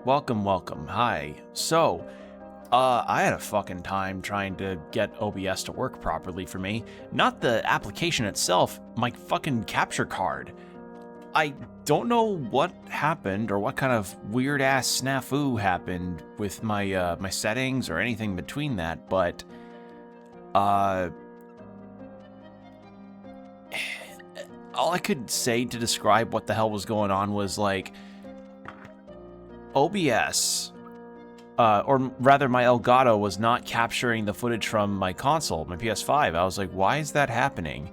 Welcome, welcome. Hi. So, I had a fucking time trying to get OBS to work properly for me. Not the application itself, my fucking capture card. I don't know what happened or what kind of weird-ass snafu happened with my my settings or anything between that, but all I could say to describe what the hell was going on was like OBS, or rather my Elgato was not capturing the footage from my console, my PS5. I was like, why is that happening?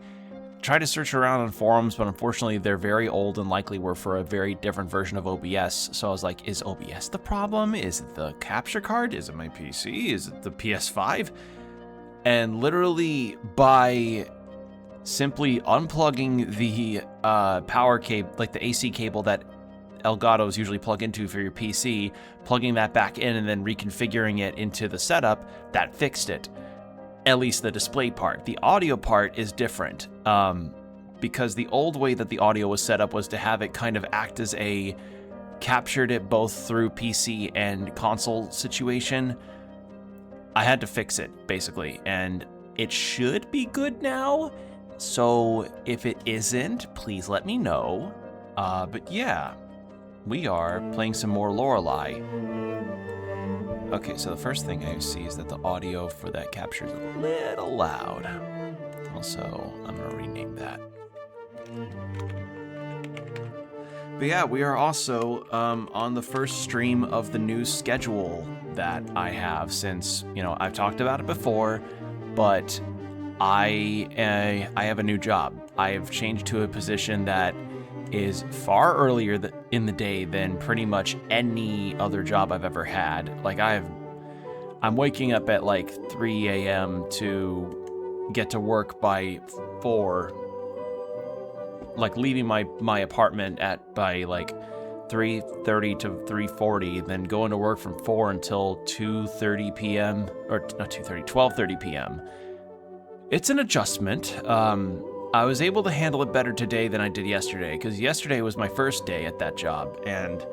Tried to search around on forums, but unfortunately they're very old and likely were for a very different version of OBS. So I was like, is OBS the problem? Is it the capture card? Is it my PC? Is it the PS5? And literally by simply unplugging the power cable, like the AC cable that Elgatos usually plug into for your PC, plugging that back in and then reconfiguring it into the setup, that fixed it. At least the display part. The audio part is different, because the old way that the audio was set up was to have it kind of act as a captured it both through PC and console situation. I had to fix it, basically, and it should be good now. So if it isn't, please let me know. But yeah, we are playing some more Lorelei. Okay, so the first thing I see is that the audio for that capture is a little loud. Also, I'm gonna rename that. But yeah, we are also on the first stream of the new schedule that I have since, you know, I've talked about it before, but I have a new job. I have changed to a position that is far earlier in the day than pretty much any other job I've ever had. Like I'm waking up at like 3 a.m. to get to work by 4. Like leaving my apartment by like 3:30 to 3:40, then going to work from 4 until 2:30 p.m. or not 2:30, 12:30 p.m. It's an adjustment. I was able to handle it better today than I did yesterday, because yesterday was my first day at that job, and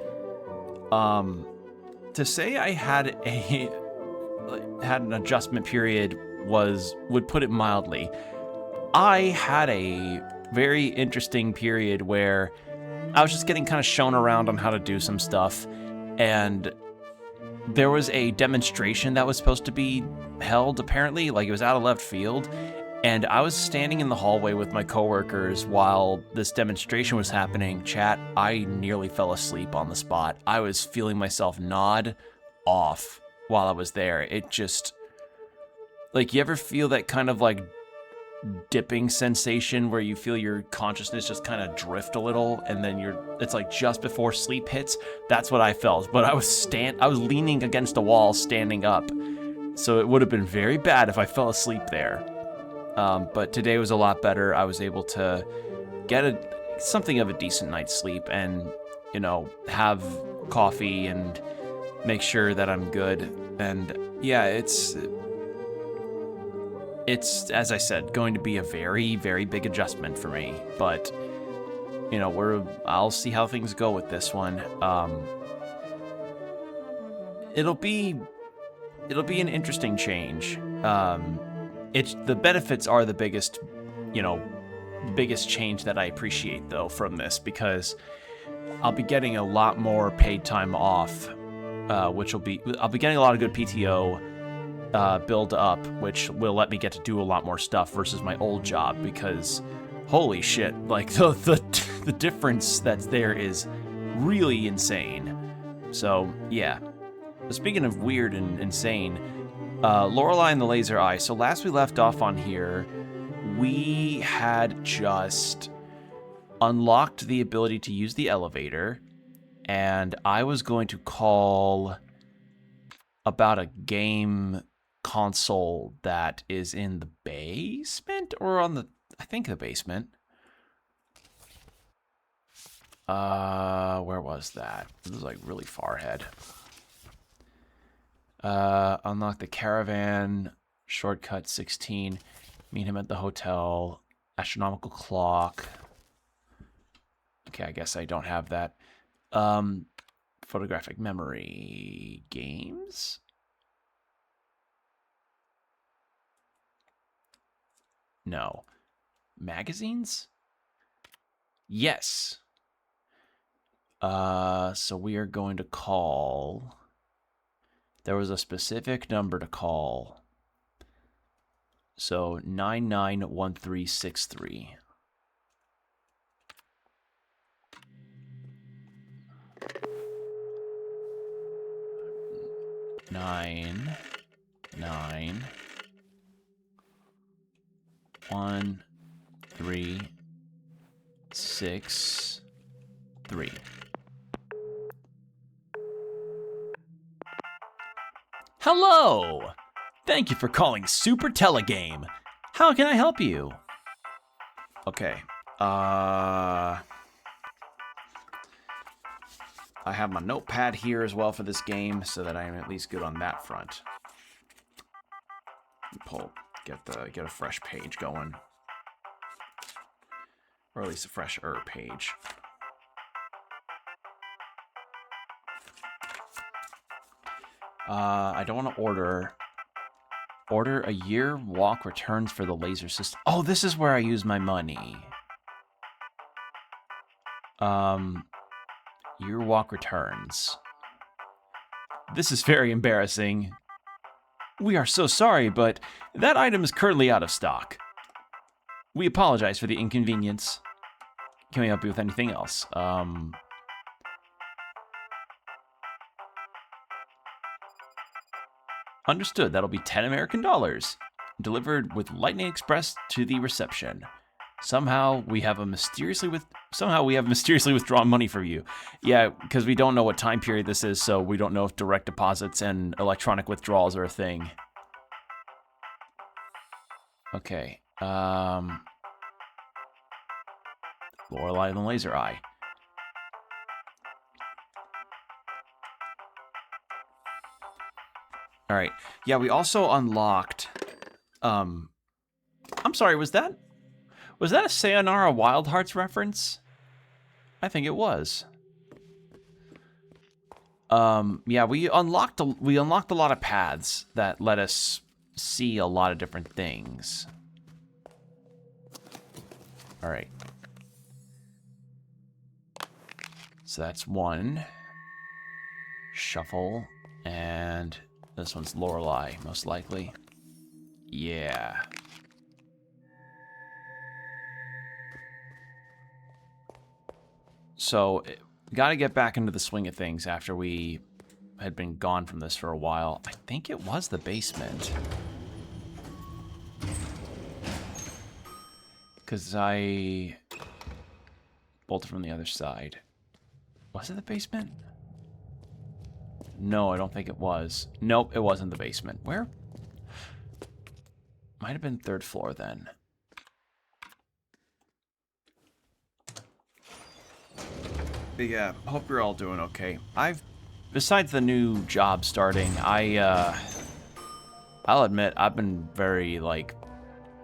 to say I had an adjustment period would put it mildly. I had a very interesting period where I was just getting kind of shown around on how to do some stuff, and there was a demonstration that was supposed to be held, apparently, like it was out of left field. And I was standing in the hallway with my coworkers while this demonstration was happening. Chat, I nearly fell asleep on the spot. I was feeling myself nod off while I was there. It just, like, you ever feel that kind of like dipping sensation where you feel your consciousness just kind of drift a little, and then it's like just before sleep hits? That's what I felt. But I was leaning against a wall, standing up. So it would have been very bad if I fell asleep there. But today was a lot better. I was able to get something of a decent night's sleep and, you know, have coffee and make sure that I'm good. And yeah, it's, as I said, going to be a very, very big adjustment for me. But, you know, I'll see how things go with this one. It'll be an interesting change. The benefits are the biggest change that I appreciate, though, from this, because I'll be getting a lot more paid time off, I'll be getting a lot of good PTO build up, which will let me get to do a lot more stuff versus my old job, because holy shit, like the difference that's there is really insane. So yeah, speaking of weird and insane, Lorelei and the Laser Eye. So last we left off on here, we had just unlocked the ability to use the elevator, and I was going to call about a game console that is in the basement, or I think the basement. Where was that? It was like really far ahead. Unlock the caravan, shortcut 16, meet him at the hotel, astronomical clock. Okay, I guess I don't have that. Photographic memory games? No. Magazines? Yes. So we are going to call. There was a specific number to call. So 991363. 9 9 1 3 6 3. Hello! Thank you for calling Super Telegame. How can I help you? Okay. I have my notepad here as well for this game, so that I am at least good on that front. Get a fresh page going, or at least a fresh page. I don't want to order. Order a year walk returns for the laser system. Oh, this is where I use my money. Year walk returns. This is very embarrassing. We are so sorry, but that item is currently out of stock. We apologize for the inconvenience. Can we help you with anything else? Understood. That'll be 10 American dollars. Delivered with Lightning Express to the reception. Somehow we have mysteriously withdrawn money from you. Yeah, because we don't know what time period this is, so we don't know if direct deposits and electronic withdrawals are a thing. Okay. Lorelei and the Laser Eye. All right. Yeah, we also unlocked. I'm sorry. Was that a Sayonara Wild Hearts reference? I think it was. Yeah, we unlocked a lot of paths that let us see a lot of different things. All right. So that's one. Shuffle, and this one's Lorelei, most likely. Yeah. So, got to get back into the swing of things after we had been gone from this for a while. I think it was the basement. Because I bolted from the other side. Was it the basement? No, I don't think it was. Nope, it wasn't the basement. Where? Might have been 3rd floor then. But yeah, hope you're all doing okay. Besides the new job starting, I'll admit I've been very,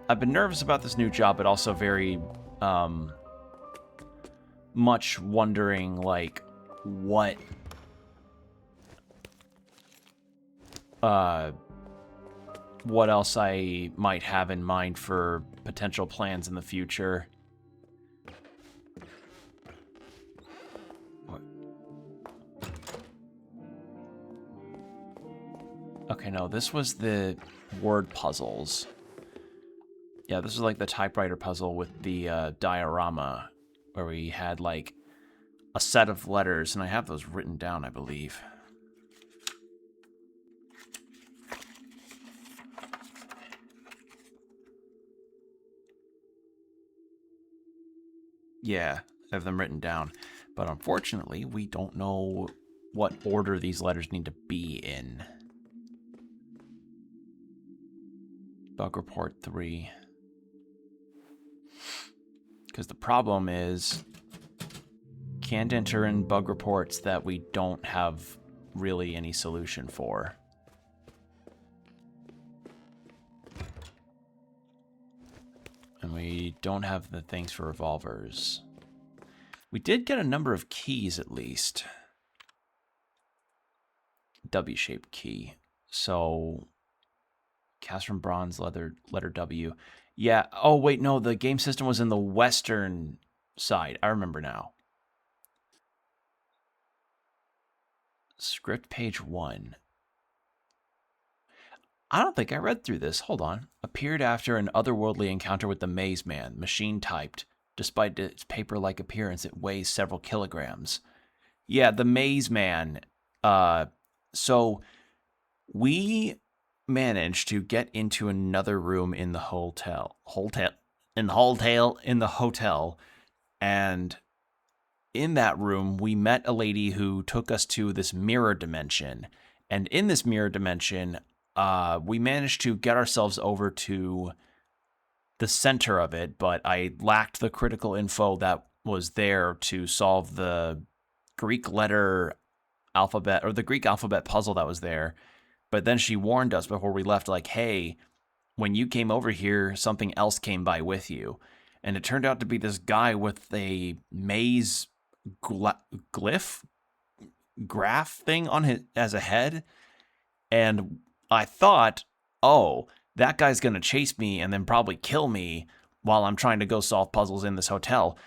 I've been nervous about this new job, but also very, much wondering, what else I might have in mind for potential plans in the future. Okay, no, this was the word puzzles. Yeah, this was like the typewriter puzzle with the diorama, where we had like a set of letters, and I have those written down, I believe. Yeah, I have them written down. But unfortunately, we don't know what order these letters need to be in. Bug report 3. Because the problem is, can't enter in bug reports that we don't have really any solution for. And we don't have the things for revolvers. We did get a number of keys, at least. W-shaped key. So, cast from bronze, letter W. Yeah. Oh, wait, no. The game system was in the western side. I remember now. Script page 1. I don't think I read through this. Hold on. Appeared after an otherworldly encounter with the Maze Man, machine typed. Despite its paper-like appearance, it weighs several kilograms. Yeah, the Maze Man. So we managed to get into another room in the hotel. In the hotel. And in that room, we met a lady who took us to this mirror dimension. And in this mirror dimension, we managed to get ourselves over to the center of it, but I lacked the critical info that was there to solve the Greek letter alphabet, or the Greek alphabet puzzle that was there. But then she warned us before we left, like, hey, when you came over here, something else came by with you. And it turned out to be this guy with a maze graph thing on his as a head. And I thought, oh, that guy's going to chase me and then probably kill me while I'm trying to go solve puzzles in this hotel.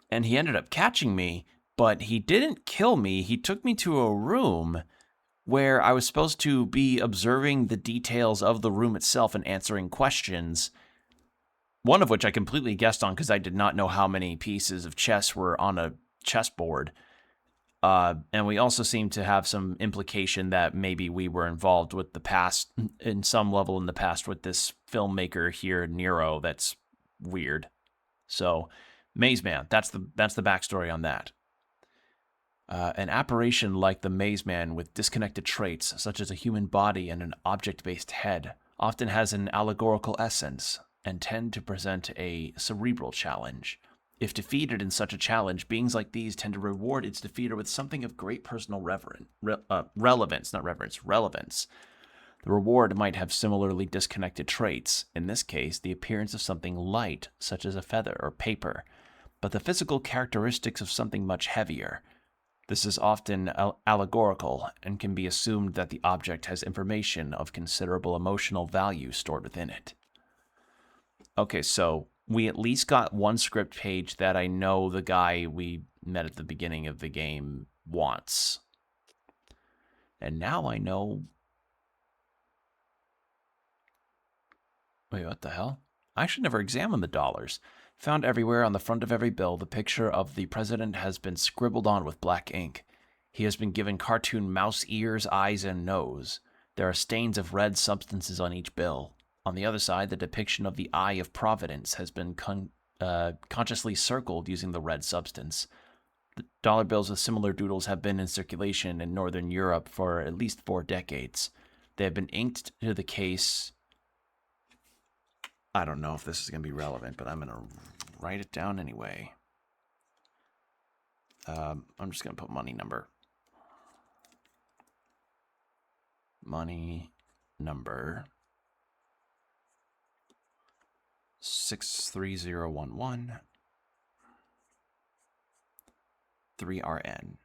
And he ended up catching me, but he didn't kill me. He took me to a room where I was supposed to be observing the details of the room itself and answering questions, one of which I completely guessed on because I did not know how many pieces of chess were on a chessboard. And we also seem to have some implication that maybe we were involved with the past, in some level in the past, with this filmmaker here, Nero. That's weird. So, Maze Man, that's the backstory on that. An apparition like the Maze Man with disconnected traits, such as a human body and an object-based head, often has an allegorical essence and tend to present a cerebral challenge. If defeated in such a challenge, beings like these tend to reward its defeater with something of great personal relevance. The reward might have similarly disconnected traits, in this case, the appearance of something light, such as a feather or paper, but the physical characteristics of something much heavier. This is often allegorical and can be assumed that the object has information of considerable emotional value stored within it. Okay, so we at least got one script page that I know the guy we met at the beginning of the game wants. And now I know... Wait, what the hell? I should never examine the dollars. Found everywhere on the front of every bill, the picture of the president has been scribbled on with black ink. He has been given cartoon mouse ears, eyes, and nose. There are stains of red substances on each bill. On the other side, the depiction of the Eye of Providence has been consciously circled using the red substance. The dollar bills with similar doodles have been in circulation in Northern Europe for at least 4 decades. They have been inked to the case. I don't know if this is going to be relevant, but I'm going to write it down anyway. I'm just going to put money number. Money number 63011 3RN.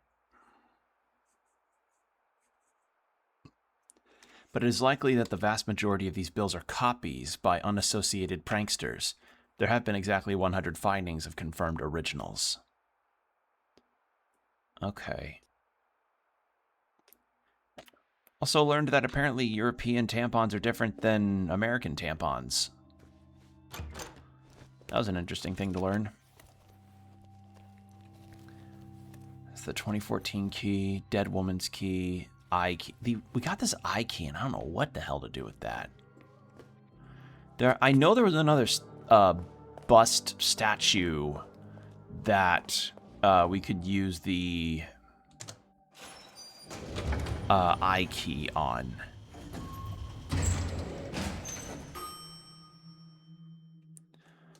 But it is likely that the vast majority of these bills are copies by unassociated pranksters. There have been exactly 100 findings of confirmed originals. Okay. Also learned that apparently European tampons are different than American tampons. That was an interesting thing to learn. It's the 2014 key, Dead Woman's key, eye key. We got this eye key, and I don't know what the hell to do with that. I know there was another bust statue that we could use the eye key on.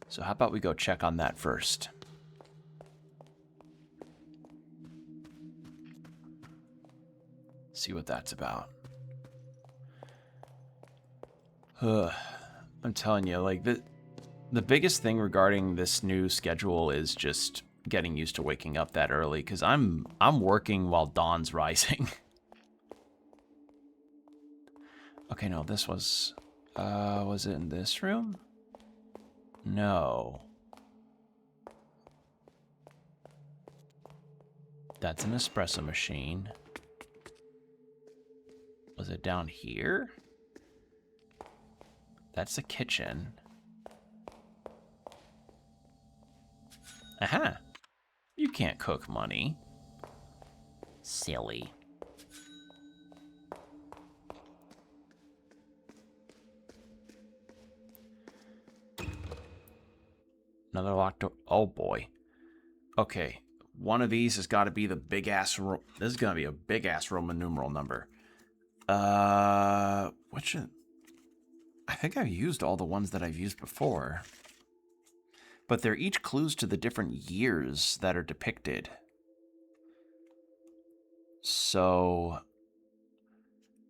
So how about we go check on that first? See what that's about. I'm telling you, like, the biggest thing regarding this new schedule is just getting used to waking up that early, because I'm working while dawn's rising. Okay, no, this was it in this room? No. That's an espresso machine. Was it down here? That's the kitchen. Aha! You can't cook money. Silly. Another locked door. Oh boy. Okay. One of these has got to be the big ass. This is going to be a big ass Roman numeral number. Which? I think I've used all the ones that I've used before. But they're each clues to the different years that are depicted. So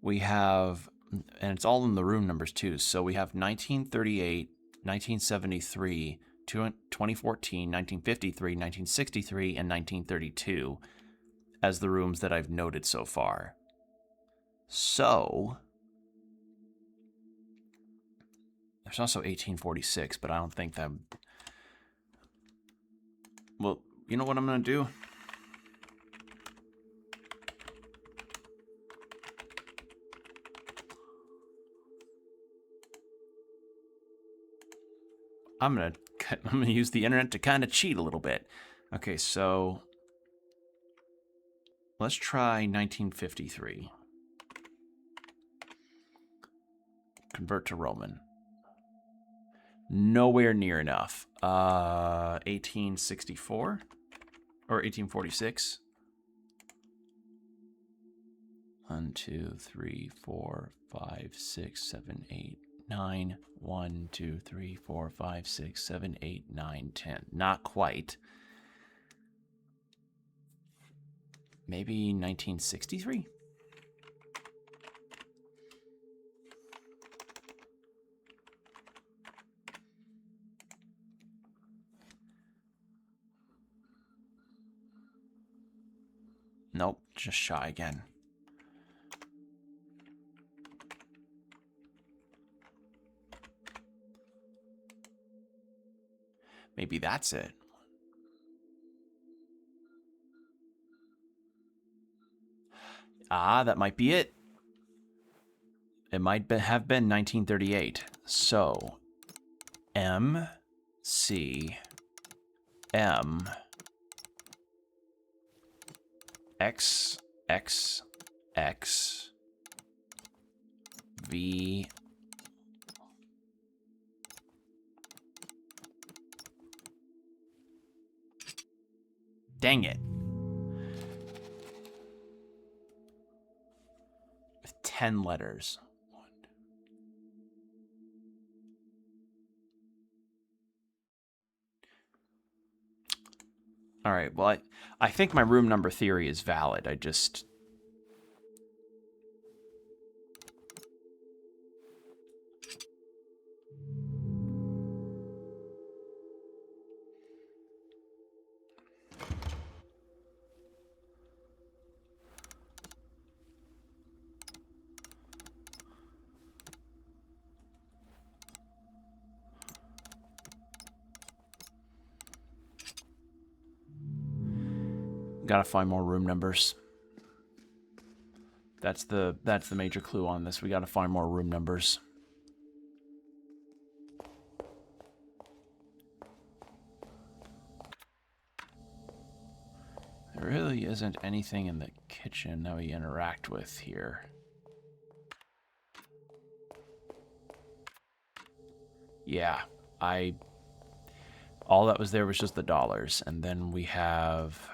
we have, and it's all in the room numbers too. So we have 1938, 1973, 2014, 1953, 1963, and 1932 as the rooms that I've noted so far. So there's also 1846, but I don't think that... Well, you know what I'm going to do? I'm gonna use the internet to kind of cheat a little bit. Okay, so let's try 1953. Convert to Roman. Nowhere near enough. 1864 or 1846. 1, 2, 3, 4, 5, 6, 7, 8, 9. 1, 2, 3, 4, 5, 6, 7, 8, 9, 10. Not quite. Maybe 1963? Nope, just shy again. Maybe that's it. Ah, that might be it. It might have been 1938. So, M, C, M, X, X, X, V, dang it. 10 letters. All right, well, I think my room number theory is valid. I just... Gotta find more room numbers. That's the major clue on this. We gotta find more room numbers. There really isn't anything in the kitchen that we interact with here. Yeah, all that was there was just the dollars, and then we have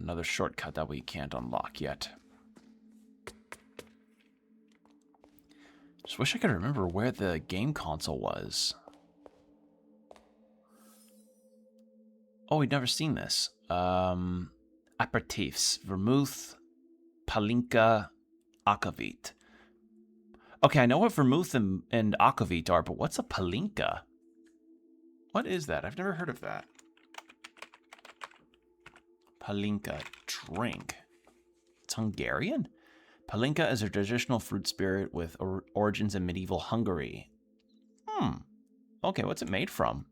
another shortcut that we can't unlock yet. Just wish I could remember where the game console was. Oh, we'd never seen this. Aperitifs. Vermouth, Palinka, Akavit. Okay, I know what Vermouth and Akavit are, but what's a Palinka? What is that? I've never heard of that. Palinka. Drink. It's Hungarian? Palinka is a traditional fruit spirit with origins in medieval Hungary. Okay, what's it made from?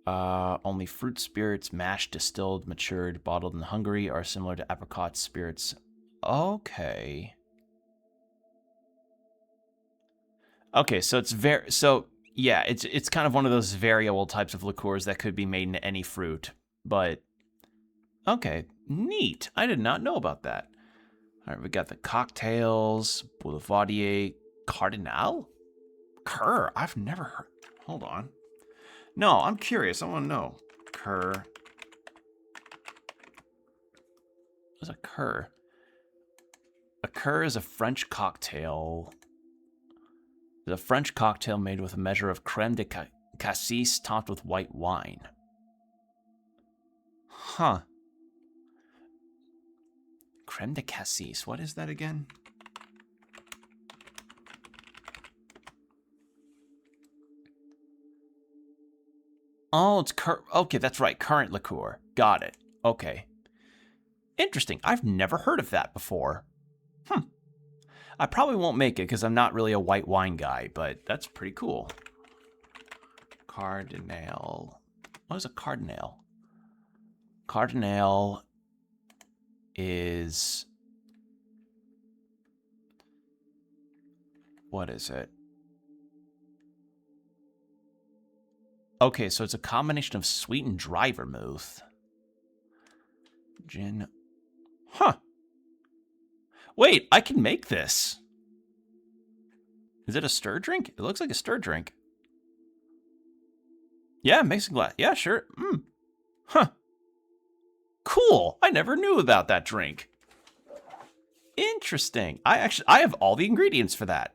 Only fruit spirits, mashed, distilled, matured, bottled in Hungary are similar to apricot spirits. Okay. Okay, so it's yeah, it's kind of one of those variable types of liqueurs that could be made in any fruit, but okay, neat. I did not know about that. All right, we got the cocktails, Boulevardier, Cardinal? Cur, I've never heard. Hold on. No, I'm curious. I want to know. Cur. What's a cur? A cur is a French cocktail. It's a French cocktail made with a measure of creme de cassis topped with white wine. Huh. Creme de cassis. What is that again? Oh, it's okay, that's right. Currant liqueur. Got it. Okay. Interesting. I've never heard of that before. I probably won't make it because I'm not really a white wine guy, but that's pretty cool. Cardinal. What is a cardinal? Cardinal is... What is it? Okay, so it's a combination of sweet and dry vermouth. Gin. Huh. Wait, I can make this. Is it a stir drink? It looks like a stir drink. Yeah, mixing glass. Yeah, sure. Huh. Cool. I never knew about that drink. Interesting. I have all the ingredients for that.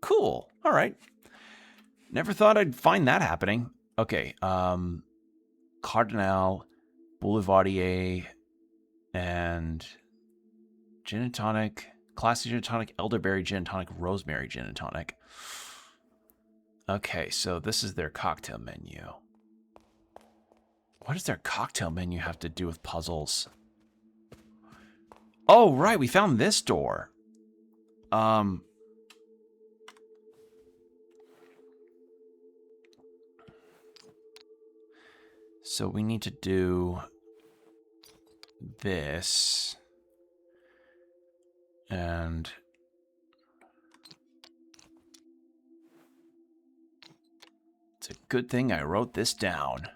Cool. All right. Never thought I'd find that happening. Okay. Cardinal, Boulevardier, and gin and tonic, classic gin and tonic, elderberry gin and tonic, rosemary gin and tonic. Okay, so this is their cocktail menu. What does their cocktail menu have to do with puzzles? Oh, right, we found this door. So we need to do this. And it's a good thing I wrote this down.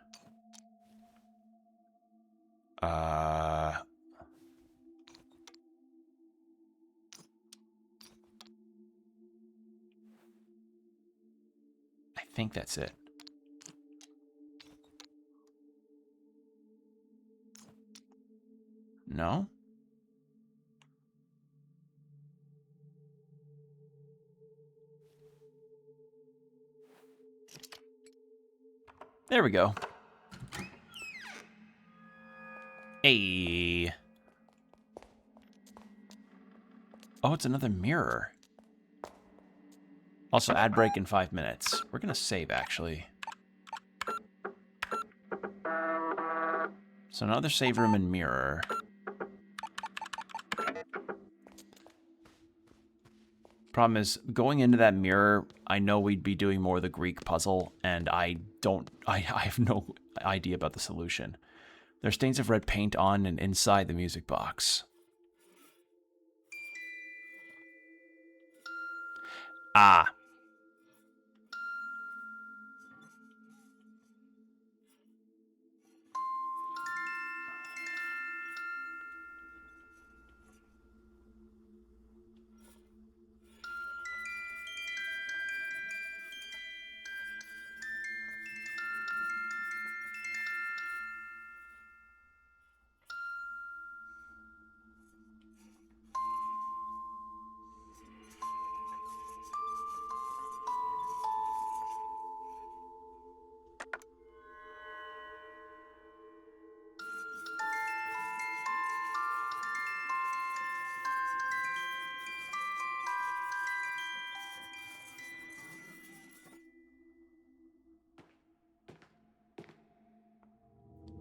I think that's it. No? There we go. Hey. Oh, it's another mirror. Also, ad break in 5 minutes. We're gonna save, actually. So another save room and mirror. Problem is, going into that mirror, I know we'd be doing more of the Greek puzzle, and I have no idea about the solution. There's stains of red paint on and inside the music box. Ah.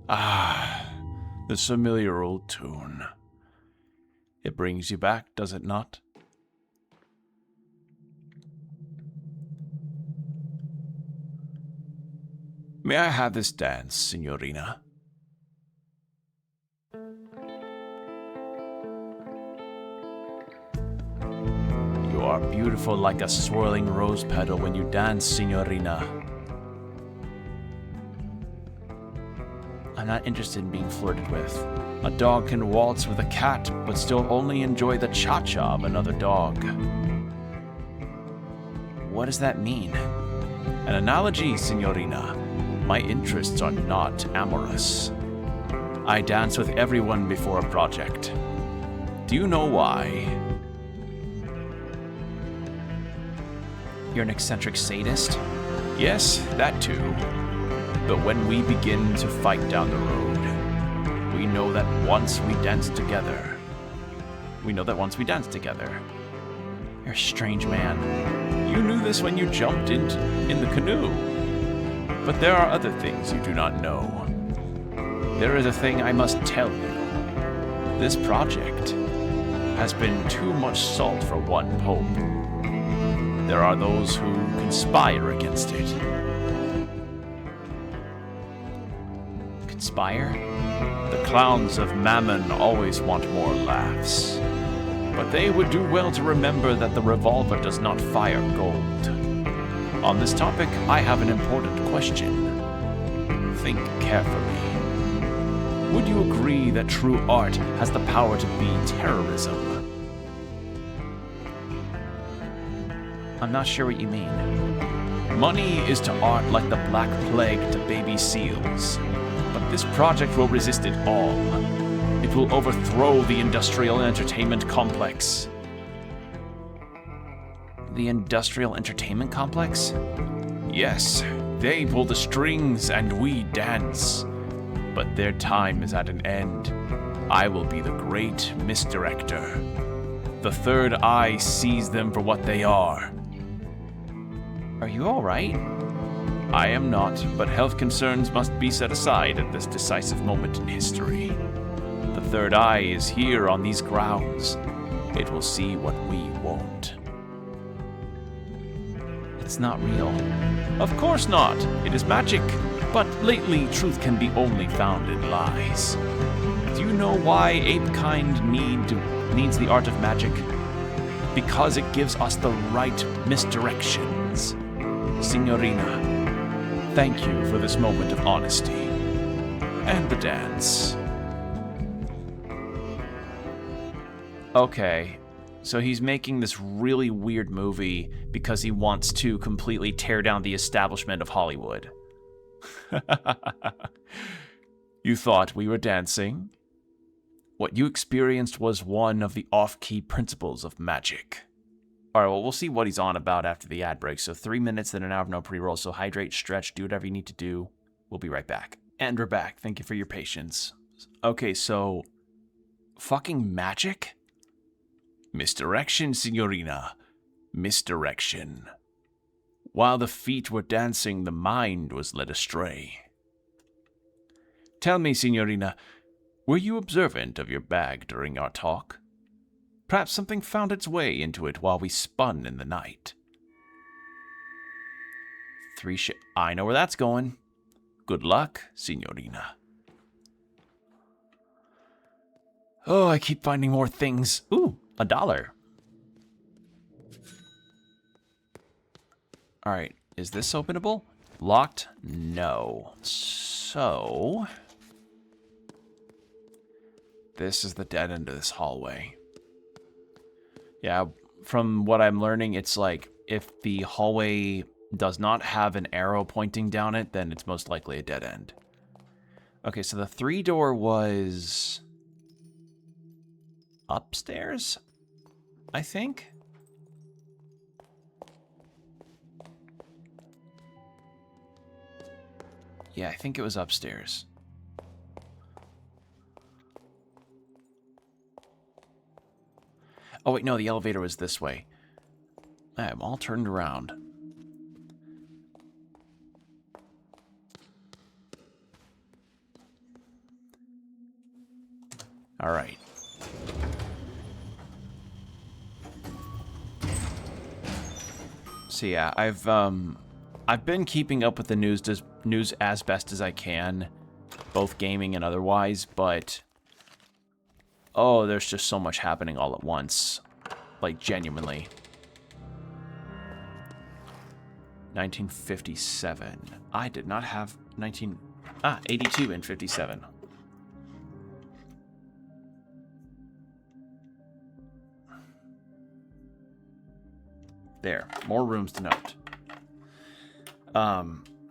Ah, the familiar old tune. It brings you back, does it not? May I have this dance, Signorina? You are beautiful like a swirling rose petal when you dance, Signorina. I'm not interested in being flirted with. A dog can waltz with a cat, but still only enjoy the cha-cha of another dog. What does that mean? An analogy, Signorina. My interests are not amorous. I dance with everyone before a project. Do you know why? You're an eccentric sadist? Yes, that too. But when we begin to fight down the road, we know that once we dance together. You're a strange man. You knew this when you jumped in the canoe. But there are other things you do not know. There is a thing I must tell you. This project has been too much salt for one pope. There are those who conspire against it. Conspire? The clowns of Mammon always want more laughs. But they would do well to remember that the revolver does not fire gold. On this topic, I have an important question. Think carefully. Would you agree that true art has the power to beat terrorism? I'm not sure what you mean. Money is to art like the Black Plague to baby seals. But this project will resist it all. It will overthrow the industrial entertainment complex. The industrial entertainment complex? Yes, they pull the strings and we dance. But their time is at an end. I will be the great misdirector. The third eye sees them for what they are. Are you all right? I am not, but health concerns must be set aside at this decisive moment in history. The third eye is here on these grounds. It will see what we won't. It's not real. Of course not. It is magic. But lately, truth can be only found in lies. Do you know why ape-kind needs the art of magic? Because it gives us the right misdirections. Signorina, thank you for this moment of honesty. And the dance. Okay, so he's making this really weird movie because he wants to completely tear down the establishment of Hollywood. You thought we were dancing? What you experienced was one of the off-key principles of magic. Alright, well, we'll see what he's on about after the ad break. So 3 minutes, then an hour of no pre-roll. So hydrate, stretch, do whatever you need to do. We'll be right back. And we're back. Thank you for your patience. Okay, so... fucking magic? Misdirection, Signorina. Misdirection. While the feet were dancing, the mind was led astray. Tell me, Signorina, were you observant of your bag during our talk? Perhaps something found its way into it while we spun in the night. I know where that's going. Good luck, Signorina. Oh, I keep finding more things. Ooh, $1. Alright, is this openable? Locked? No. So... this is the dead end of this hallway. Yeah, from what I'm learning, it's like, if the hallway does not have an arrow pointing down it, then it's most likely a dead end. Okay, so the 3-door was... upstairs? I think? Yeah, I think it was upstairs. Oh, wait, no, the elevator was this way. I'm all turned around. All right. So yeah, I've been keeping up with the news as best as I can, both gaming and otherwise, but oh, there's just so much happening all at once. Like, genuinely. 1957. I did not have 82 and 57. There, more rooms to note.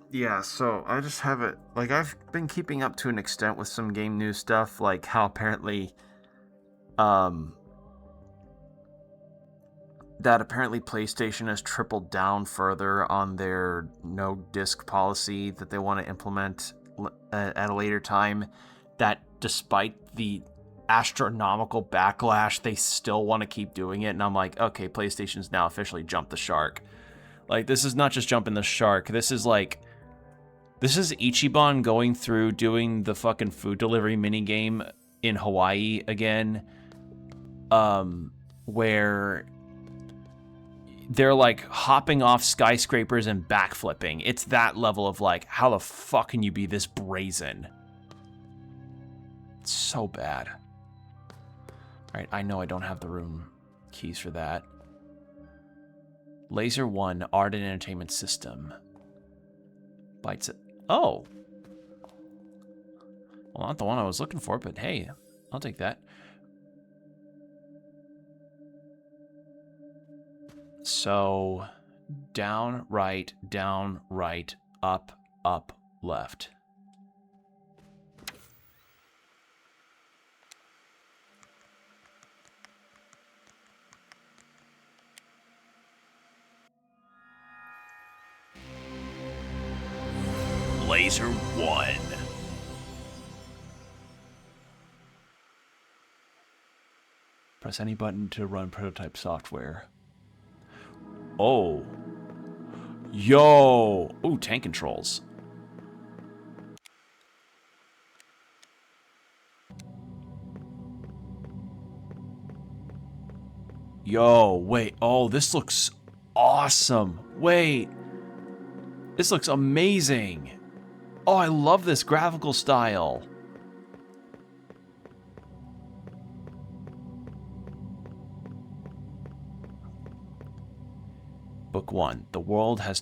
Yeah, so I just have it, like, I've been keeping up to an extent with some game news stuff, like how apparently, that apparently PlayStation has tripled down further on their no disc policy that they want to implement at a later time, that despite the astronomical backlash, they still want to keep doing it. And I'm like, okay, PlayStation's now officially jumped the shark. Like, this is not just jumping the shark. This is Ichiban going through doing the fucking food delivery minigame in Hawaii again, where they're like hopping off skyscrapers and backflipping. It's that level of like, how the fuck can you be this brazen? It's so bad. Alright, I know I don't have the room keys for that. Laser 1 Art and Entertainment System. Bites it. Oh! Well, not the one I was looking for, but hey, I'll take that. So, down, right, up, left. Laser 1. Press any button to run prototype software. Oh. Yo. Ooh, tank controls. Yo, wait. Oh, this looks awesome. Wait. This looks amazing. Oh, I love this graphical style. Book 1. The world had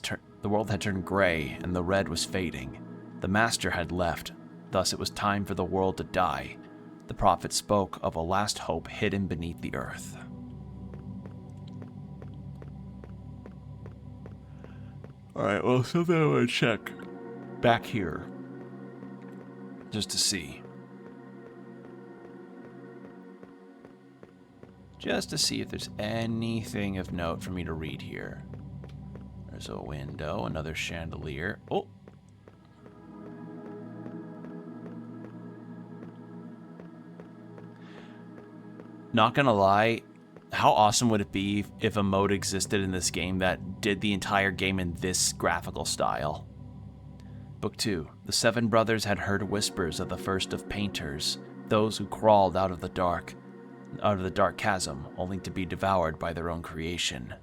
turned gray, and the red was fading. The master had left, thus it was time for the world to die. The prophet spoke of a last hope hidden beneath the earth. Alright, well, something I want to check back here, just to see. Just to see if there's anything of note for me to read here. There's a window, another chandelier. Oh! Not gonna lie, how awesome would it be if a mode existed in this game that did the entire game in this graphical style? Book 2. The 7 brothers had heard whispers of the first of painters, those who crawled out of the dark chasm, only to be devoured by their own creation.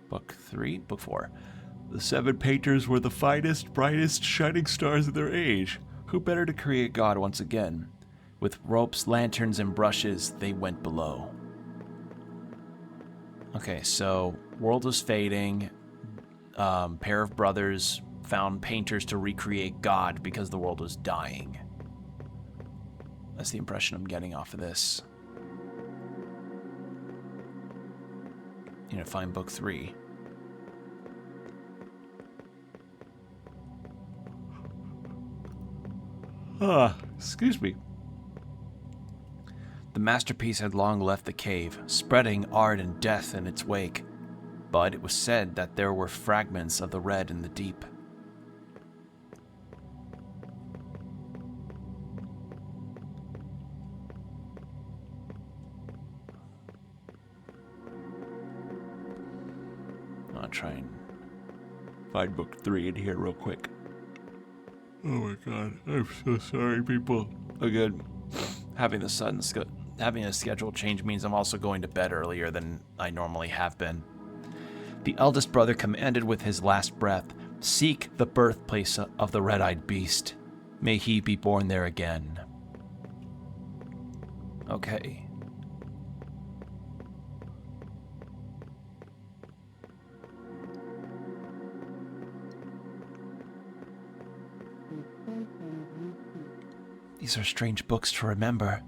Book 3, Book 4. The 7 painters were the finest, brightest, shining stars of their age. Who better to create God once again? With ropes, lanterns, and brushes, they went below. Okay, so world was fading. Pair of brothers found painters to recreate God because the world was dying. That's the impression I'm getting off of this. You know, find book 3. Excuse me. The masterpiece had long left the cave, spreading art and death in its wake. but it was said that there were fragments of the red in the deep. I'll try and find book 3 in here real quick. Oh my god, I'm so sorry, people. Again, having a schedule change means I'm also going to bed earlier than I normally have been. The eldest brother commanded with his last breath, "Seek the birthplace of the red-eyed beast. May he be born there again." Okay. These are strange books to remember.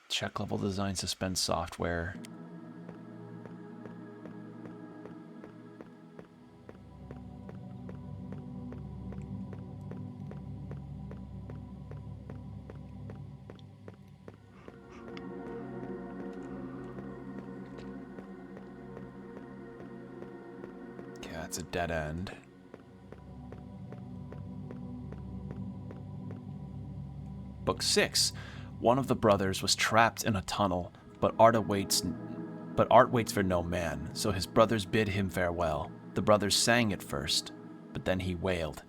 Check level design, suspend software. Okay, that's a dead end. Book 6. One of the brothers was trapped in a tunnel, but art waits for no man, so his brothers bid him farewell. The brothers sang at first, but then he wailed.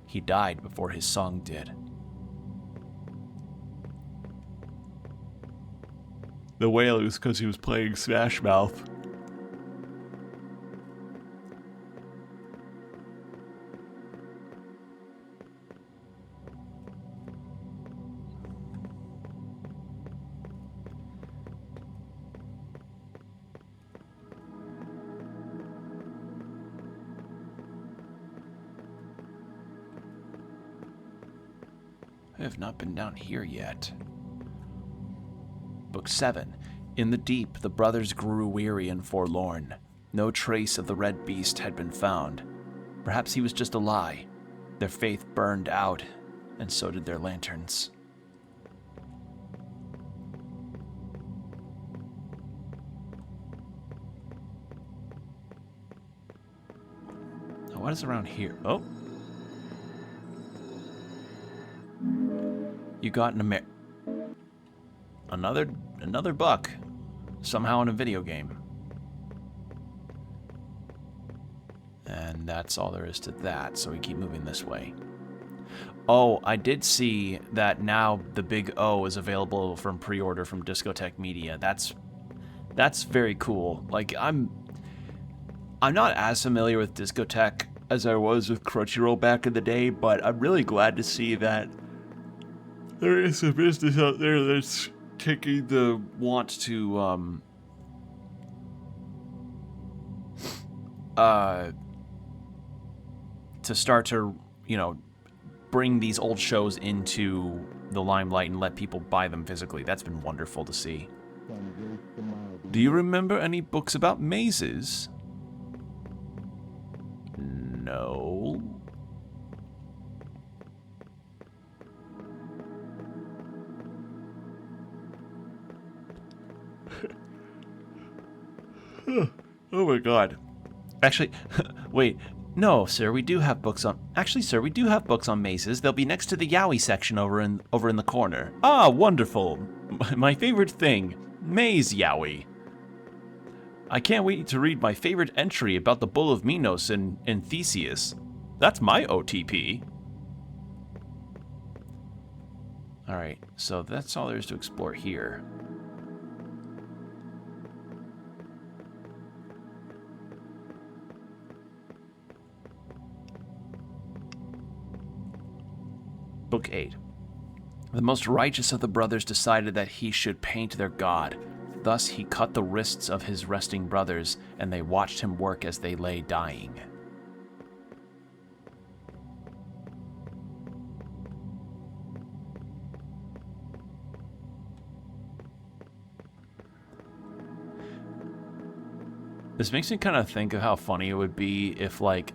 He died before his song did. The wail was because he was playing Smash Mouth. I have not been down here yet. Book 7. In the deep, the brothers grew weary and forlorn. No trace of the red beast had been found. Perhaps he was just a lie. Their faith burned out, and so did their lanterns. Now, what is around here? Oh! You got another buck, somehow in a video game. And that's all there is to that, so we keep moving this way. Oh, I did see that now the Big O is available from pre-order from Discotek Media. That's very cool. Like, I'm not as familiar with Discotek as I was with Crunchyroll back in the day, but I'm really glad to see that there is a business out there that's taking the want to start to, you know, bring these old shows into the limelight and let people buy them physically. That's been wonderful to see. Do you remember any books about mazes? No. Oh my god. Actually, wait. No, sir, we do have books on... Actually, sir, we do have books on mazes. They'll be next to the yaoi section over in the corner. Ah, wonderful. My favorite thing. Maze yaoi. I can't wait to read my favorite entry about the Bull of Minos in Theseus. That's my OTP. Alright, so that's all there is to explore here. Book 8. The most righteous of the brothers decided that he should paint their god. Thus he cut the wrists of his resting brothers, and they watched him work as they lay dying. This makes me kind of think of how funny it would be if, like,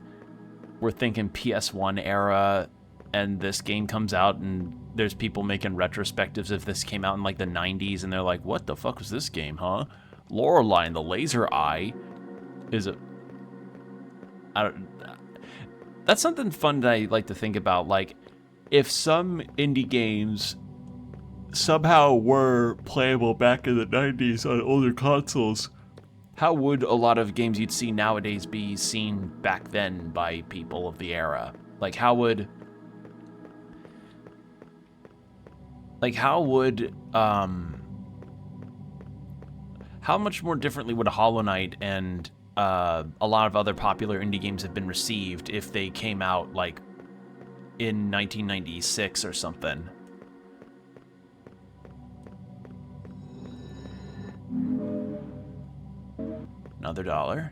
we're thinking PS1 era, and this game comes out, and there's people making retrospectives if this came out in like the 90s, and they're like, what the fuck was this game, huh? Lorelei and the Laser Eye is a... that's something fun that I like to think about. Like, if some indie games somehow were playable back in the 90s on older consoles, how would a lot of games you'd see nowadays be seen back then by people of the era? Like, how would... how much more differently would Hollow Knight and a lot of other popular indie games have been received if they came out, like, in 1996 or something? Another $1.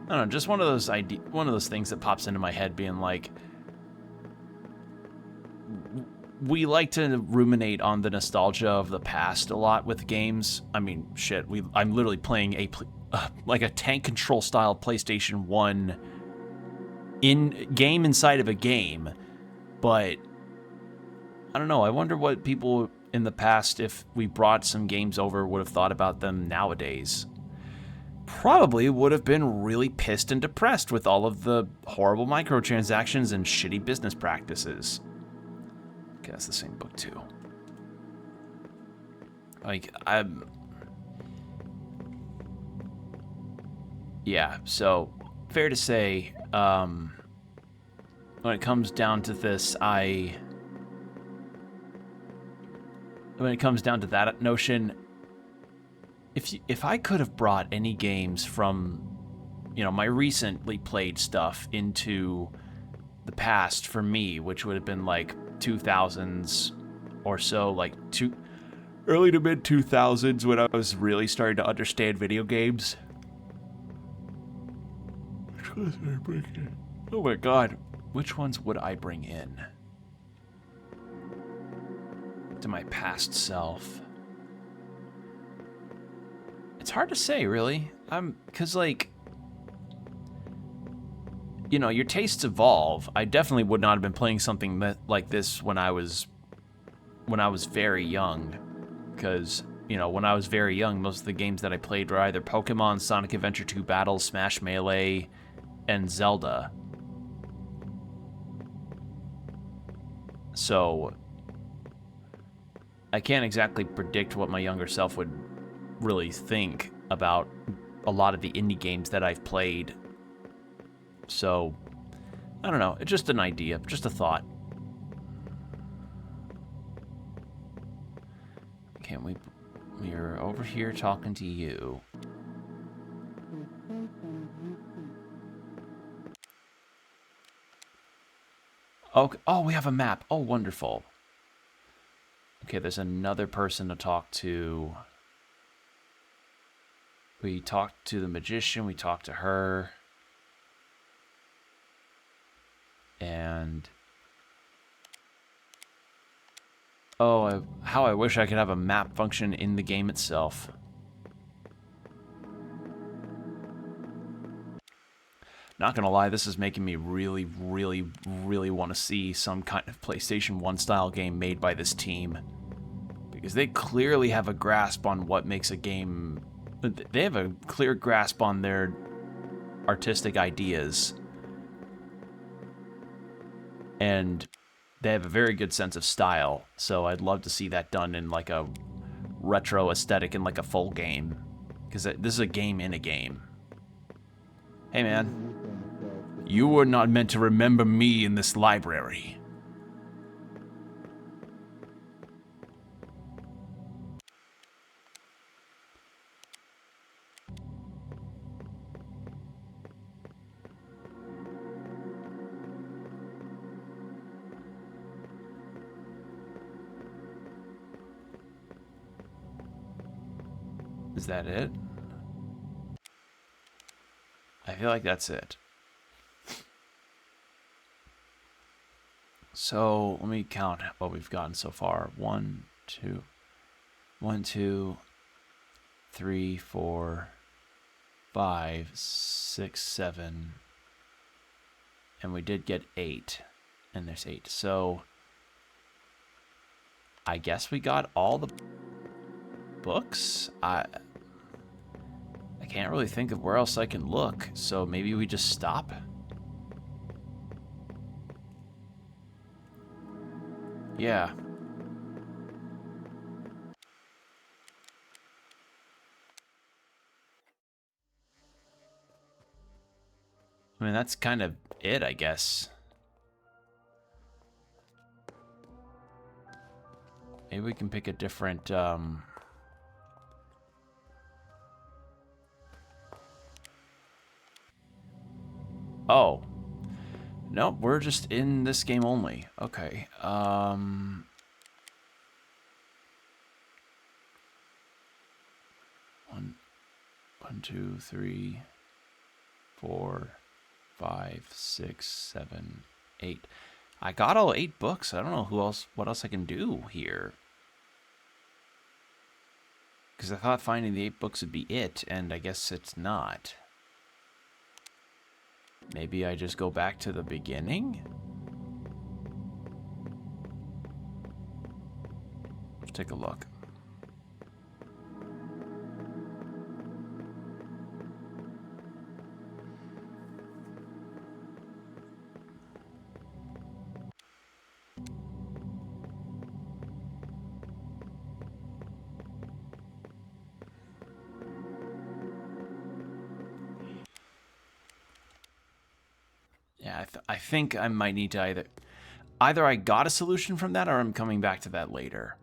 I don't know, just one of those things that pops into my head, being like, we like to ruminate on the nostalgia of the past a lot with games. I mean, shit, I'm literally playing like a tank control style PlayStation 1 game inside of a game, but I don't know. I wonder what people in the past, if we brought some games over, would have thought about them nowadays. Probably would have been really pissed and depressed with all of the horrible microtransactions and shitty business practices. Okay, that's the same book too. Like, yeah, so fair to say, when it comes down to this, when it comes down to that notion, if I could have brought any games from, you know, my recently played stuff into the past for me, which would have been like 2000s or so, like early to mid 2000s, when I was really starting to understand video games. Which ones would I bring in? Oh my god, which ones would I bring in to my past self? It's hard to say, really. Because, like, you know, your tastes evolve. I definitely would not have been playing something like this when I was very young. Because, you know, when I was very young, most of the games that I played were either Pokemon, Sonic Adventure 2 Battle, Smash Melee, and Zelda. So I can't exactly predict what my younger self would really think about a lot of the indie games that I've played. So, I don't know. It's just an idea, just a thought. Okay, we're over here talking to you. Okay. Oh, we have a map. Oh, wonderful. Okay, there's another person to talk to. We talked to the magician. We talked to her. And... oh, how I wish I could have a map function in the game itself. Not gonna lie, this is making me really, really, really want to see some kind of PlayStation 1 style game made by this team. Because they clearly have a grasp on what makes a game... they have a clear grasp on their artistic ideas. And they have a very good sense of style. So I'd love to see that done in like a retro aesthetic in like a full game. Because this is a game in a game. Hey, man. You were not meant to remember me in this library. Is that it? I feel like that's it. So let me count what we've gotten so far. 1, 2, 3, 4, 5, 6, 7, and we did get 8. And there's 8. So I guess we got all the books. I can't really think of where else I can look, so maybe we just stop. Yeah. I mean, that's kind of it, I guess. Maybe we can pick a different, Oh. Nope, we're just in this game only. Okay. 1, 2, 3, 4, 5, 6, 7, 8. I got all 8 books. I don't know what else I can do here. Because I thought finding the 8 books would be it, and I guess it's not. Maybe I just go back to the beginning? Let's take a look. Yeah, I think I might need to either I got a solution from that or I'm coming back to that later.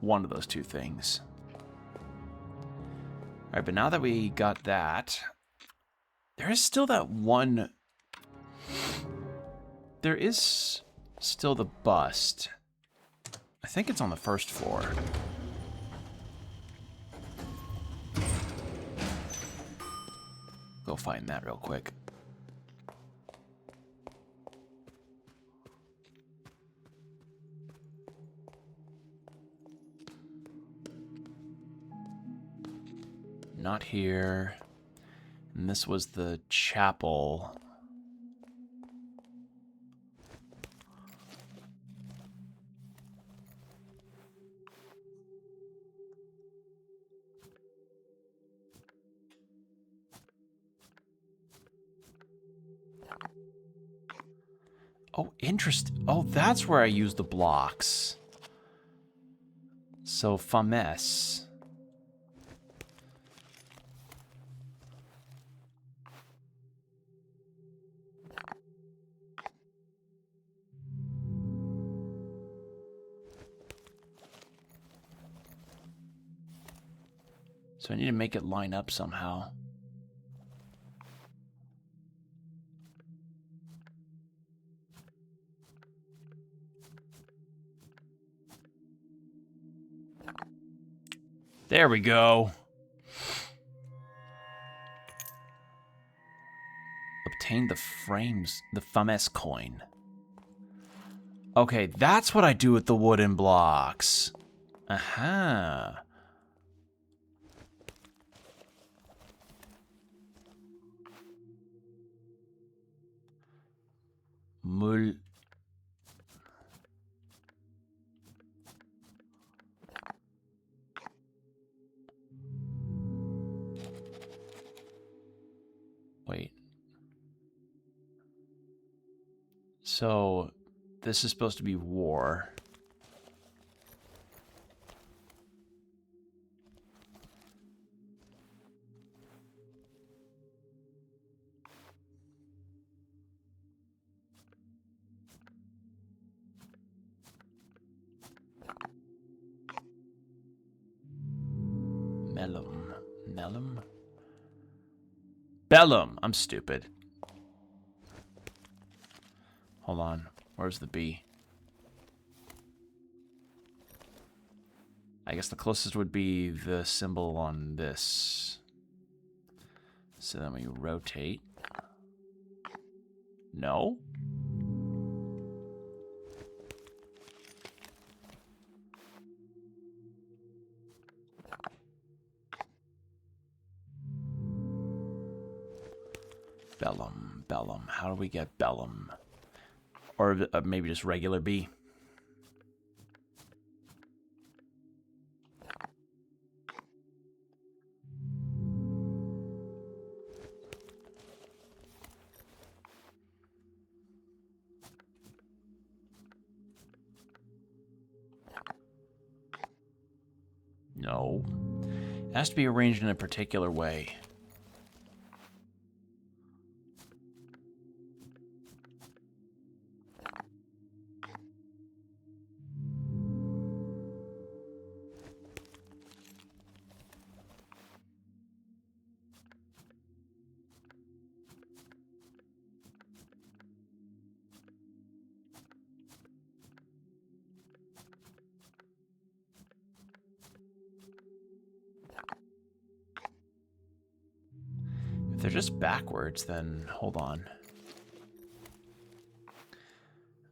One of those two things. All right, but now that we got that, there is still that one. There is still the bust. I think it's on the first floor. Go find that real quick. Not here. And this was the chapel. Oh, oh, that's where I use the blocks. So, Fames. So I need to make it line up somehow. There we go. Obtain the Fames coin. Okay, that's what I do with the wooden blocks. Aha. Mul. Wait. So, this is supposed to be war. Mellum? Bellum! I'm stupid. Hold on. Where's the B? I guess the closest would be the symbol on this. So then we rotate. No? Bellum. How do we get Bellum? Or maybe just regular bee. No. It has to be arranged in a particular way. If they're just backwards, then hold on.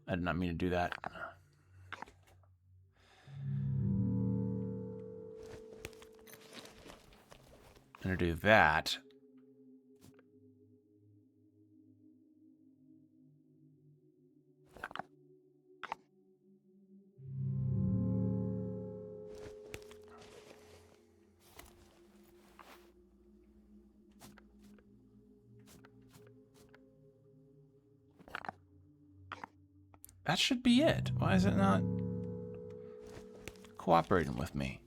I did not mean to do that. I'm going to do that. That should be it. Why is it not cooperating with me?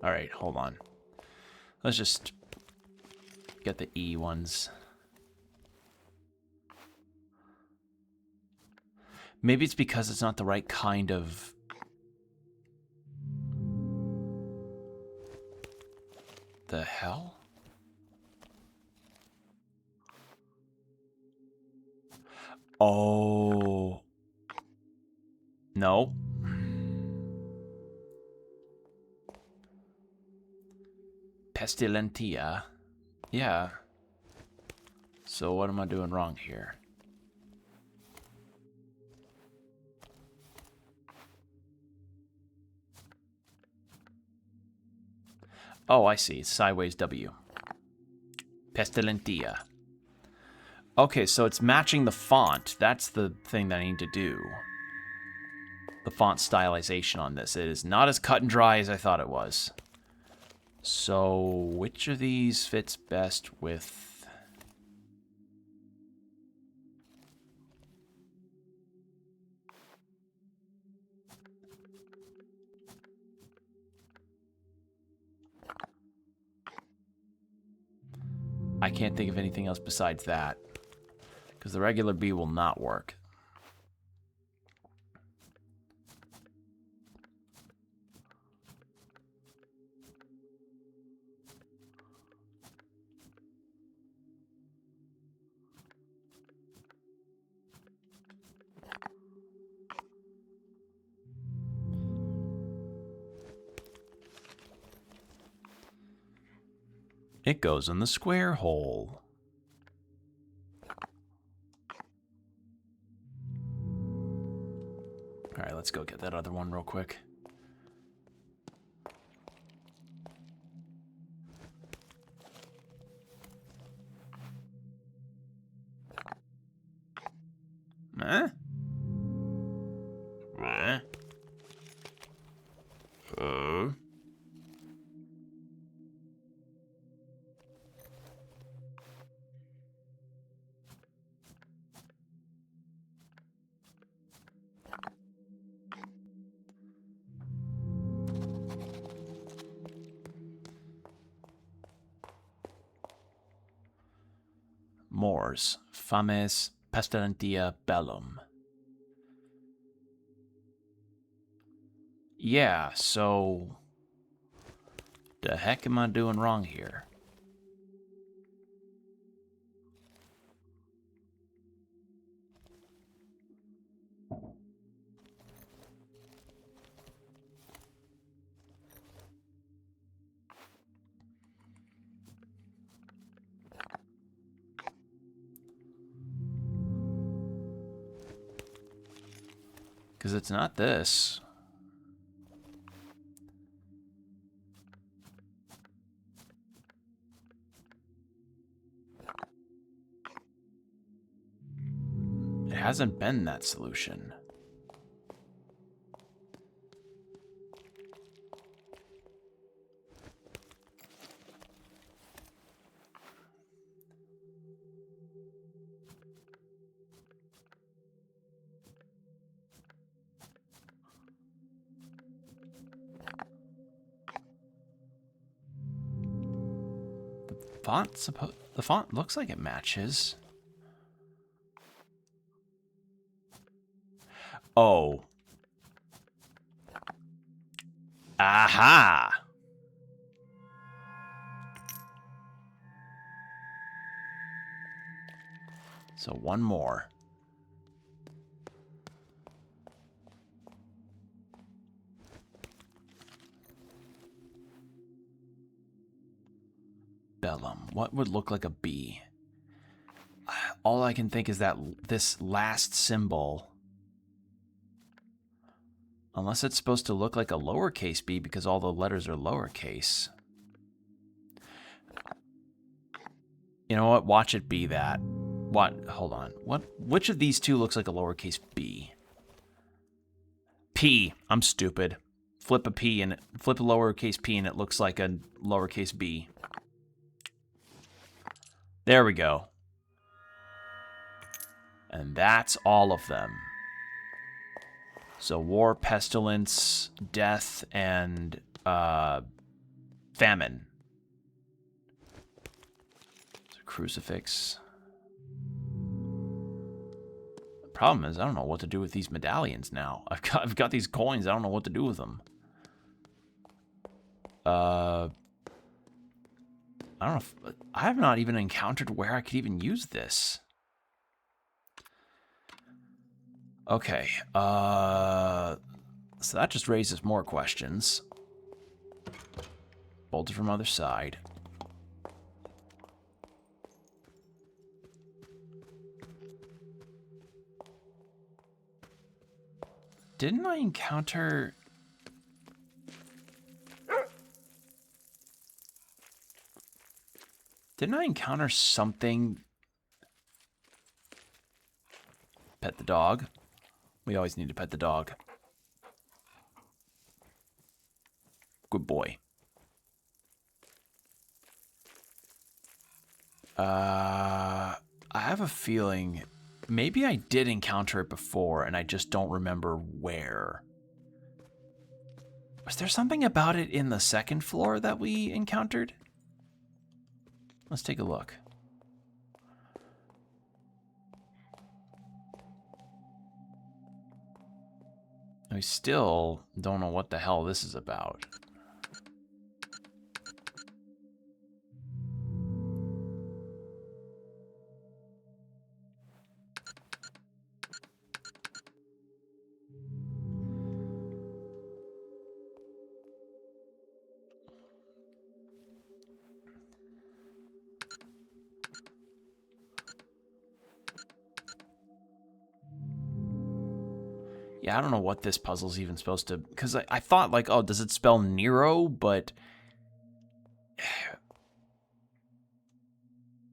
All right, hold on. Let's just get the E ones. Maybe it's because it's not the right kind of... The hell? Oh. No. Pestilentia. Yeah. So what am I doing wrong here? Oh, I see. It's sideways W. Pestilentia. Okay, so it's matching the font. That's the thing that I need to do. The font stylization on this. It is not as cut and dry as I thought it was. So, which of these fits best with... I can't think of anything else besides that. Because the regular B will not work. It goes in the square hole. Alright, let's go get that other one real quick. Huh? Huh? Mors, fames pestilentia bellum. Yeah, so... the heck am I doing wrong here? Because it's not this. It hasn't been that solution. The font looks like it matches. Oh. Aha! So one more. Bellum. What would look like a B? All I can think is that this last symbol, unless it's supposed to look like a lowercase b because all the letters are lowercase. You know what? Watch it be that. What? Hold on. Which of these two looks like a lowercase b? P. I'm stupid. Flip a P and flip a lowercase p and it looks like a lowercase b. There we go. And that's all of them. So war, pestilence, death, and famine. So crucifix. The problem is I don't know what to do with these medallions now. I've got these coins. I don't know what to do with them. I don't know if, I have not even encountered where I could even use this. Okay, so that just raises more questions. Bolted from other side. Didn't I encounter... Didn't I encounter something? Pet the dog. We always need to pet the dog. Good boy. I have a feeling maybe I did encounter it before and I just don't remember where. Was there something about it in the second floor that we encountered? Let's take a look. I still don't know what the hell this is about. Yeah, I don't know what this puzzle's even supposed to... Because I thought, like, oh, does it spell Nero? But...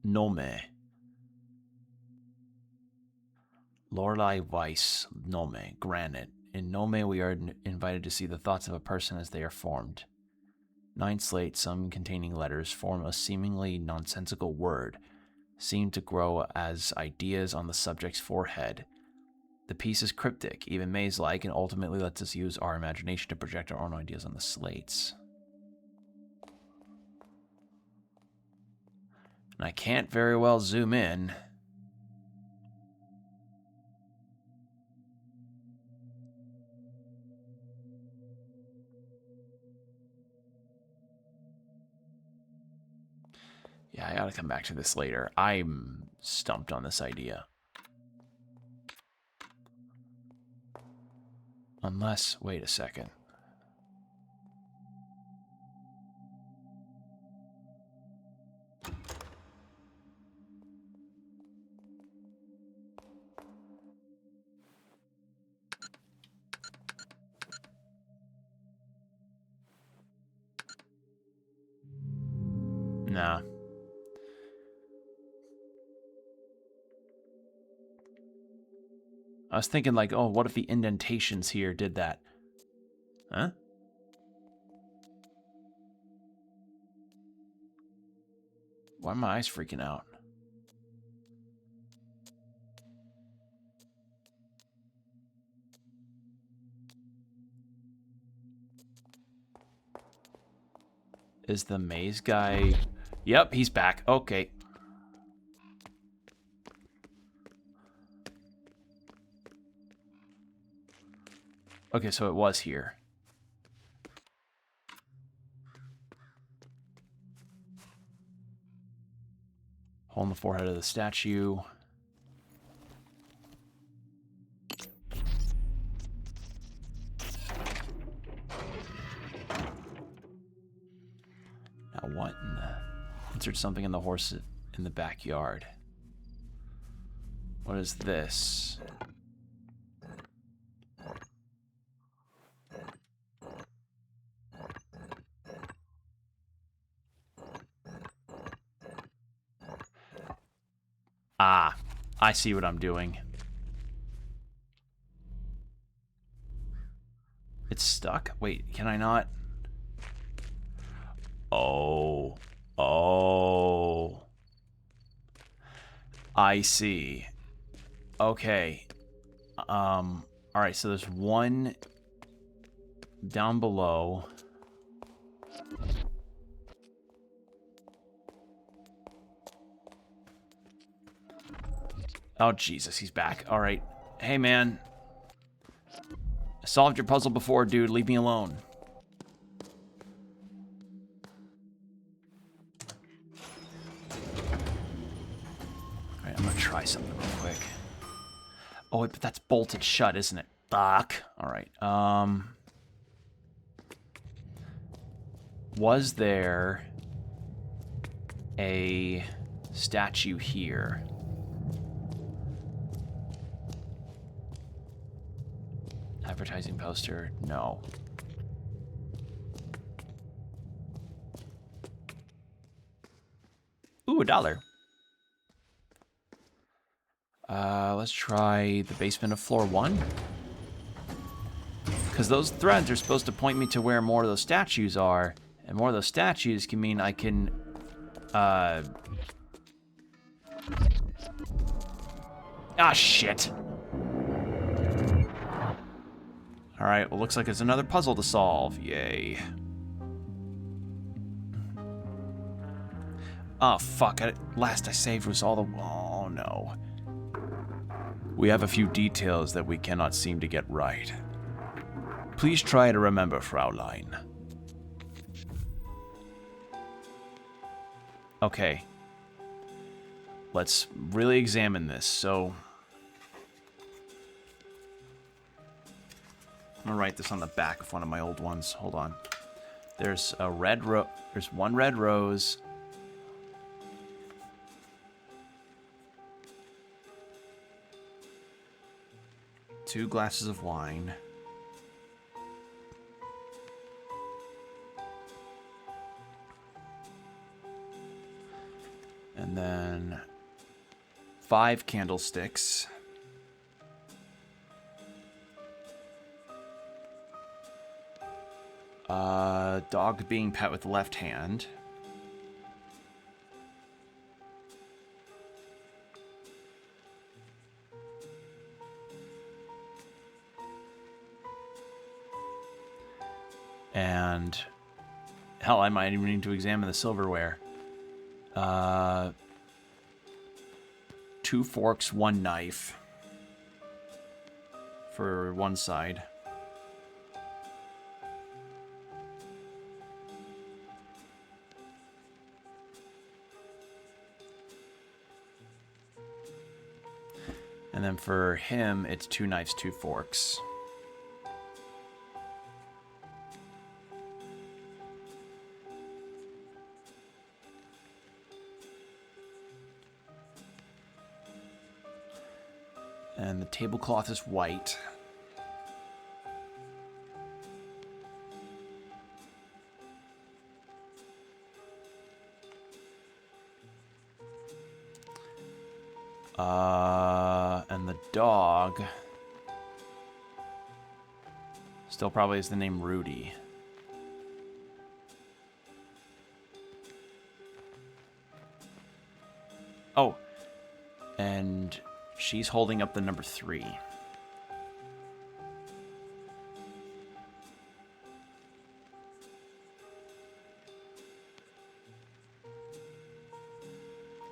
Nome. Lorelei Weiss. Nome. Granite. In Nome, we are invited to see the thoughts of a person as they are formed. 9 slates, some containing letters, form a seemingly nonsensical word, seem to grow as ideas on the subject's forehead. The piece is cryptic, even maze-like, and ultimately lets us use our imagination to project our own ideas on the slates. And I can't very well zoom in. Yeah, I gotta come back to this later. I'm stumped on this idea. Unless, wait a second. Nah. I was thinking like, oh, what if the indentations here did that? Huh? Why are my eyes freaking out? Is the maze guy... Yep, he's back. Okay. Okay, so it was here. Hole in the forehead of the statue. Now what in the... Insert something in the horse in the backyard. What is this? Ah, I see what I'm doing. It's stuck? Wait, can I not? Oh. Oh. I see. Okay. Alright, so there's one down below. Oh, Jesus, he's back. Alright. Hey, man. I solved your puzzle before, dude. Leave me alone. Alright, I'm gonna try something real quick. Oh, wait, but that's bolted shut, isn't it? Fuck. Alright, was there a statue here? Advertising poster? No. Ooh, $1. Let's try the basement of floor 1. Because those threads are supposed to point me to where more of those statues are. And more of those statues can mean I can... Ah, shit. Alright, well, looks like there's another puzzle to solve. Yay. Oh, fuck. Last I saved was all the... Oh, no. We have a few details that we cannot seem to get right. Please try to remember, Fraulein. Okay. Let's really examine this. So... I'm gonna write this on the back of one of my old ones. Hold on. There's a red rose. There's one red rose. Two glasses of wine. And then 5 candlesticks. Dog being pet with the left hand. And hell, I might even need to examine the silverware. 2 forks, 1 knife for one side. And then for him, it's 2 knives, 2 forks. And the tablecloth is white. And the dog still probably is the name Rudy. Oh, and she's holding up the number 3.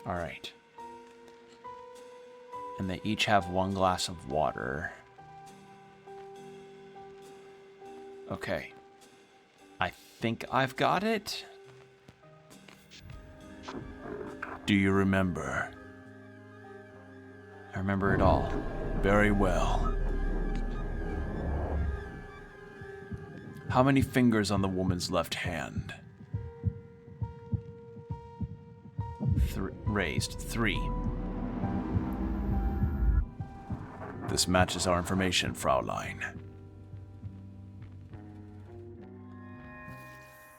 All right. And they each have 1 glass of water. Okay. I think I've got it. Do you remember? I remember it all. Very well. How many fingers on the woman's left hand? Raised. 3. This matches our information, Fraulein.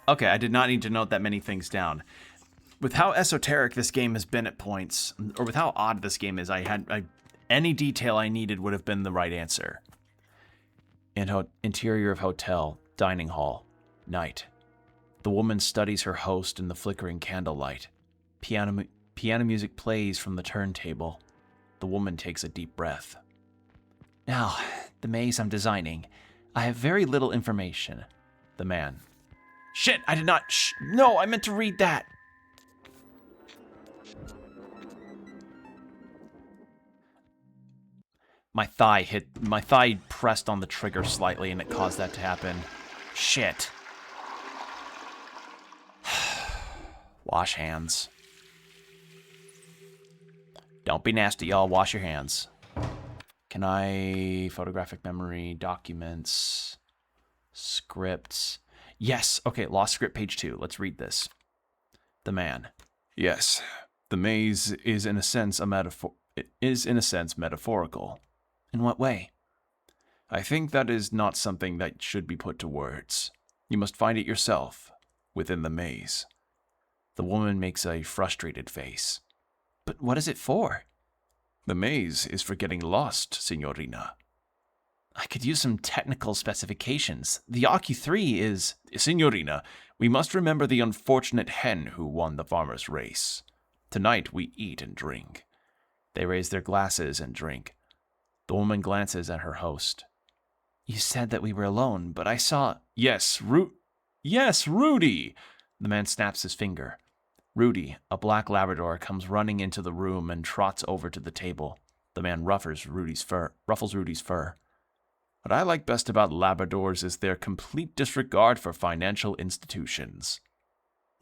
Okay, I did not need to note that many things down. With how esoteric this game has been at points, or with how odd this game is, any detail I needed would have been the right answer. Interior of hotel, dining hall, night. The woman studies her host in the flickering candlelight. Piano music plays from the turntable. The woman takes a deep breath. Now, the maze I'm designing. I have very little information. The man. Shit, I did not. No, I meant to read that. My thigh pressed on the trigger slightly and it caused that to happen. Shit. Wash hands. Don't be nasty, y'all. Wash your hands. Can I... Photographic memory, documents, scripts. Yes. Okay, lost script, page 2. Let's read this. The man. Yes. The maze is in a sense metaphorical. In what way? I think that is not something that should be put to words. You must find it yourself, within the maze. The woman makes a frustrated face. But what is it for? The maze is for getting lost, Signorina. I could use some technical specifications. The AQ3 is... Signorina, we must remember the unfortunate hen who won the farmer's race. Tonight we eat and drink. They raise their glasses and drink. The woman glances at her host. You said that we were alone, but I saw... Yes, Rudy! The man snaps his finger. Rudy, a black Labrador, comes running into the room and trots over to the table. The man ruffles Rudy's fur. What I like best about Labradors is their complete disregard for financial institutions.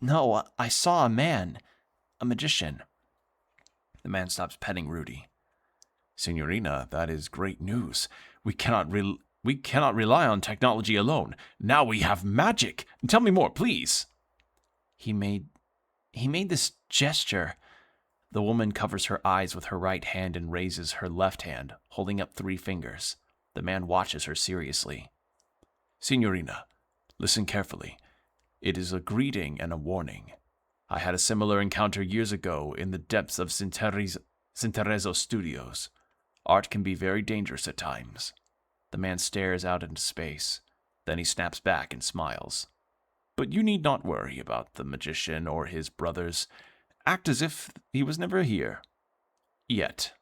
No, I saw a man. A magician. The man stops petting Rudy. Signorina, that is great news. We cannot rely on technology alone. Now we have magic. Tell me more, please. He made this gesture. The woman covers her eyes with her right hand and raises her left hand, holding up 3 fingers. The man watches her seriously. Signorina, listen carefully. It is a greeting and a warning. I had a similar encounter years ago in the depths of Sinterezzo Studios. Art can be very dangerous at times. The man stares out into space. Then he snaps back and smiles. But you need not worry about the magician or his brothers. Act as if he was never here. Yet.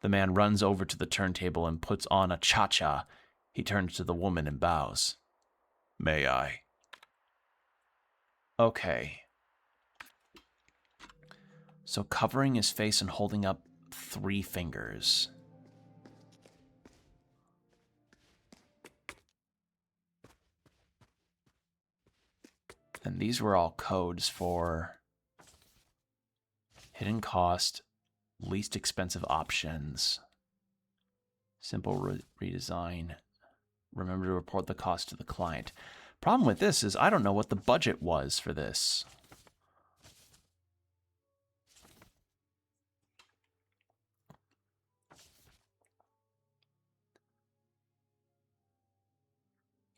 The man runs over to the turntable and puts on a cha-cha. He turns to the woman and bows. May I? Okay. So covering his face and holding up 3 fingers. And these were all codes for hidden cost, least expensive options, simple redesign, remember to report the cost to the client. Problem with this is I don't know what the budget was for this.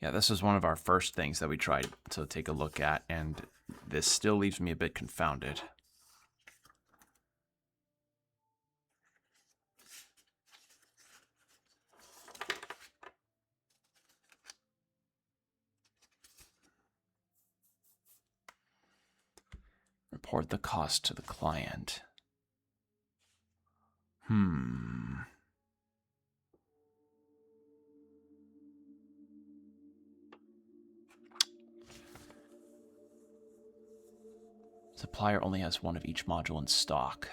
Yeah, this is one of our first things that we tried to take a look at, and this still leaves me a bit confounded. report the cost to the client. Supplier only has one of each module in stock.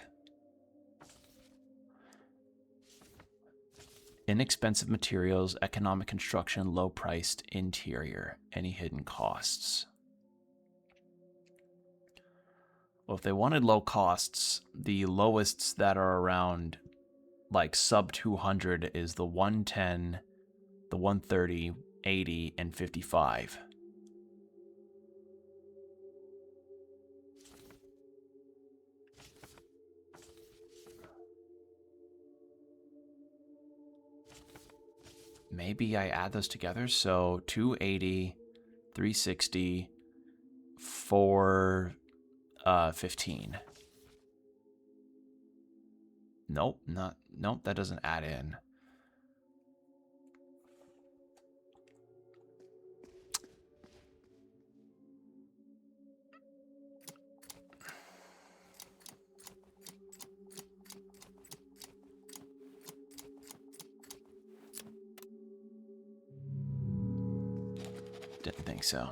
Inexpensive materials, economic construction, low-priced interior. Any hidden costs? Well, if they wanted low costs, the lowest that are around, like, sub 200 is the 110, the 130, 80, and 55. Maybe I add those together. So 280, 360, 415. Nope, that doesn't add in. Didn't think so.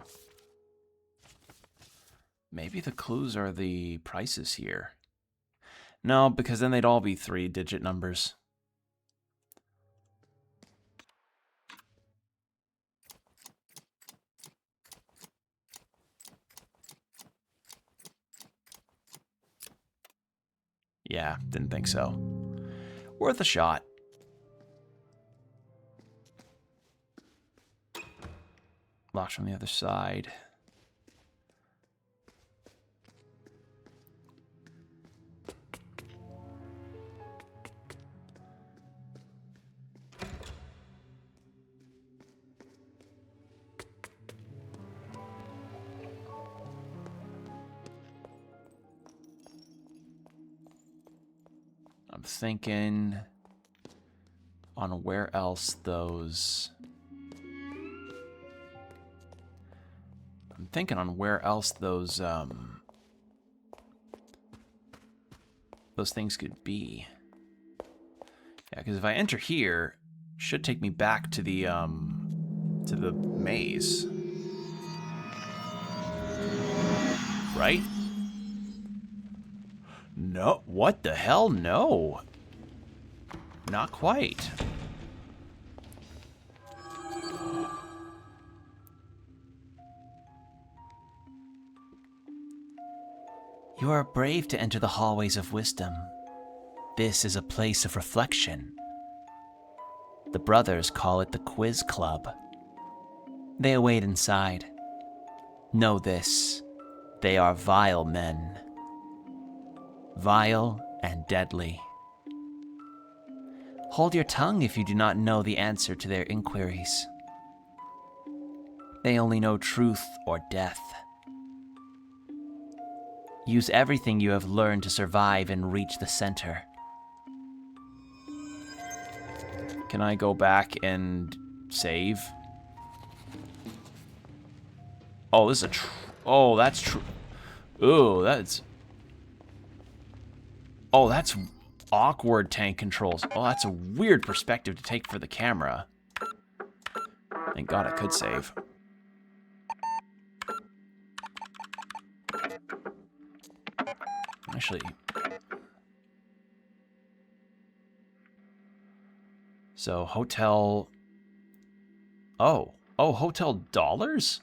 Maybe the clues are the prices here. No, because then they'd all be 3-digit numbers. Yeah, didn't think so. Worth a shot. Locked from the other side. I'm thinking on where else those... I'm thinking on where else those things could be. Yeah, because if I enter here, it should take me back to the maze. Right? No, what the hell? No. Not quite. You are brave to enter the hallways of wisdom. This is a place of reflection. The brothers call it the Quiz Club. They await inside. Know this, they are vile men. Vile and deadly. Hold your tongue if you do not know the answer to their inquiries. They only know truth or death. Use everything you have learned to survive and reach the center. Can I go back and save? Oh, this is a oh, that's true. Ooh, that's... Oh, that's awkward tank controls. Oh, that's a weird perspective to take for the camera. Thank God I could save. Actually... So, hotel... Oh, hotel dollars?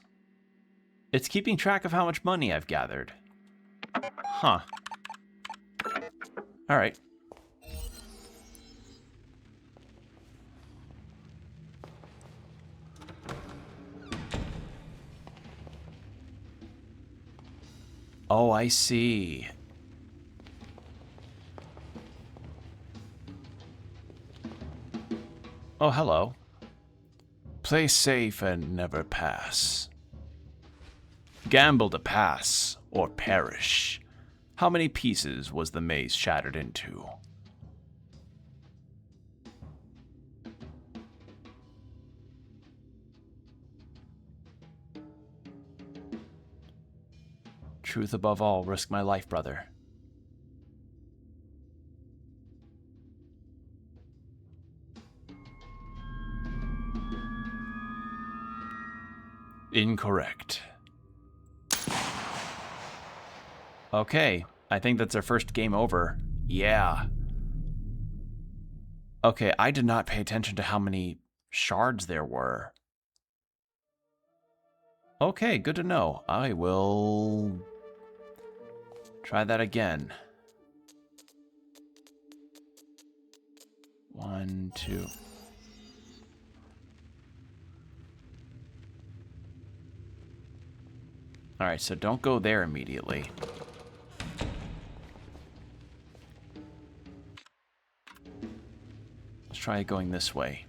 It's keeping track of how much money I've gathered. Huh. Alright. Oh, I see. Oh, hello. Play safe and never pass. Gamble to pass, or perish. How many pieces was the maze shattered into? Truth above all, risk my life, brother. Incorrect. Okay, I think that's our first game over. Yeah. Okay, I did not pay attention to how many shards there were. Okay, good to know. I will try that again. 1, 2. Alright, so don't go there immediately. Let's try going this way.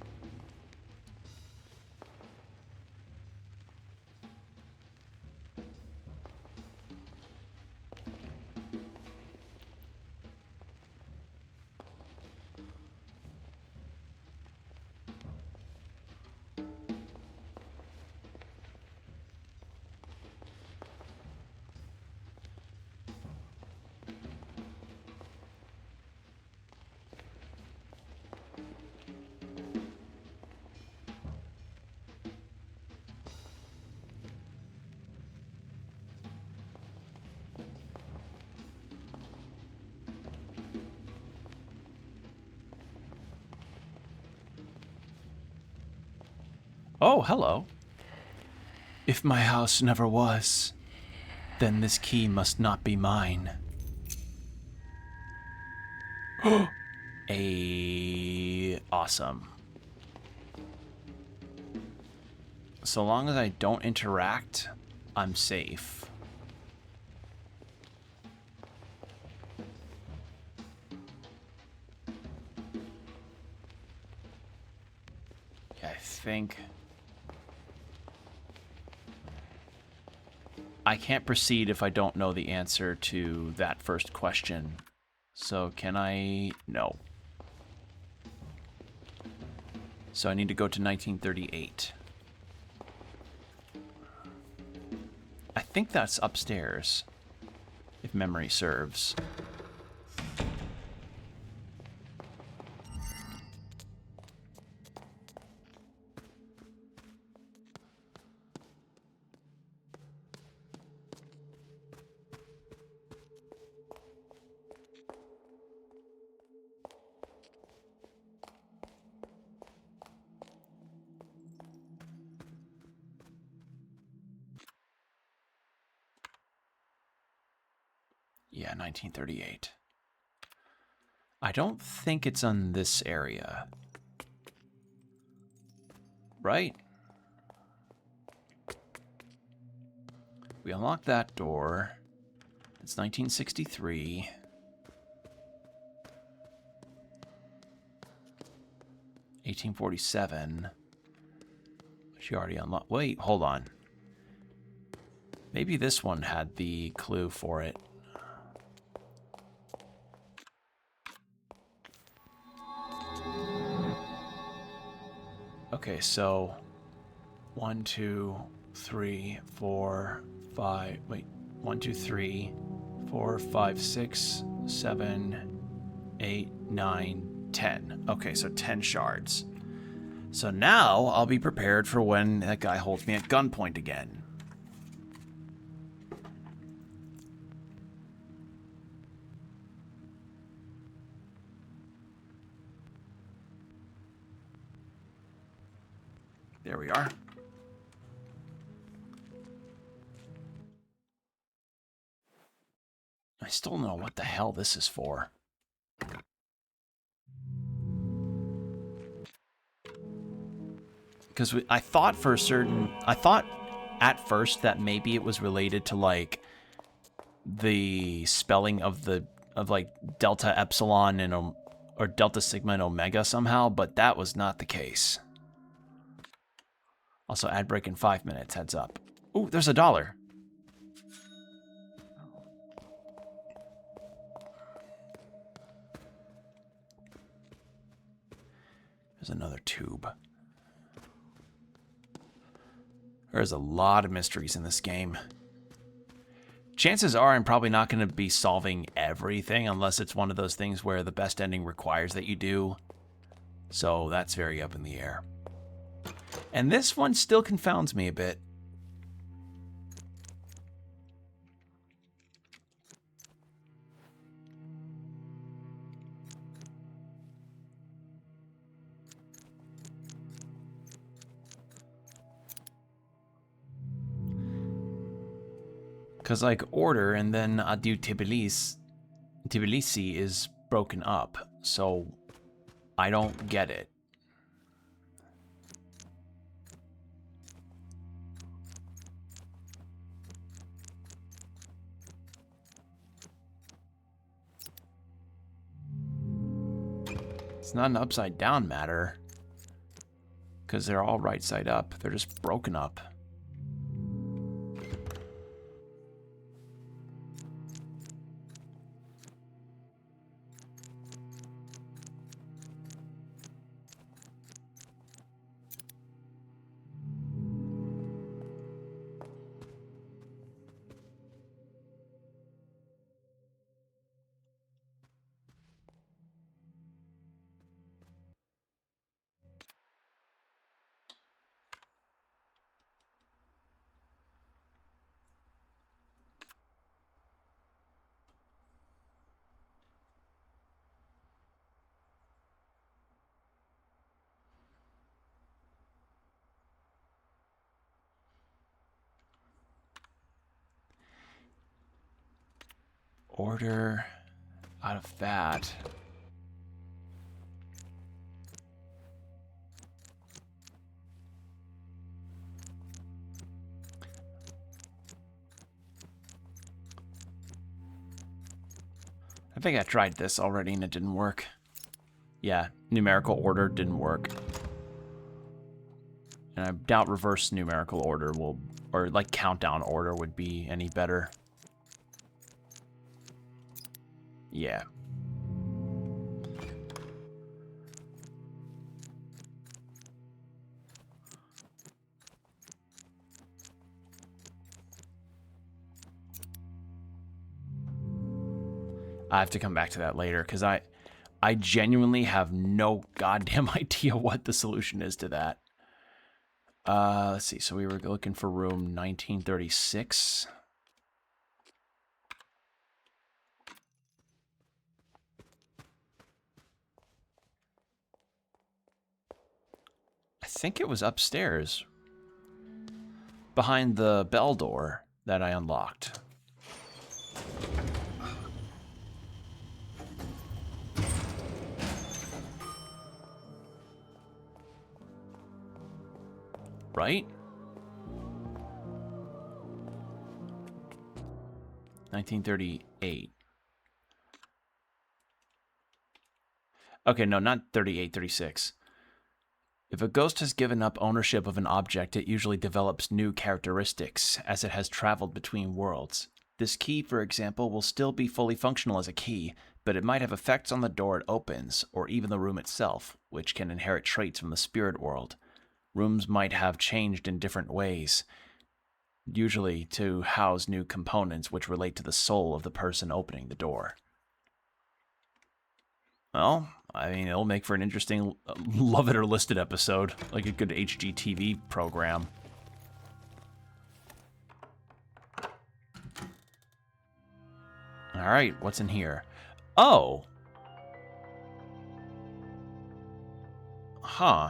Oh, hello. If my house never was, then this key must not be mine. Awesome. So long as I don't interact, I'm safe. Yeah, I think I can't proceed if I don't know the answer to that first question. So can I? No. So I need to go to 1938. I think that's upstairs, if memory serves. Yeah, 1938. I don't think it's on this area. Right? We unlocked that door. It's 1963. $1847. She already unlocked. Wait, hold on. Maybe this one had the clue for it. Okay, so 1, 2, 3, 4, 5. Wait, 1, 2, 3, 4, 5, 6, 7, 8, 9, 10. Okay, so 10 shards. So now I'll be prepared for when that guy holds me at gunpoint again. There we are. I still don't know what the hell this is for. Because I thought for a certain... I thought at first that maybe it was related to, like, the spelling of the... of, like, Delta Epsilon and... or Delta Sigma and Omega somehow, but that was not the case. Also, ad break in 5 minutes, heads up. Ooh, there's $1. There's another tube. There's a lot of mysteries in this game. Chances are I'm probably not going to be solving everything unless it's one of those things where the best ending requires that you do. So that's very up in the air. And this one still confounds me a bit. Because, like, order and then Adieu Tbilisi is broken up, so I don't get it. It's not an upside down matter, because they're all right side up. They're just broken up. Order out of that. I think I tried this already and it didn't work. Yeah, numerical order didn't work. And I doubt reverse numerical order will, or like countdown order would be any better. Yeah. I have to come back to that later, because I genuinely have no goddamn idea what the solution is to that. Let's see. So we were looking for room 1936. I think it was upstairs, behind the bell door that I unlocked. Right? 1938. Okay, no, not 38, 36. If a ghost has given up ownership of an object, it usually develops new characteristics as it has traveled between worlds. This key, for example, will still be fully functional as a key, but it might have effects on the door it opens, or even the room itself, which can inherit traits from the spirit world. Rooms might have changed in different ways, usually to house new components which relate to the soul of the person opening the door. Well, I mean, it'll make for an interesting Love It or Listed episode, like a good HGTV program. All right, what's in here? Oh. Huh.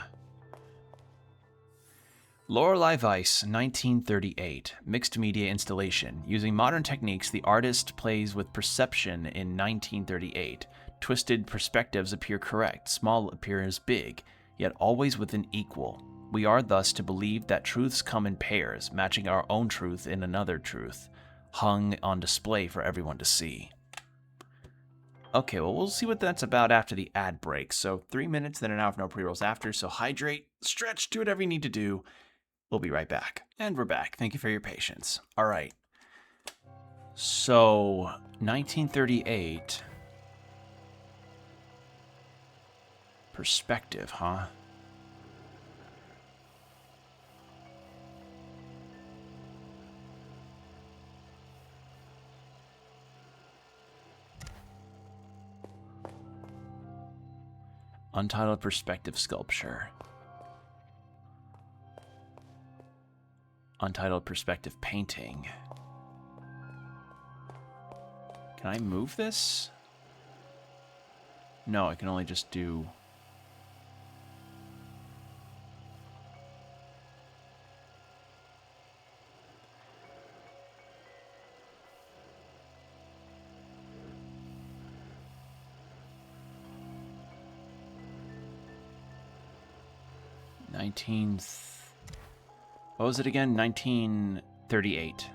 Lorelei Weiss, 1938, mixed media installation. Using modern techniques, the artist plays with perception in 1938. Twisted perspectives appear correct, small appears big, yet always within equal. We are thus to believe that truths come in pairs, matching our own truth in another truth, hung on display for everyone to see. Okay, well, we'll see what that's about after the ad break. So 3 minutes, then an hour of no pre-rolls after, so hydrate, stretch, do whatever you need to do. We'll be right back. And we're back. Thank you for your patience. All right. So, 1938. Perspective, huh? Untitled perspective sculpture. Untitled perspective painting. Can I move this? No, I can only just do... What was it again? 1938.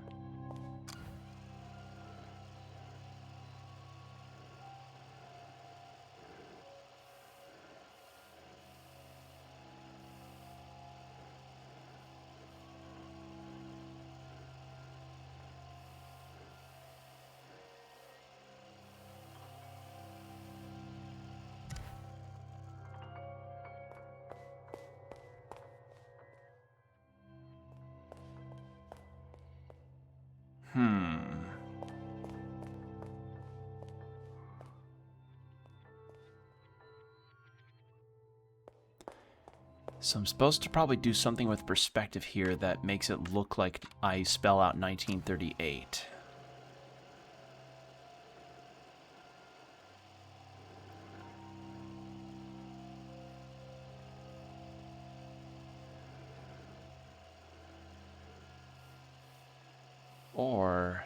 So I'm supposed to probably do something with perspective here that makes it look like I spell out 1938. Or...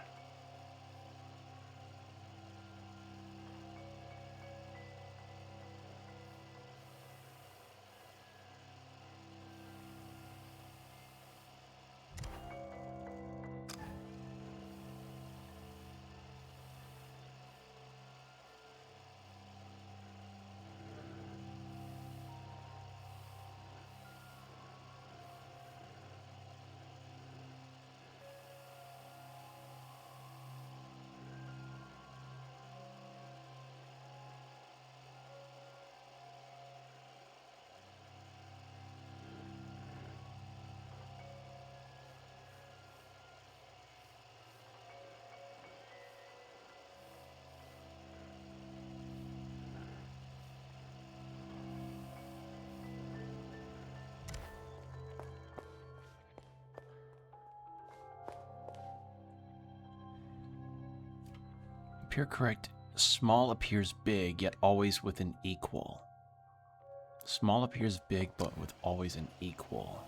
Appear correct. Small appears big, yet always with an equal. Small appears big, but with always an equal.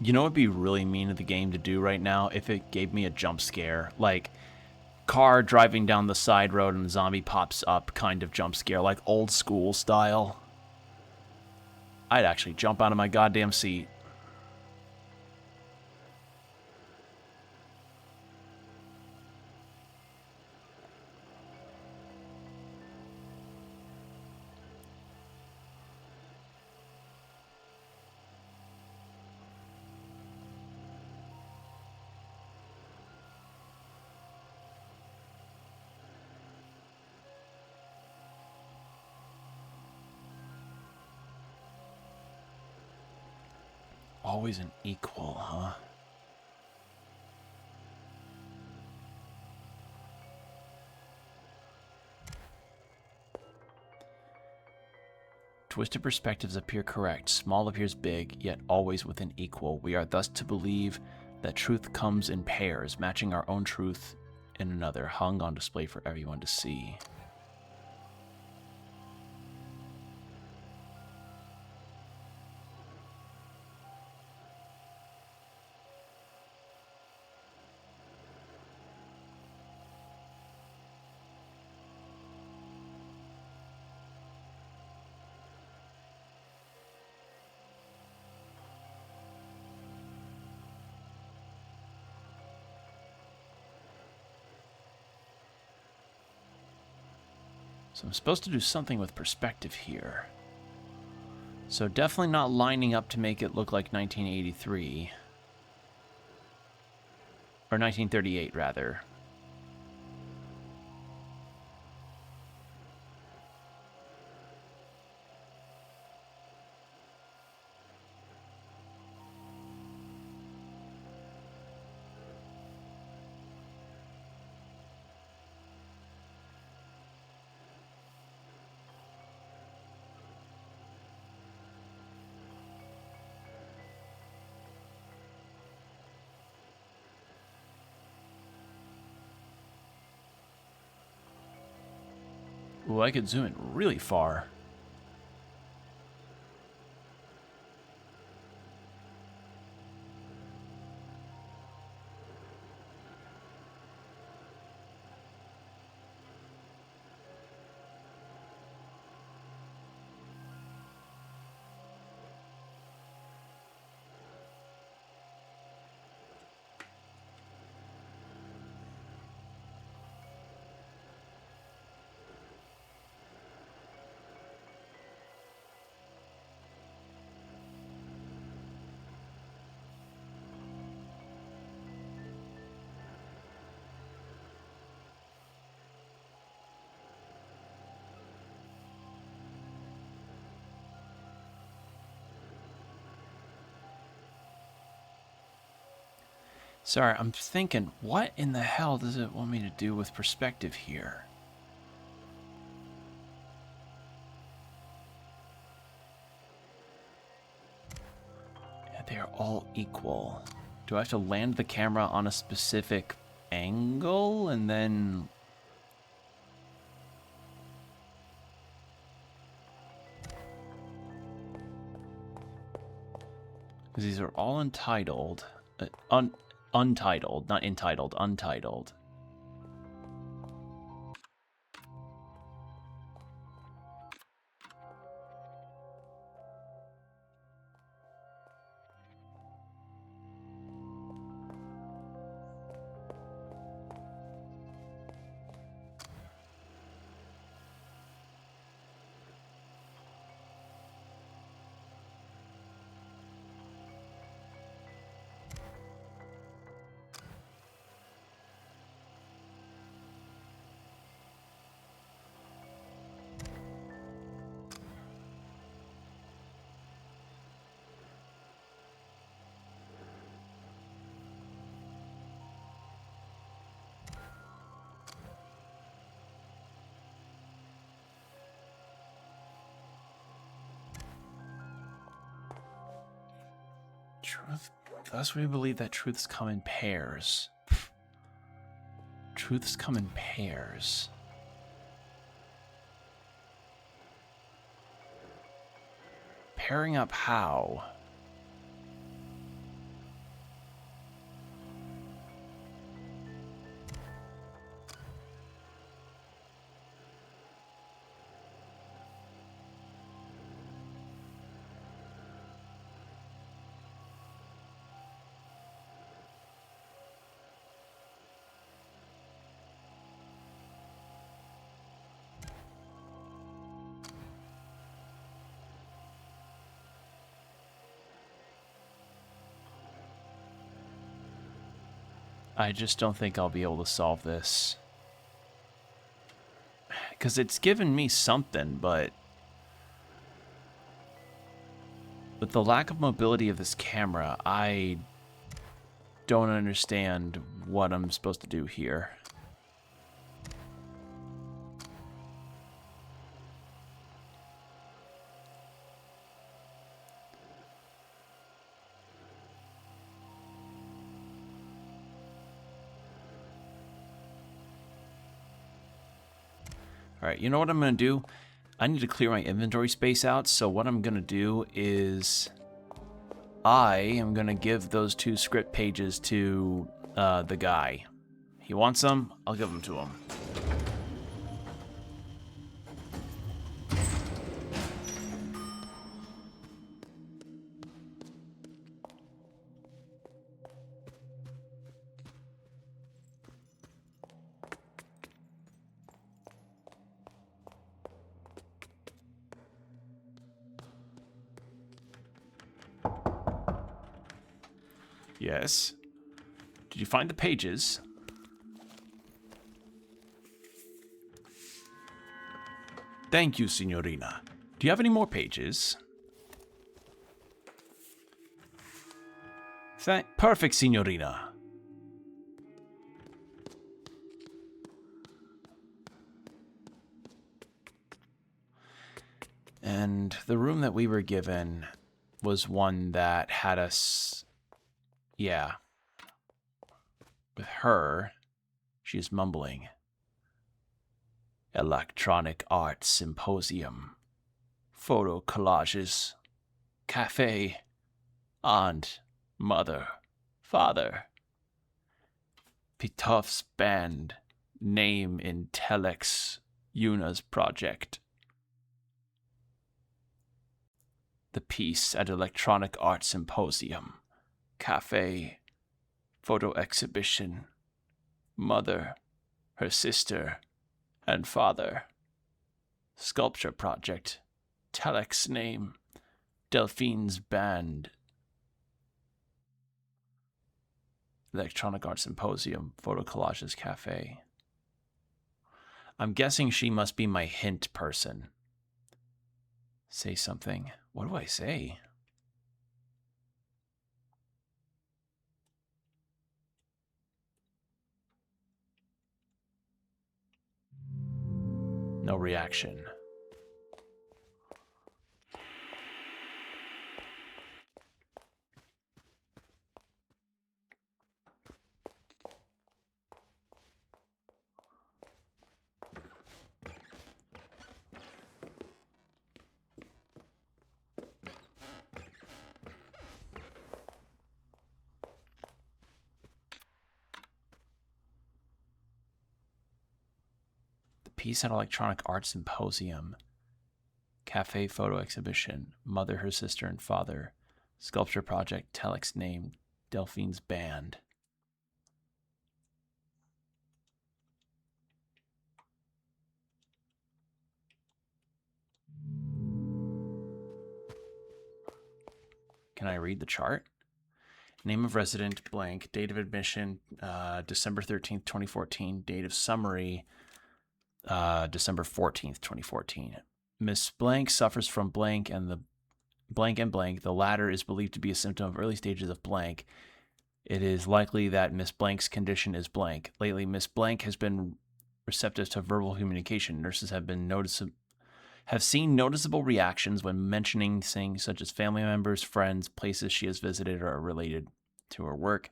You know what would be really mean of the game to do right now if it gave me a jump scare? Like, car driving down the side road and a zombie pops up kind of jump scare, like old school style. I'd actually jump out of my goddamn seat. Always an equal, huh? Twisted perspectives appear correct. Small appears big, yet always with an equal. We are thus to believe that truth comes in pairs, matching our own truth in another, hung on display for everyone to see. So I'm supposed to do something with perspective here. So definitely not lining up to make it look like 1983. Or 1938, rather. Ooh, I could zoom in really far. Sorry, I'm thinking, what in the hell does it want me to do with perspective here? Yeah, they are all equal. Do I have to land the camera on a specific angle and then... Because these are all untitled. Untitled, not entitled, untitled. Truth. Thus we believe that truths come in pairs. Truths come in pairs. Pairing up how? I just don't think I'll be able to solve this. Because it's given me something, but... With the lack of mobility of this camera, I don't understand what I'm supposed to do here. Alright, you know what I'm going to do? I need to clear my inventory space out, so what I'm going to do is... I am going to give those 2 script pages to the guy. He wants them, I'll give them to him. Yes? Did you find the pages? Thank you, Signorina. Do you have any more pages? Perfect, Signorina. And the room that we were given was one that had us... Yeah. With her, she's mumbling. Electronic Art Symposium. Photo collages. Cafe. Aunt. Mother. Father. Pitoff's band. Name in Telex. Yuna's project. The piece at Electronic Art Symposium. Cafe. Photo exhibition. Mother. Her sister. And father. Sculpture project. Telex name. Delphine's band. Electronic Art Symposium. Photo collages cafe. I'm guessing she must be my hint person. Say something. What do I say? No reaction. Piece at Electronic Art Symposium. Cafe photo exhibition. Mother, her sister, and father. Sculpture project. Telex name. Delphine's band. Can I read the chart? Name of resident, blank. Date of admission, December 13th, 2014. Date of summary, December 14th, 2014. Miss Blank suffers from blank and the blank and blank. The latter is believed to be a symptom of early stages of blank. It is likely that Miss Blank's condition is blank. Lately, Miss Blank has been receptive to verbal communication. Nurses have seen noticeable reactions when mentioning things such as family members, friends, places she has visited or are related to her work.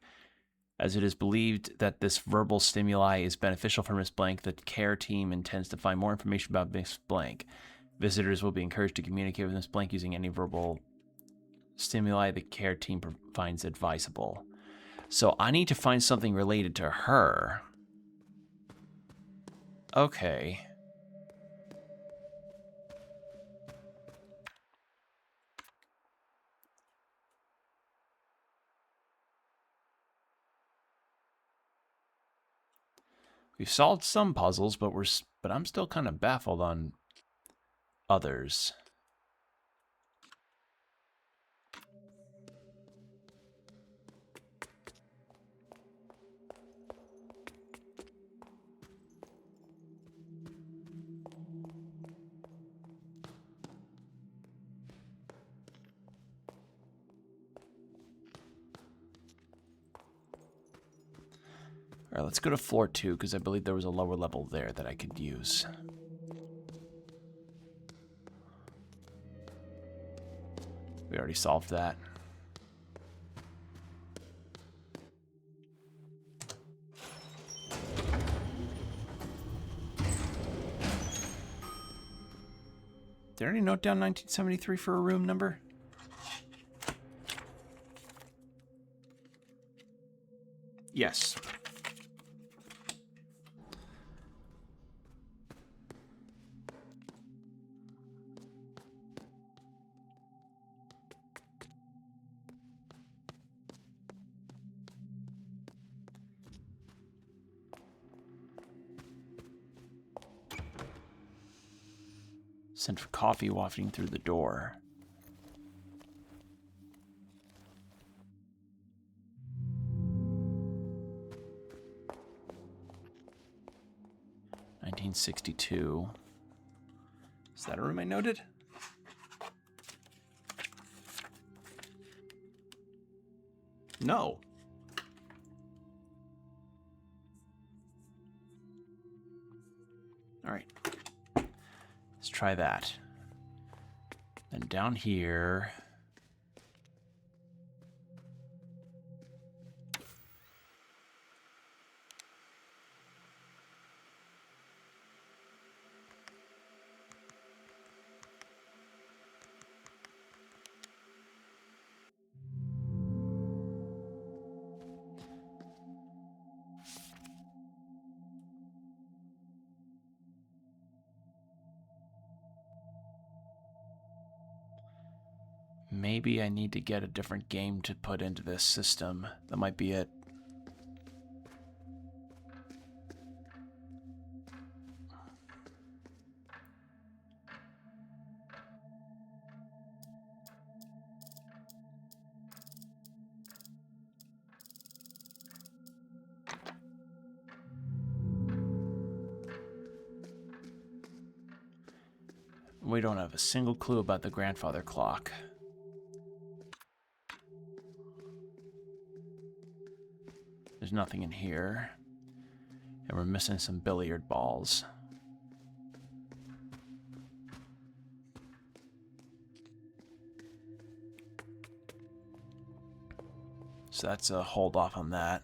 As it is believed that this verbal stimuli is beneficial for Miss Blank, the care team intends to find more information about Miss Blank. Visitors will be encouraged to communicate with Miss Blank using any verbal stimuli the care team finds advisable. So I need to find something related to her. Okay. We've solved some puzzles, but I'm still kind of baffled on others. All right, let's go to floor 2, because I believe there was a lower level there that I could use. We already solved that. Did I already note down 1973 for a room number? Yes. Scent of coffee wafting through the door. 1962. Is that a room I noted? No. All right. Let's try that. Then down here... Maybe I need to get a different game to put into this system. That might be it. We don't have a single clue about the grandfather clock. There's nothing in here. And we're missing some billiard balls. So that's a hold off on that.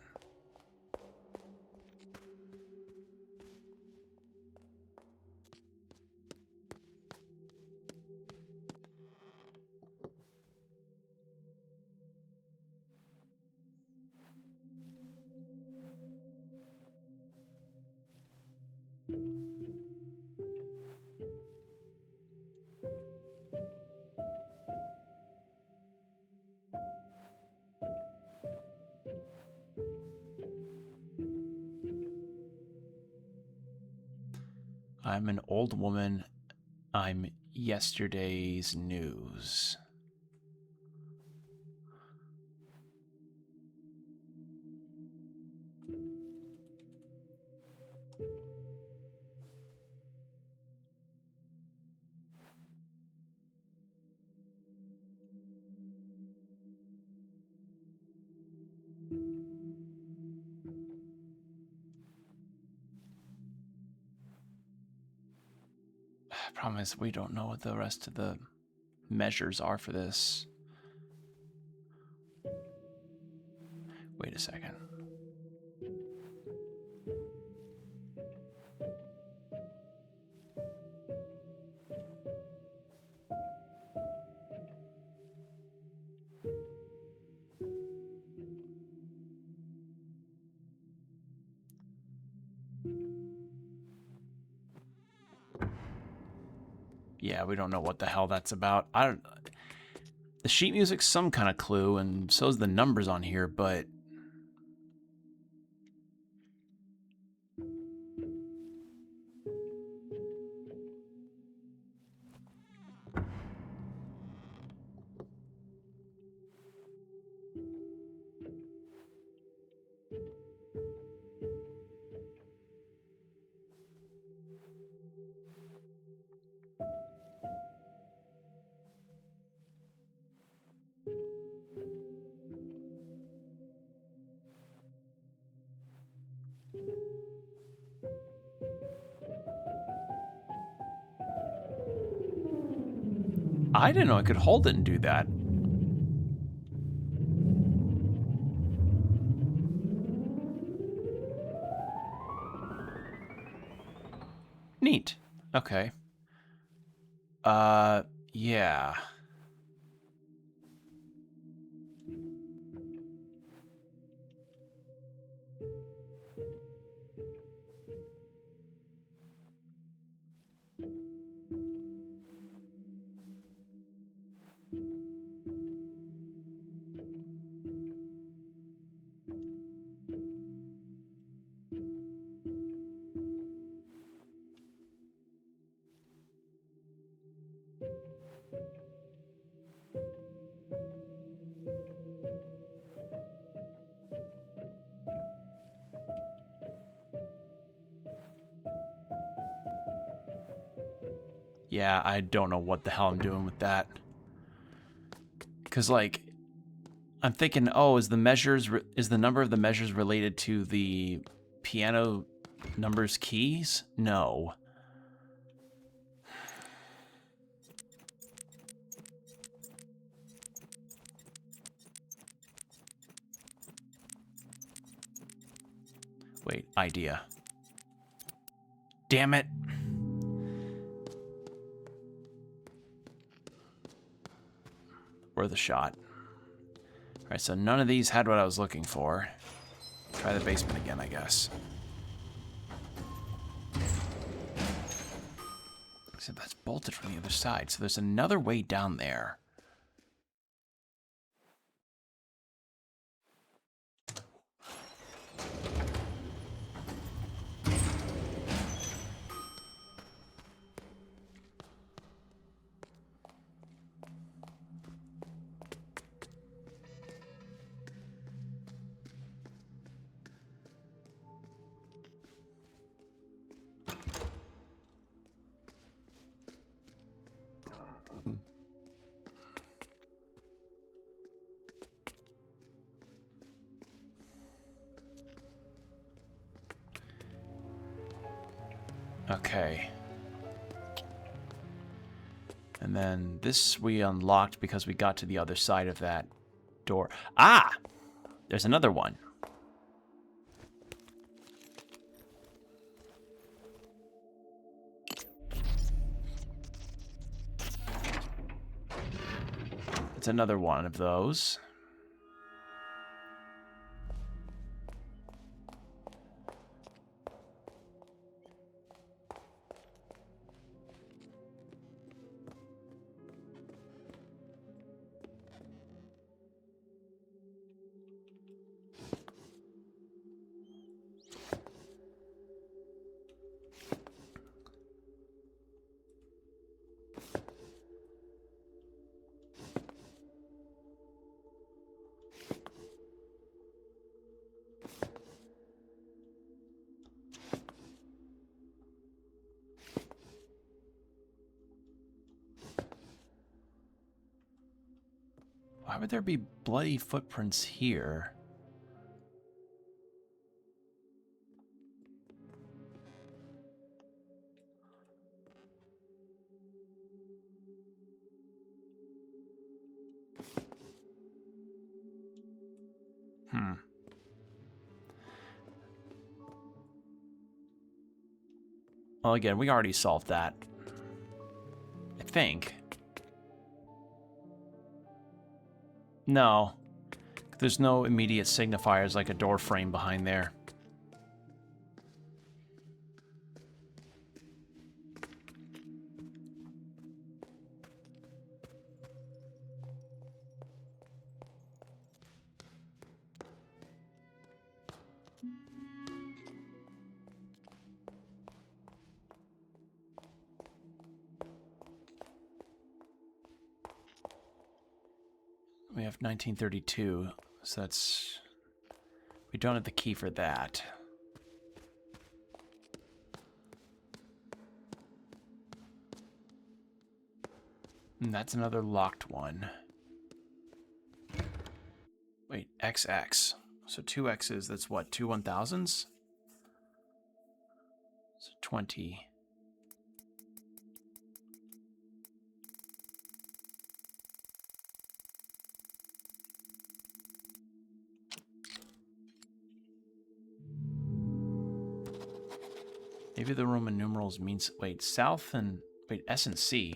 I'm an old woman. I'm yesterday's news. Problem is, we don't know what the rest of the measures are for this. Wait a second. Yeah, we don't know what the hell that's about. The sheet music's some kind of clue, and so's the numbers on here, but... I didn't know I could hold it and do that. Neat. Okay. Yeah. Yeah, I don't know what the hell I'm doing with that. Because, like, I'm thinking, oh, is the number of the measures related to the piano numbers keys? No. Wait, idea. Damn it. Worth a shot. Alright, so none of these had what I was looking for. Try the basement again, I guess. Except that's bolted from the other side, so there's another way down there. Okay. And then this we unlocked because we got to the other side of that door. Ah! There's another one. It's another one of those. Why would there be bloody footprints here? Well, again, we already solved that. I think. No. There's no immediate signifiers like a door frame behind there. We have 1932, so that's... We don't have the key for that. And that's another locked one. Wait, XX. So 2 X's, that's what, 2 1000s? So 20. Maybe the Roman numerals means... Wait, south and... Wait, S and C.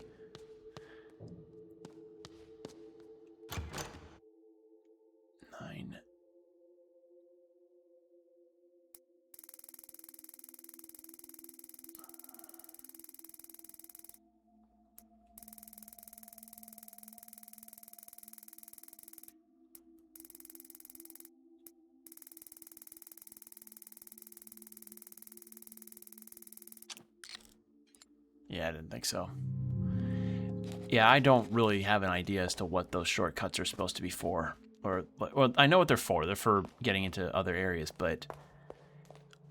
Yeah, I didn't think so. Yeah, I don't really have an idea as to what those shortcuts are supposed to be for. Or, well, I know what they're for. They're for getting into other areas, but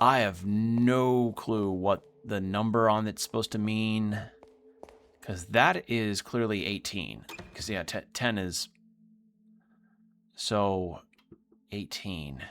I have no clue what the number on it's supposed to mean. Because that is clearly 18. Because, yeah, 10 is... So, 18.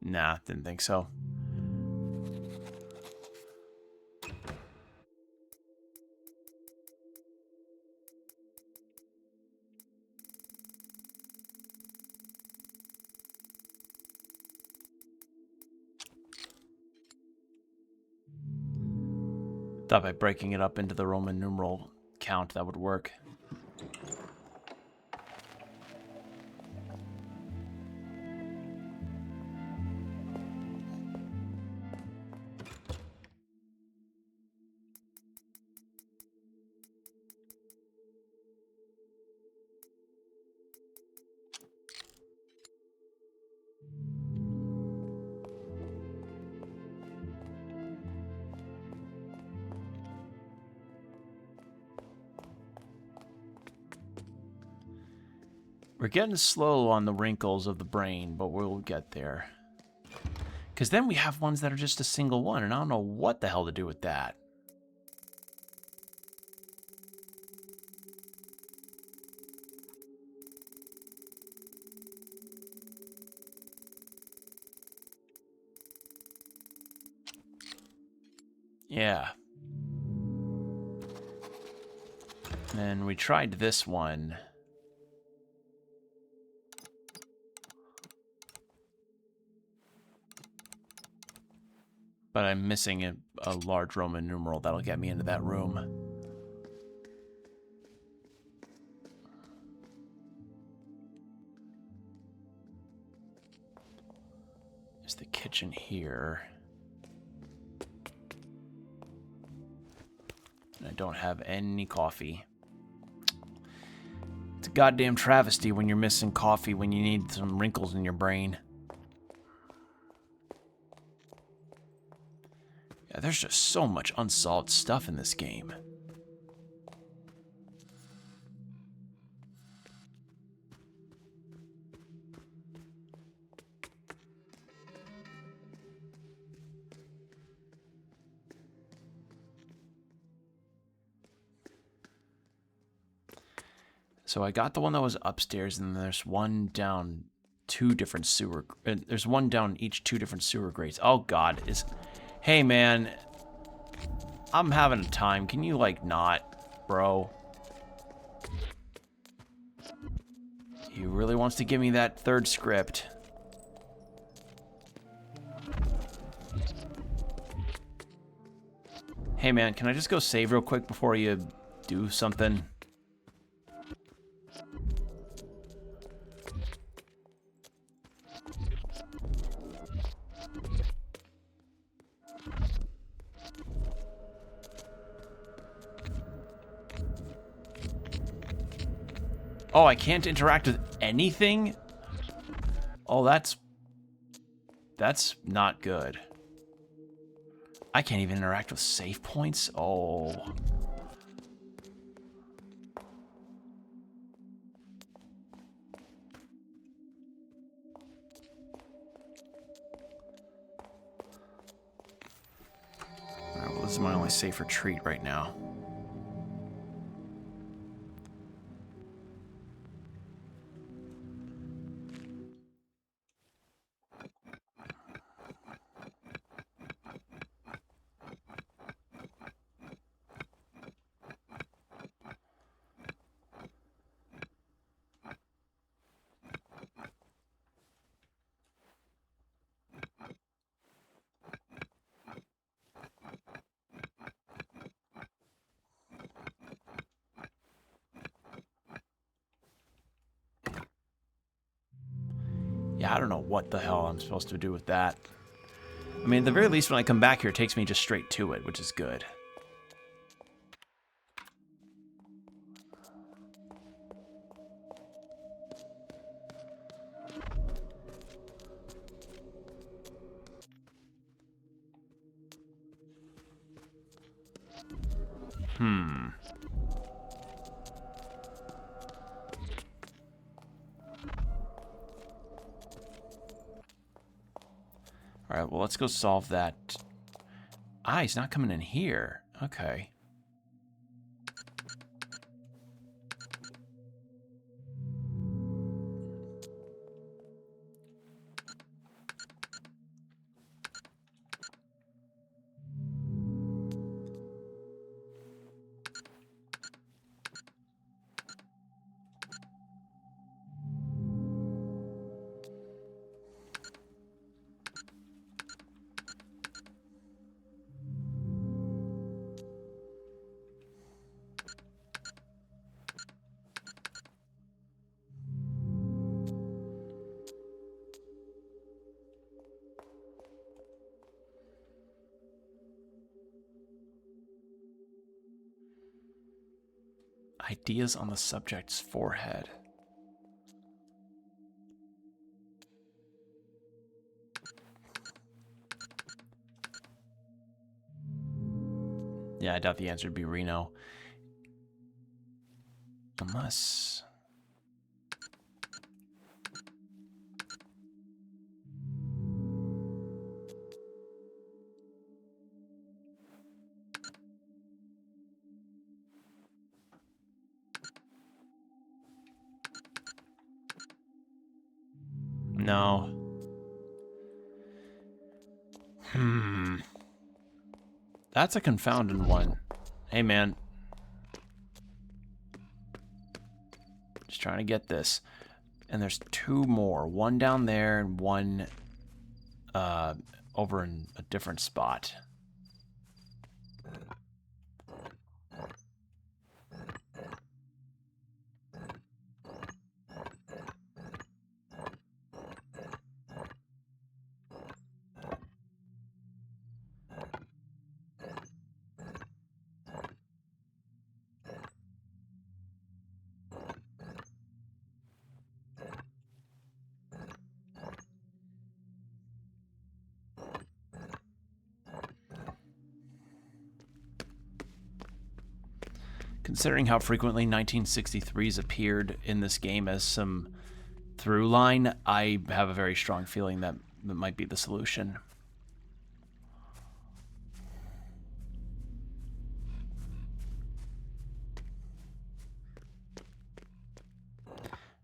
Nah, didn't think so. Thought by breaking it up into the Roman numeral count that would work. We're getting slow on the wrinkles of the brain, but we'll get there. Because then we have ones that are just a single one, and I don't know what the hell to do with that. Yeah. And we tried this one. But I'm missing a large Roman numeral that'll get me into that room. There's the kitchen here. And I don't have any coffee. It's a goddamn travesty when you're missing coffee when you need some wrinkles in your brain. Yeah, there's just so much unsolved stuff in this game. So I got the one that was upstairs, and there's one down two different sewer... There's one down each two different sewer grates. Oh, God. Hey, man. I'm having a time. Can you, like, not, bro? He really wants to give me that third script. Hey, man, can I just go save real quick before you do something? Oh, I can't interact with anything? Oh, that's not good. I can't even interact with save points? Oh. Alright, well, this is my only safe retreat right now. Yeah, I don't know what the hell I'm supposed to do with that. I mean, at the very least, when I come back here, it takes me just straight to it, which is good. Hmm. All right, well, let's go solve that. Ah, he's not coming in here. Okay. Ideas on the subject's forehead. Yeah, I doubt the answer would be Reno. Unless... No. That's a confounding one. Hey, man. Just trying to get this. And there's two more. One down there and one over in a different spot. Considering how frequently 1963s appeared in this game as some through line, I have a very strong feeling that it might be the solution.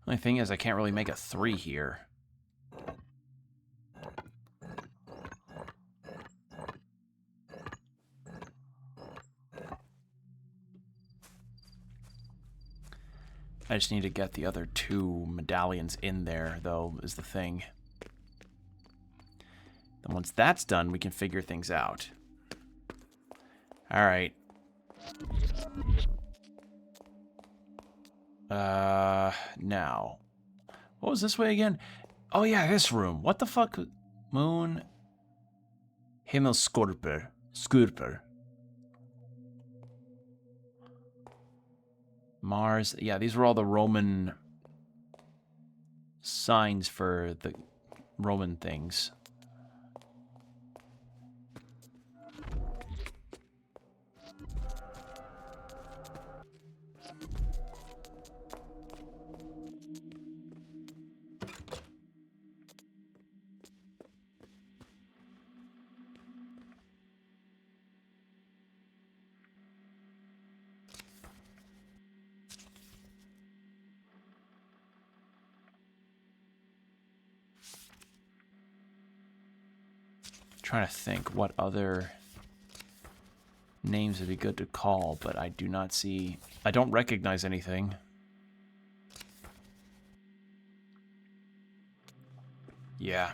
Only thing is, I can't really make a 3 here. I just need to get the other 2 medallions in there, though, is the thing. Then once that's done, we can figure things out. Alright. Now. What was this way again? Oh yeah, this room. What the fuck? Moon. Himmelskorper. Skurper. Mars. Yeah, these were all the Roman signs for the Roman things. Trying to think what other names would be good to call, but I do not see... I don't recognize anything. Yeah.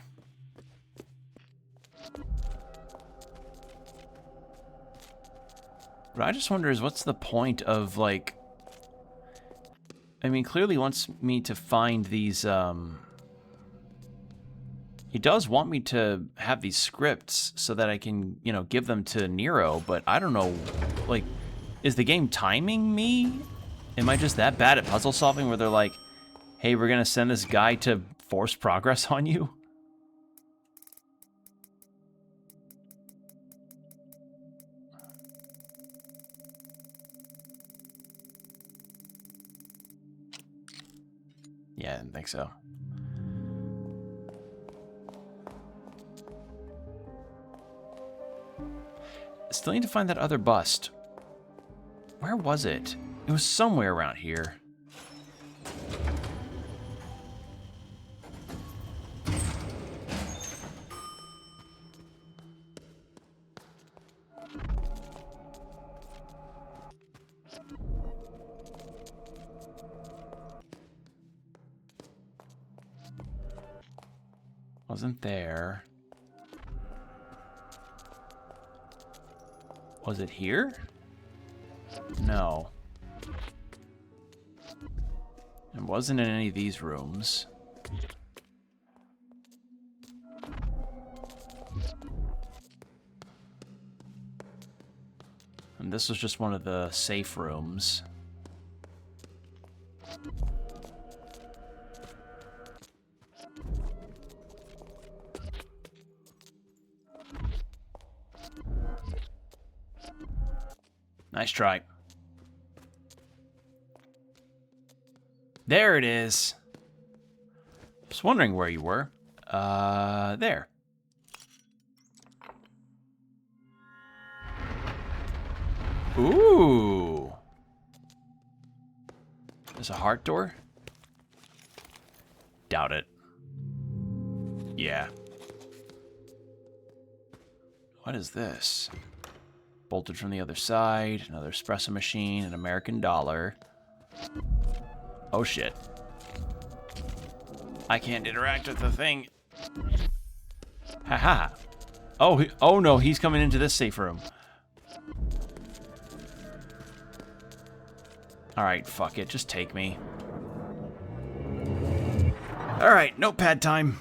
But I just wonder is what's the point of, like... I mean, clearly wants me to find these, He does want me to have these scripts so that I can, you know, give them to Nero, but I don't know, like, is the game timing me? Am I just that bad at puzzle solving where they're like, hey, we're gonna send this guy to force progress on you? Yeah, I didn't think so. Still need to find that other bust. Where was it? It was somewhere around here. Wasn't there. Was it here? No. It wasn't in any of these rooms. And this was just one of the safe rooms. Nice try. There it is. Just wondering where you were. There. Ooh. There's a heart door? Doubt it. Yeah. What is this? Bolted from the other side, another espresso machine, an American dollar. Oh shit. I can't interact with the thing. Haha. Oh, oh no, he's coming into this safe room. Alright, fuck it, just take me. Alright, notepad time.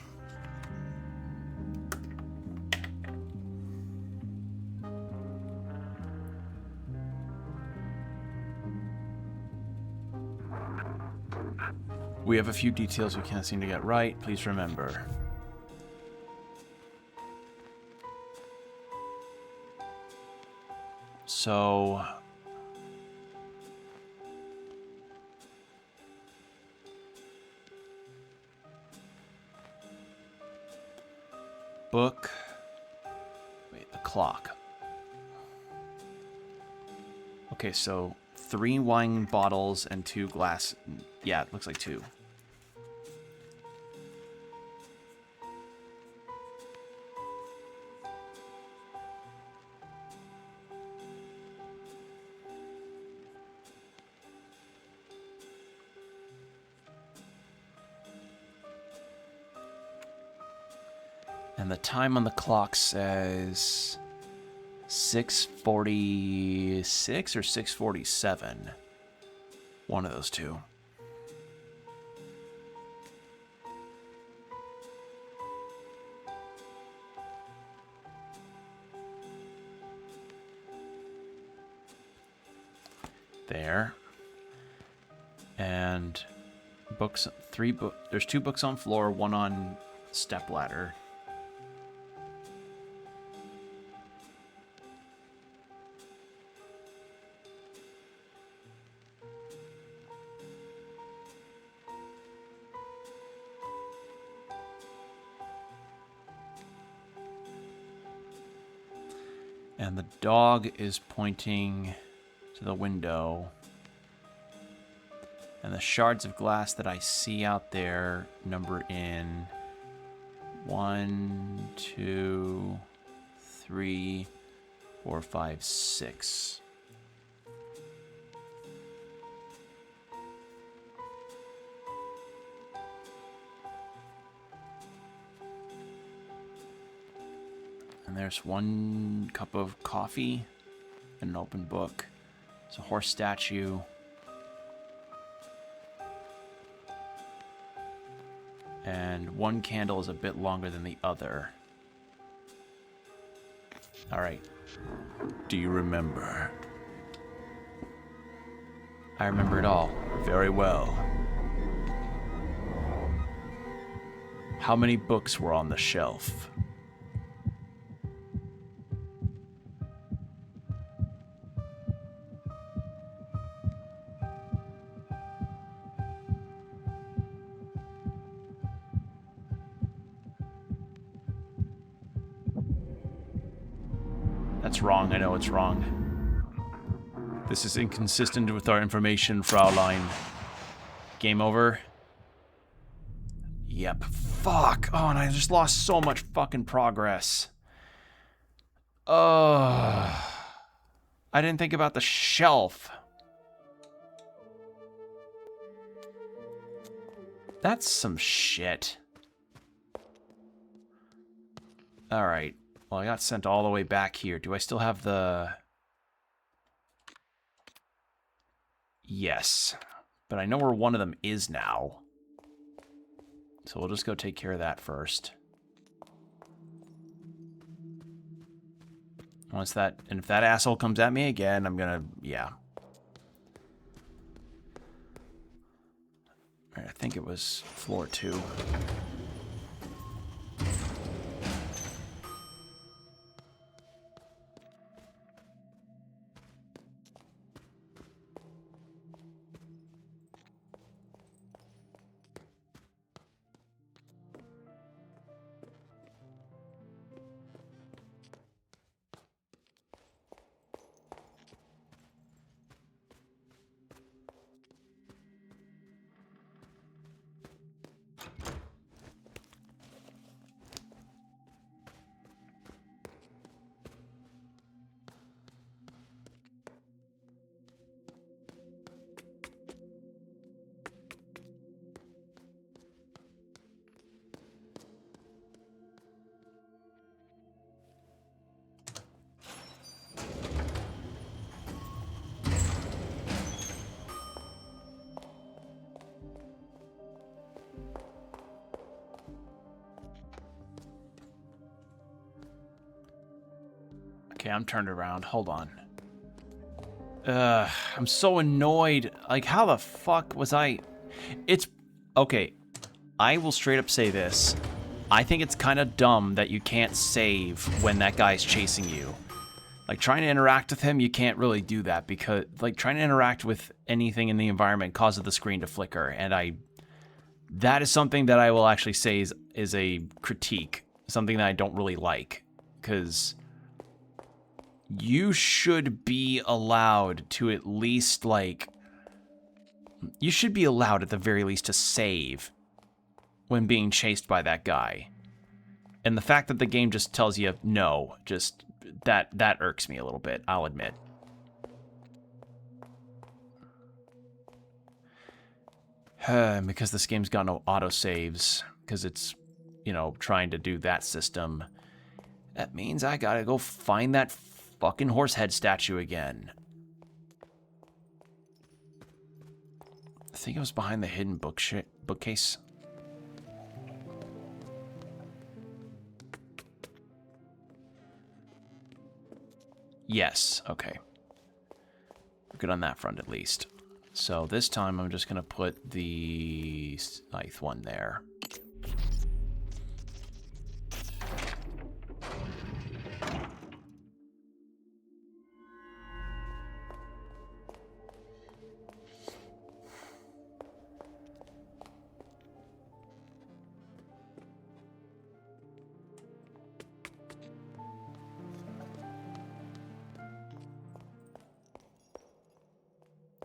We have a few details we can't seem to get right. Please remember. So... book... Wait, the clock. Okay, so 3 wine bottles and 2 glass... Yeah, it looks like 2. And the time on the clock says 6:46 or 6:47. One of those two. There. And books, 3 books. There's 2 books on floor, 1 on stepladder. And the dog is pointing to the window. And the shards of glass that I see out there number in 1, 2, 3, 4, 5, 6. And there's 1 cup of coffee and an open book. There's a horse statue. And 1 candle is a bit longer than the other. All right. Do you remember? I remember it all very well. How many books were on the shelf? That's wrong. I know it's wrong. This is inconsistent with our information, Fraulein. Game over? Yep. Fuck. Oh, and I just lost so much fucking progress. I didn't think about the shelf. That's some shit. Alright. Well, I got sent all the way back here. Do I still have the... Yes. But I know where one of them is now. So we'll just go take care of that first. Once that... And if that asshole comes at me again, I'm gonna... Yeah. Alright, I think it was floor 2. Okay, I'm turned around. Hold on. I'm so annoyed. Like, how the fuck was I... It's... Okay, I will straight up say this. I think it's kind of dumb that you can't save when that guy's chasing you. Like, trying to interact with him, you can't really do that because... Like, trying to interact with anything in the environment causes the screen to flicker, and that is something that I will actually say is a critique. Something that I don't really like. Because... You should be allowed to at least, like... You should be allowed, at the very least, to save when being chased by that guy. And the fact that the game just tells you no, just... That irks me a little bit, I'll admit. Because this game's got no autosaves. Because it's, you know, trying to do that system. That means I gotta go find that fucking horse head statue again. I think it was behind the hidden bookcase. Yes, okay. We're good on that front at least. So this time I'm just gonna put the scythe one there.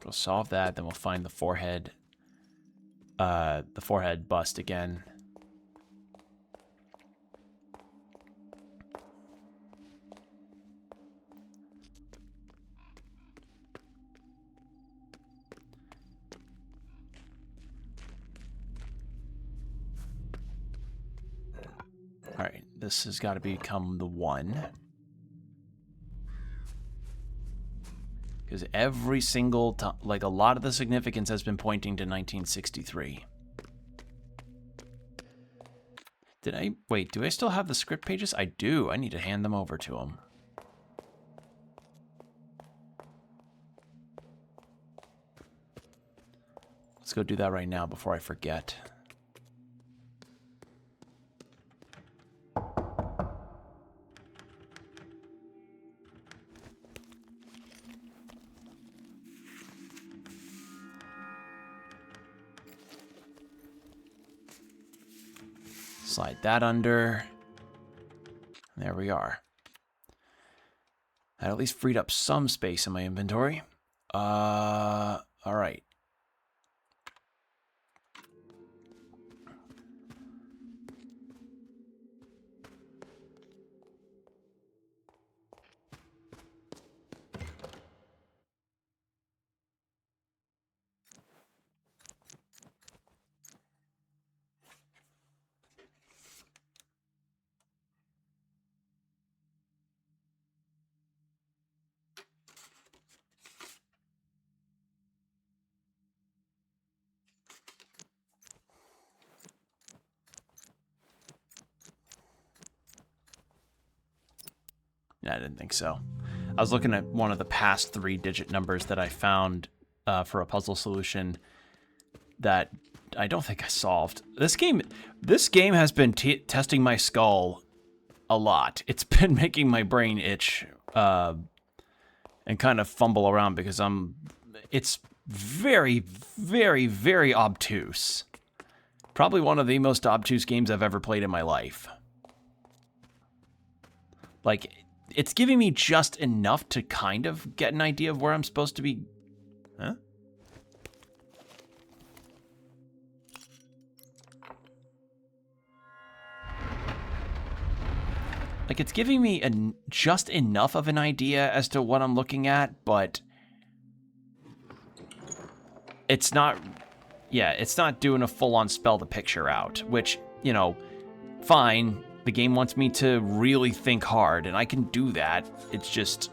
We'll solve that, then we'll find the forehead bust again. All right, this has got to become the one. Because every single time, like a lot of the significance has been pointing to 1963. Wait, do I still have the script pages? I do. I need to hand them over to him. Let's go do that right now before I forget. Slide that under. There we are. That at least freed up some space in my inventory. All right. I didn't think so. I was looking at one of the past 3-digit numbers that I found for a puzzle solution that I don't think I solved. This game has been testing my skull a lot. It's been making my brain itch and kind of fumble around because it's very, very, very obtuse. Probably one of the most obtuse games I've ever played in my life. Like, it's giving me just enough to kind of get an idea of where I'm supposed to be. Huh? Like, it's giving me just enough of an idea as to what I'm looking at, but it's not, it's not doing a full-on spell the picture out, which, you know, fine. The game wants me to really think hard, and I can do that. It's just,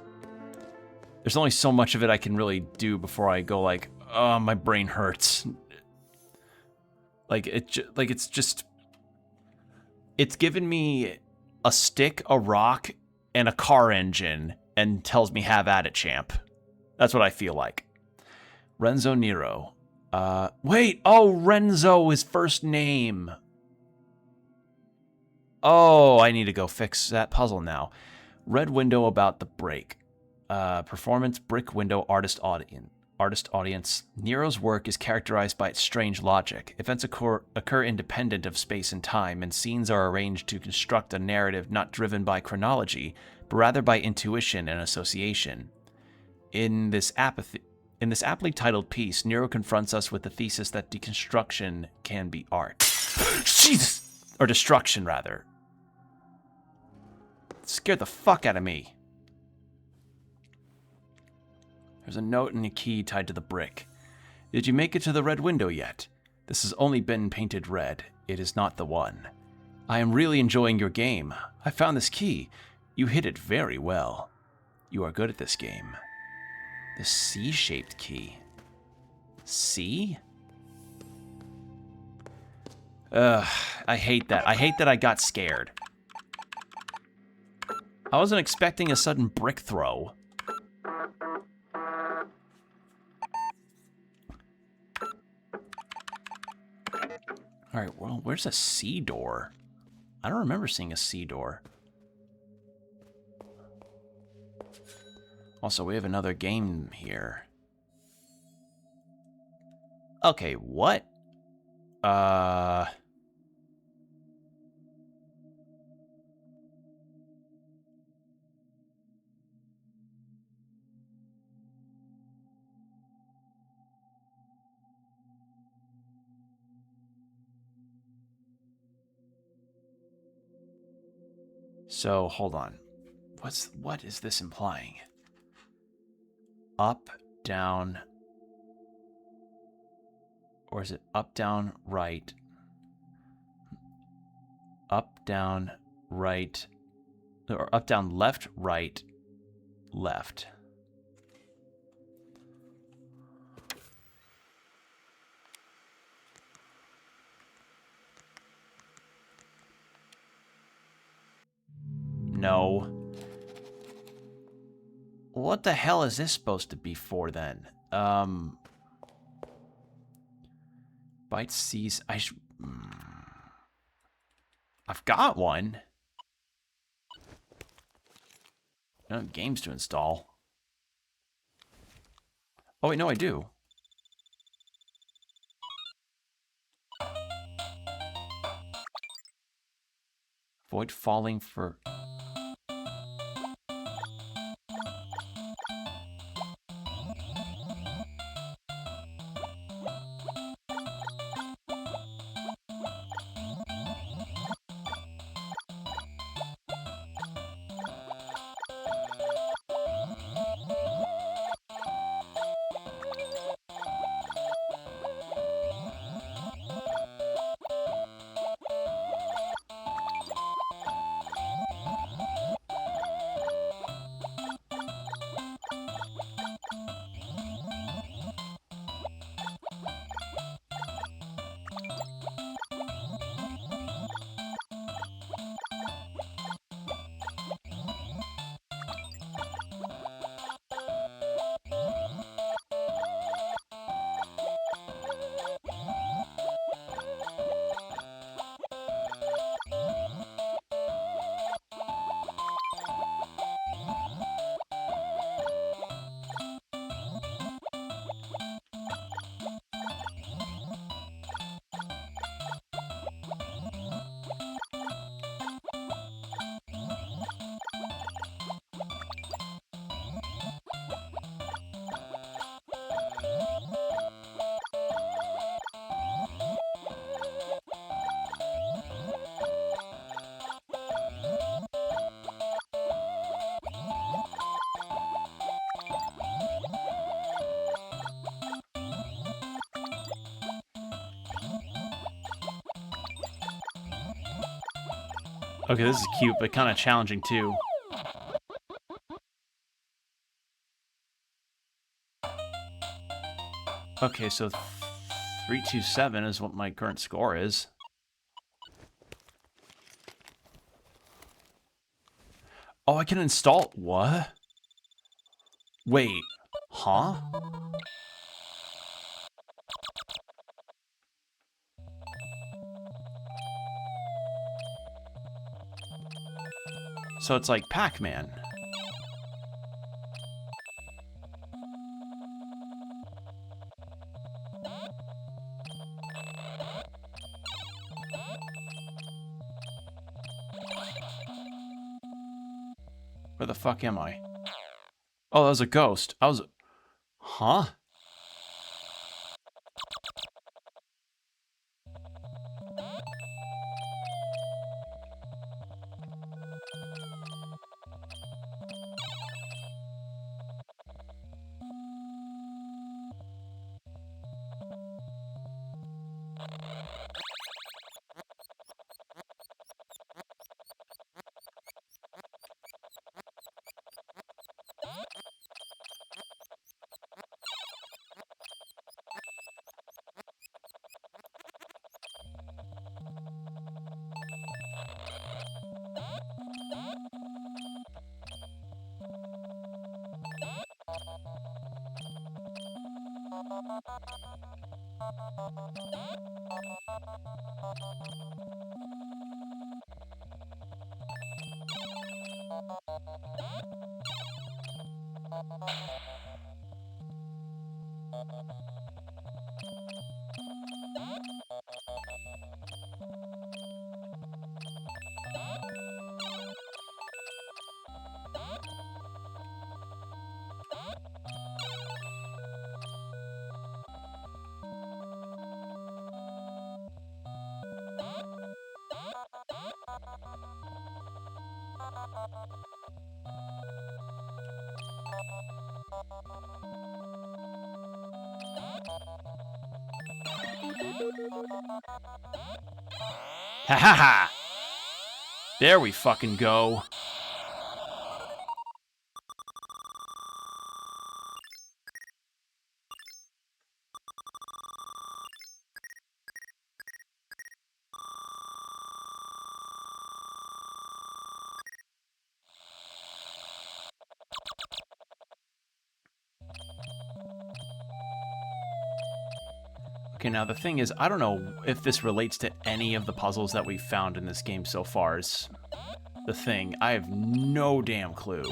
there's only so much of it I can really do before I go like, oh, my brain hurts. Like, it's given me a stick, a rock, and a car engine, and tells me have at it, champ. That's what I feel like. Renzo Nero. Wait, oh, Renzo, his first name. Oh, I need to go fix that puzzle now. Red window about the break. Performance, brick window, artist audience. Nero's work is characterized by its strange logic. Events occur independent of space and time, and scenes are arranged to construct a narrative not driven by chronology, but rather by intuition and association. In this aptly titled piece, Nero confronts us with the thesis that deconstruction can be art. Jesus! Or destruction, rather. It scared the fuck out of me. There's a note and a key tied to the brick. Did you make it to the red window yet? This has only been painted red. It is not the one. I am really enjoying your game. I found this key. You hit it very well. You are good at this game. The C-shaped key. C? Ugh, I hate that. I hate that I got scared. I wasn't expecting a sudden brick throw. Alright, well, where's a C door? I don't remember seeing a C door. Also, we have another game here. Okay, what? So, hold on. What is this implying? Up, down, or is it up, down, right? Up, down, right, or up, down, left, right, left. No. What the hell is this supposed to be for then? Byte C's. I've got one. I don't have games to install. Oh, wait, no, I do. Avoid falling for... Okay, this is cute, but kind of challenging too. Okay, so 327 is what my current score is. Oh, I can install... What? Wait. Huh? So it's like Pac-Man. Where the fuck am I? Oh, that was a ghost. I was... Huh? Ha ha ha! There we fucking go. Okay, now the thing is, I don't know if this relates to any of the puzzles that we've found in this game so far. Is the thing. I have no damn clue.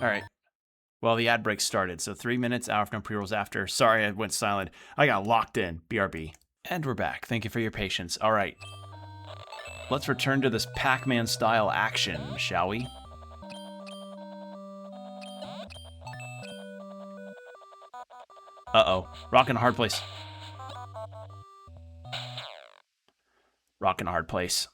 All right. Well, the ad break started, so 3 minutes, hour of no pre-rolls after. Sorry, I went silent. I got locked in. BRB. And we're back. Thank you for your patience. All right. Let's return to this Pac-Man style action, shall we? Uh-oh. Rock in a hard place. Rock in a hard place.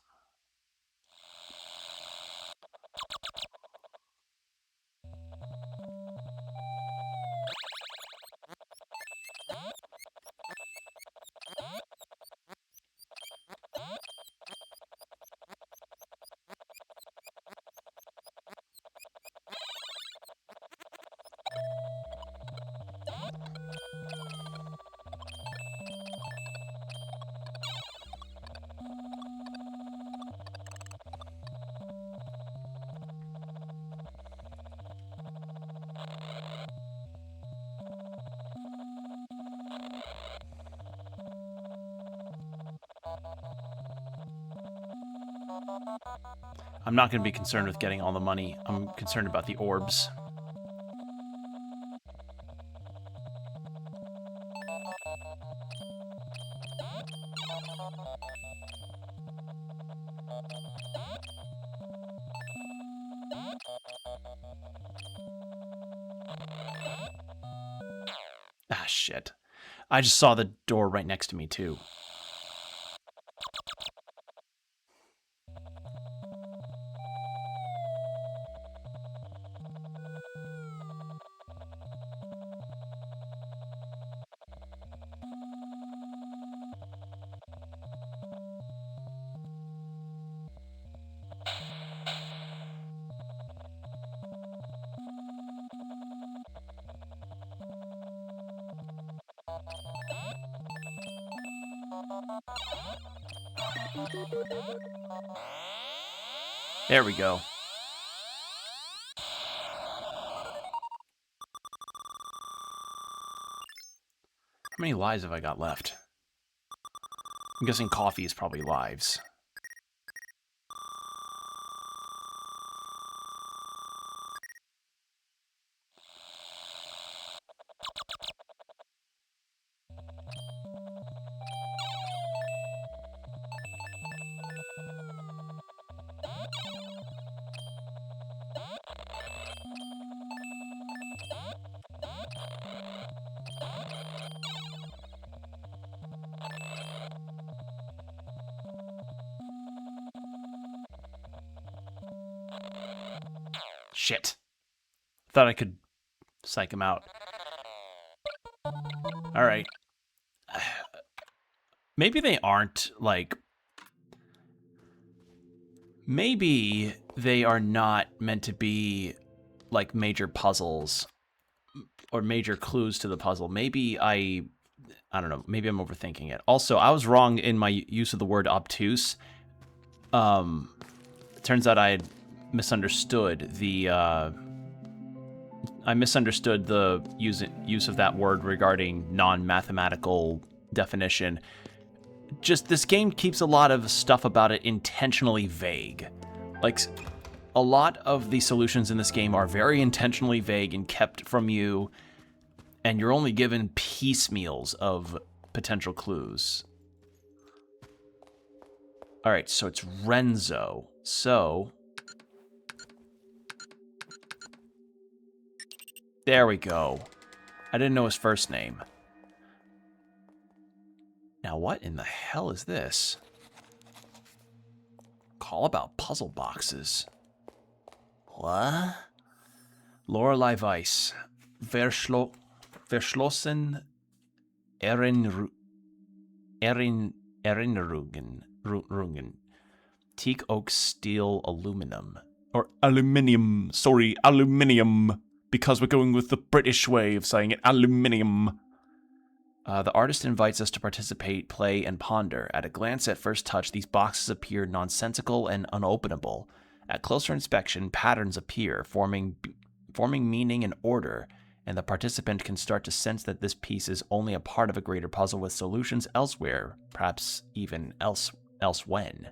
I'm not going to be concerned with getting all the money. I'm concerned about the orbs. Ah, shit. I just saw the door right next to me, too. There we go. How many lives have I got left? I'm guessing coffee is probably lives. Shit. Thought I could psych him out. Alright. Maybe they aren't, like... Maybe they are not meant to be, like, major puzzles or major clues to the puzzle. Maybe I don't know. Maybe I'm overthinking it. Also, I was wrong in my use of the word obtuse. It turns out I had misunderstood the... I misunderstood the use of that word regarding non-mathematical definition. Just, this game keeps a lot of stuff about it intentionally vague. Like, a lot of the solutions in this game are very intentionally vague and kept from you, and you're only given piecemeals of potential clues. Alright, so it's Renzo. So... there we go. I didn't know his first name. Now, what in the hell is this? Call about puzzle boxes. What? Lorelei Weiss. Verschlossen Erinnerungen. Teak oak steel aluminum. Or aluminium. Sorry, aluminium. Because we're going with the British way of saying it. Aluminium. The artist invites us to participate, play, and ponder. At a glance at first touch, these boxes appear nonsensical and unopenable. At closer inspection, patterns appear, forming meaning and order, and the participant can start to sense that this piece is only a part of a greater puzzle with solutions elsewhere, perhaps even elsewhen.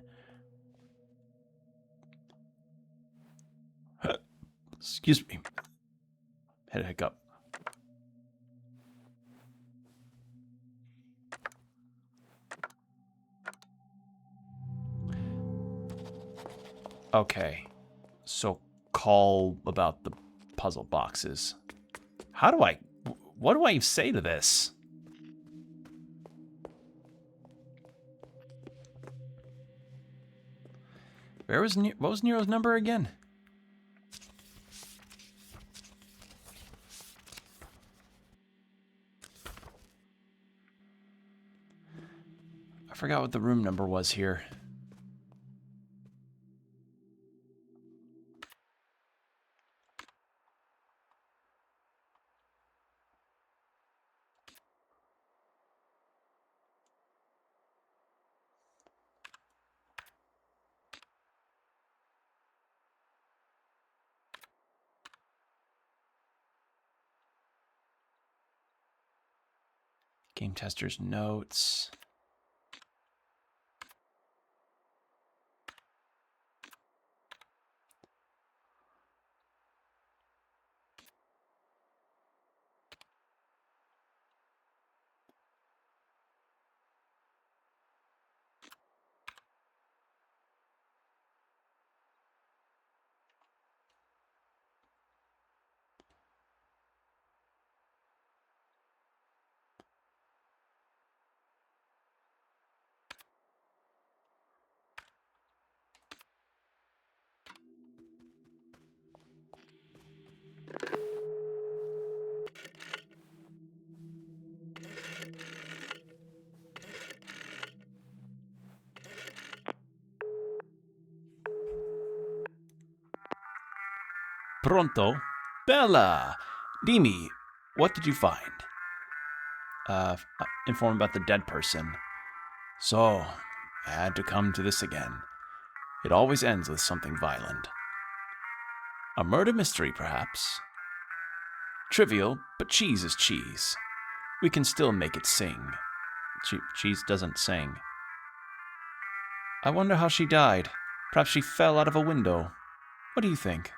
Excuse me. Had a hiccup. Okay, so call about the puzzle boxes. What do I say to this? What was Nero's number again? I forgot what the room number was here. Game tester's notes. Pronto? Bella! Dimi, what did you find? Inform about the dead person. So, I had to come to this again. It always ends with something violent. A murder mystery, perhaps? Trivial, but cheese is cheese. We can still make it sing. Cheese doesn't sing. I wonder how she died. Perhaps she fell out of a window. What do you think?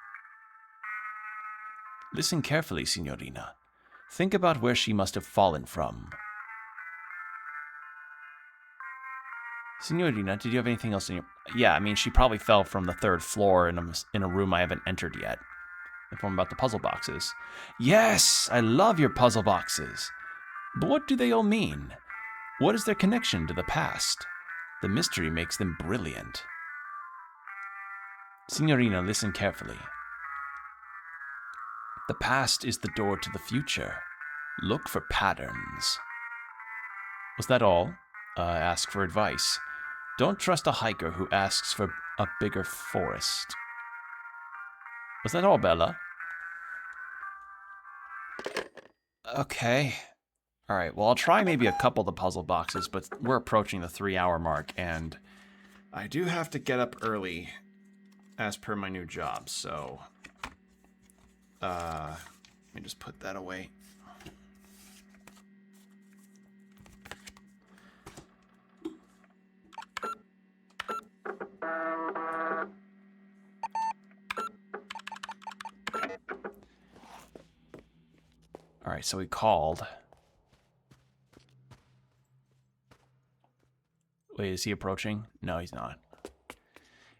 Listen carefully, Signorina. Think about where she must have fallen from. Signorina, did you have anything else in your... Yeah, I mean, she probably fell from the 3rd floor in a room I haven't entered yet. Inform about the puzzle boxes. Yes! I love your puzzle boxes! But what do they all mean? What is their connection to the past? The mystery makes them brilliant. Signorina, listen carefully. The past is the door to the future. Look for patterns. Was that all? Ask for advice. Don't trust a hiker who asks for a bigger forest. Was that all, Bella? Okay. Alright, well, I'll try maybe a couple of the puzzle boxes, but we're approaching the 3-hour mark, and I do have to get up early as per my new job, so... let me just put that away. Alright, so he called. Wait, is he approaching? No, he's not.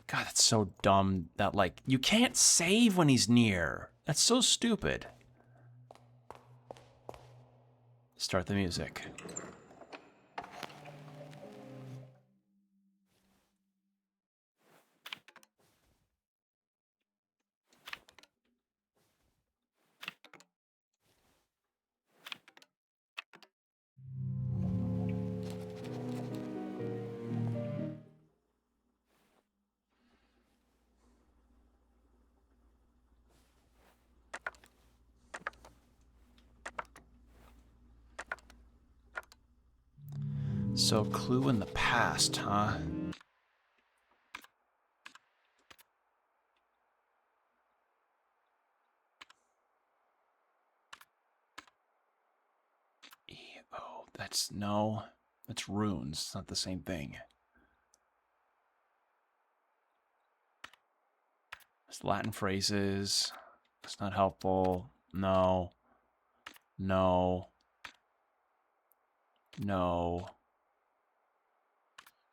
God, that's so dumb that, like, you can't save when he's near. That's so stupid. Start the music. So, clue in the past, huh? Oh, that's no. That's runes. It's not the same thing. It's Latin phrases. It's not helpful. No. No. No.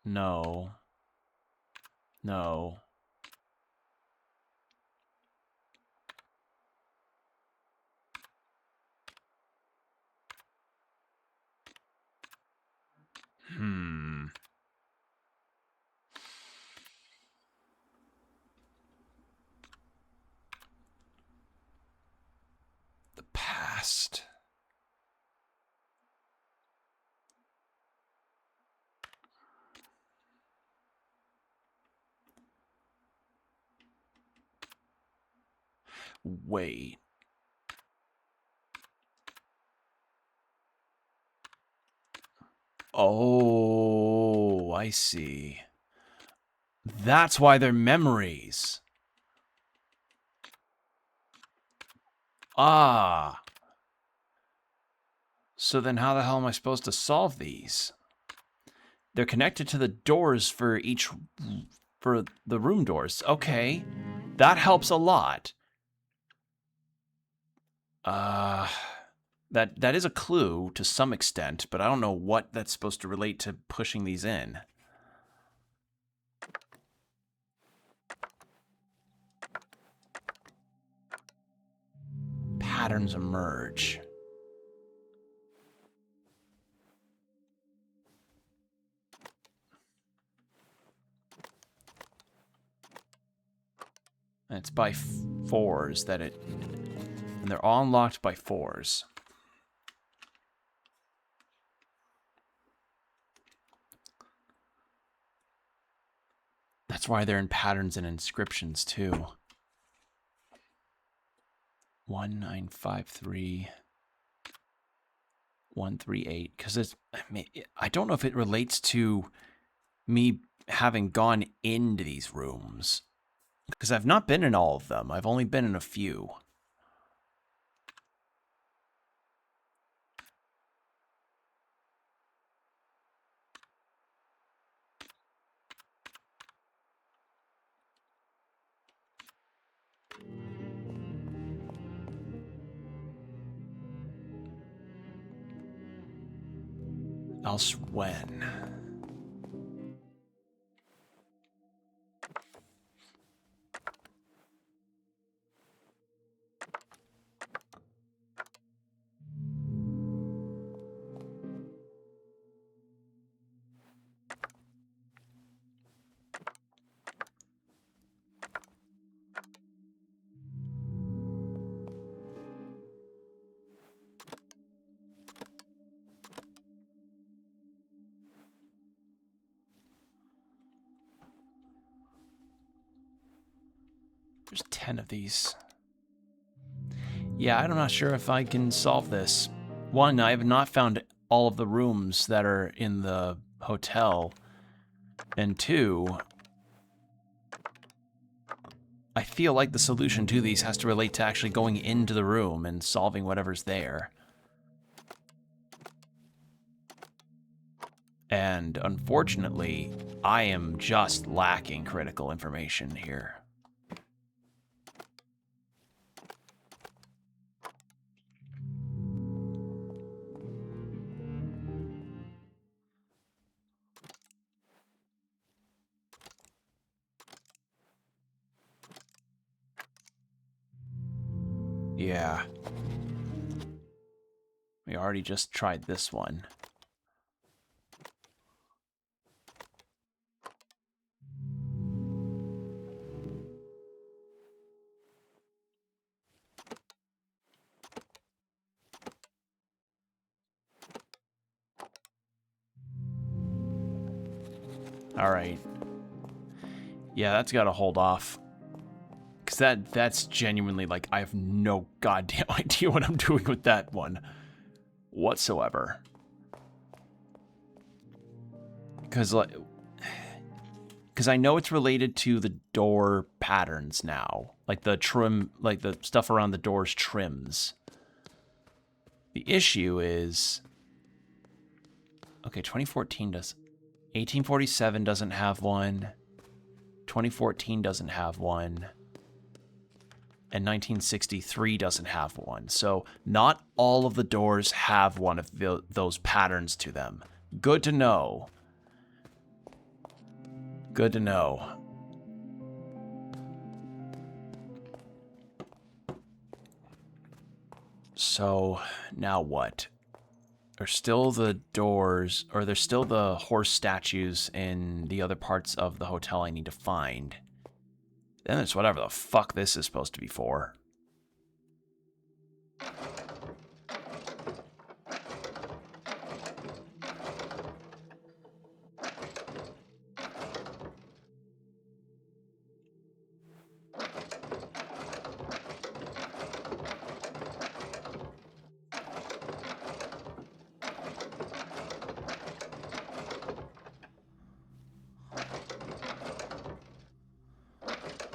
No. No. The past. Wait. Oh, I see. That's why they're memories. Ah. So then how the hell am I supposed to solve these? They're connected to the doors for the room doors. Okay. That helps a lot. That is a clue to some extent, but I don't know what that's supposed to relate to pushing these in. Patterns emerge. And it's by 4s that it... And they're all unlocked by 4s. That's why they're in patterns and inscriptions, too. 1953 138, because it's, I don't know if it relates to me having gone into these rooms, because I've not been in all of them. I've only been in a few. Else when? There's 10 of these. Yeah, I'm not sure if I can solve this. One, I have not found all of the rooms that are in the hotel. And two, I feel like the solution to these has to relate to actually going into the room and solving whatever's there. And unfortunately, I am just lacking critical information here. Yeah. We already just tried this one. All right. Yeah, that's got to hold off. Because that's genuinely, like, I have no goddamn idea what I'm doing with that one whatsoever. Because, like, I know it's related to the door patterns now. Like the trim, like the stuff around the doors trims. The issue is... Okay, 2014 does... 1847 doesn't have one. 2014 doesn't have one. And 1963 doesn't have one. So not all of the doors have one of those patterns to them. Good to know. Good to know. So now what? There's still the doors, or there's still the horse statues in the other parts of the hotel I need to find. Then there's whatever the fuck this is supposed to be for.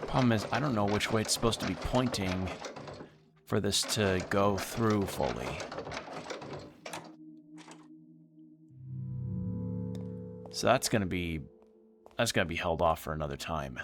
Problem is, I don't know which way it's supposed to be pointing for this to go through fully. So that's gonna be held off for another time.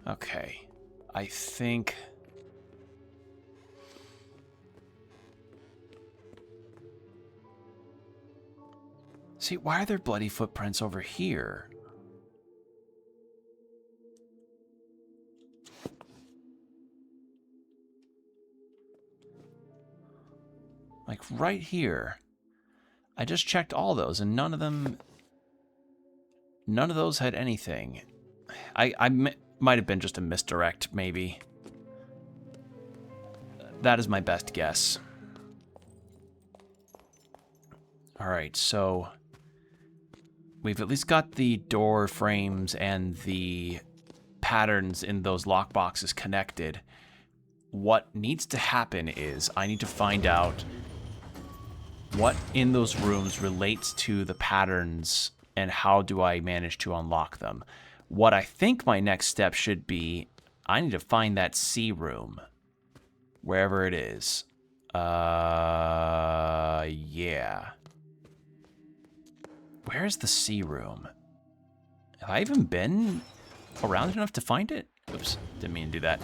Okay, I think... See, why are there bloody footprints over here? Like right here. I just checked all those and none of those had anything. I might have been just a misdirect, maybe. That is my best guess. Alright, so we've at least got the door frames and the patterns in those lockboxes connected. What needs to happen is I need to find out what in those rooms relates to the patterns and how do I manage to unlock them. What I think my next step should be, I need to find that C room, wherever it is. Yeah. Where's the C room? Have I even been around enough to find it? Oops, didn't mean to do that.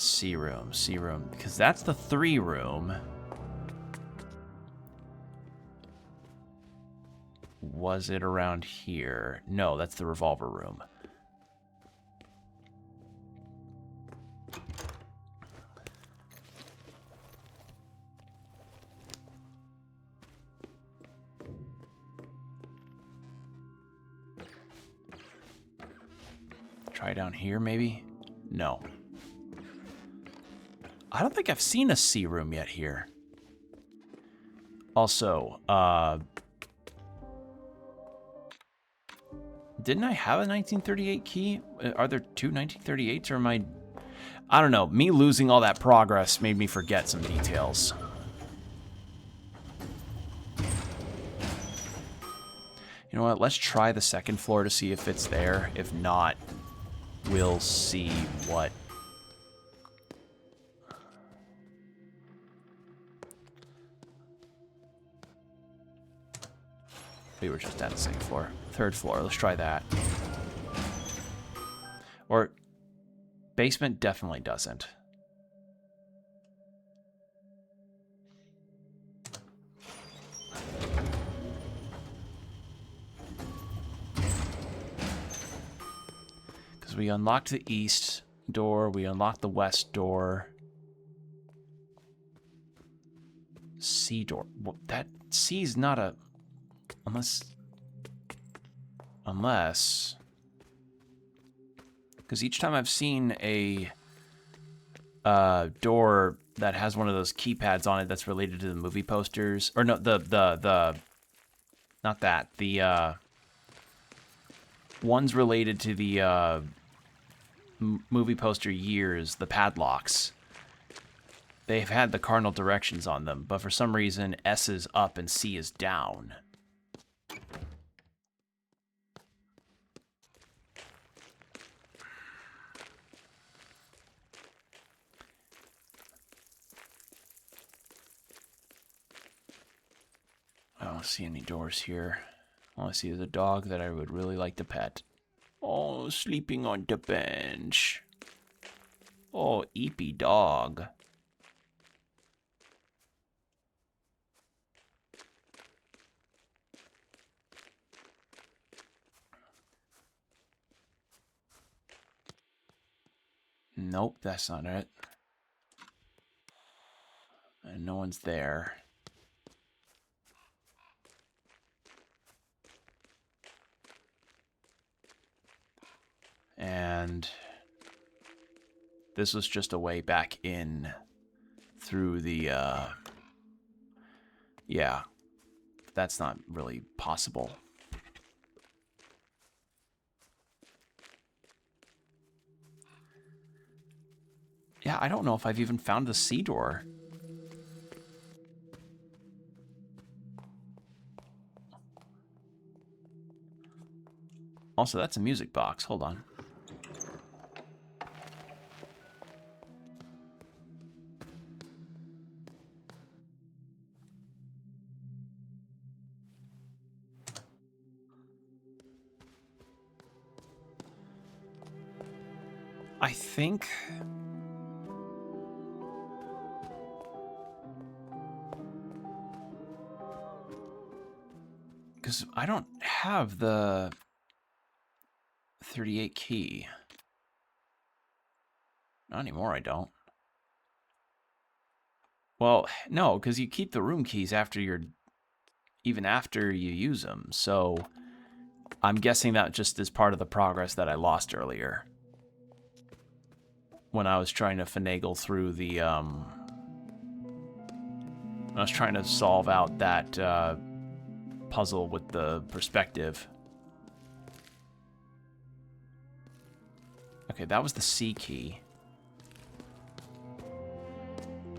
C room, because that's the 3 room. Was it around here? No, that's the revolver room. Try down here, maybe? No. I don't think I've seen a C room yet here. Also, didn't I have a 1938 key? Are there 2 1938s, or am I don't know. Me losing all that progress made me forget some details. You know what? Let's try the second floor to see if it's there. If not, we'll see what... We were just at the second floor. 3rd floor. Let's try that. Or... basement definitely doesn't. Because we unlocked the east door, we unlocked the west door. C door. Well, that C's not a... Unless... Because each time I've seen a door that has one of those keypads on it that's related to the movie posters, or no, not that, the one's related to the movie poster years, the padlocks. They've had the cardinal directions on them, but for some reason S is up and C is down. I don't see any doors here. All I see is a dog that I would really like to pet. Oh, sleeping on the bench. Oh, eepy dog. Nope, that's not it. And no one's there. And this was just a way back in through the, yeah, that's not really possible. Yeah, I don't know if I've even found the C door. Also, that's a music box. Hold on. I think... because I don't have the 38 key. Not anymore, I don't. Well, no, because you keep the room keys even after you use them. So I'm guessing that just is part of the progress that I lost earlier when I was trying to finagle through the when I was trying to solve out that puzzle with the perspective. Okay, that was the C key.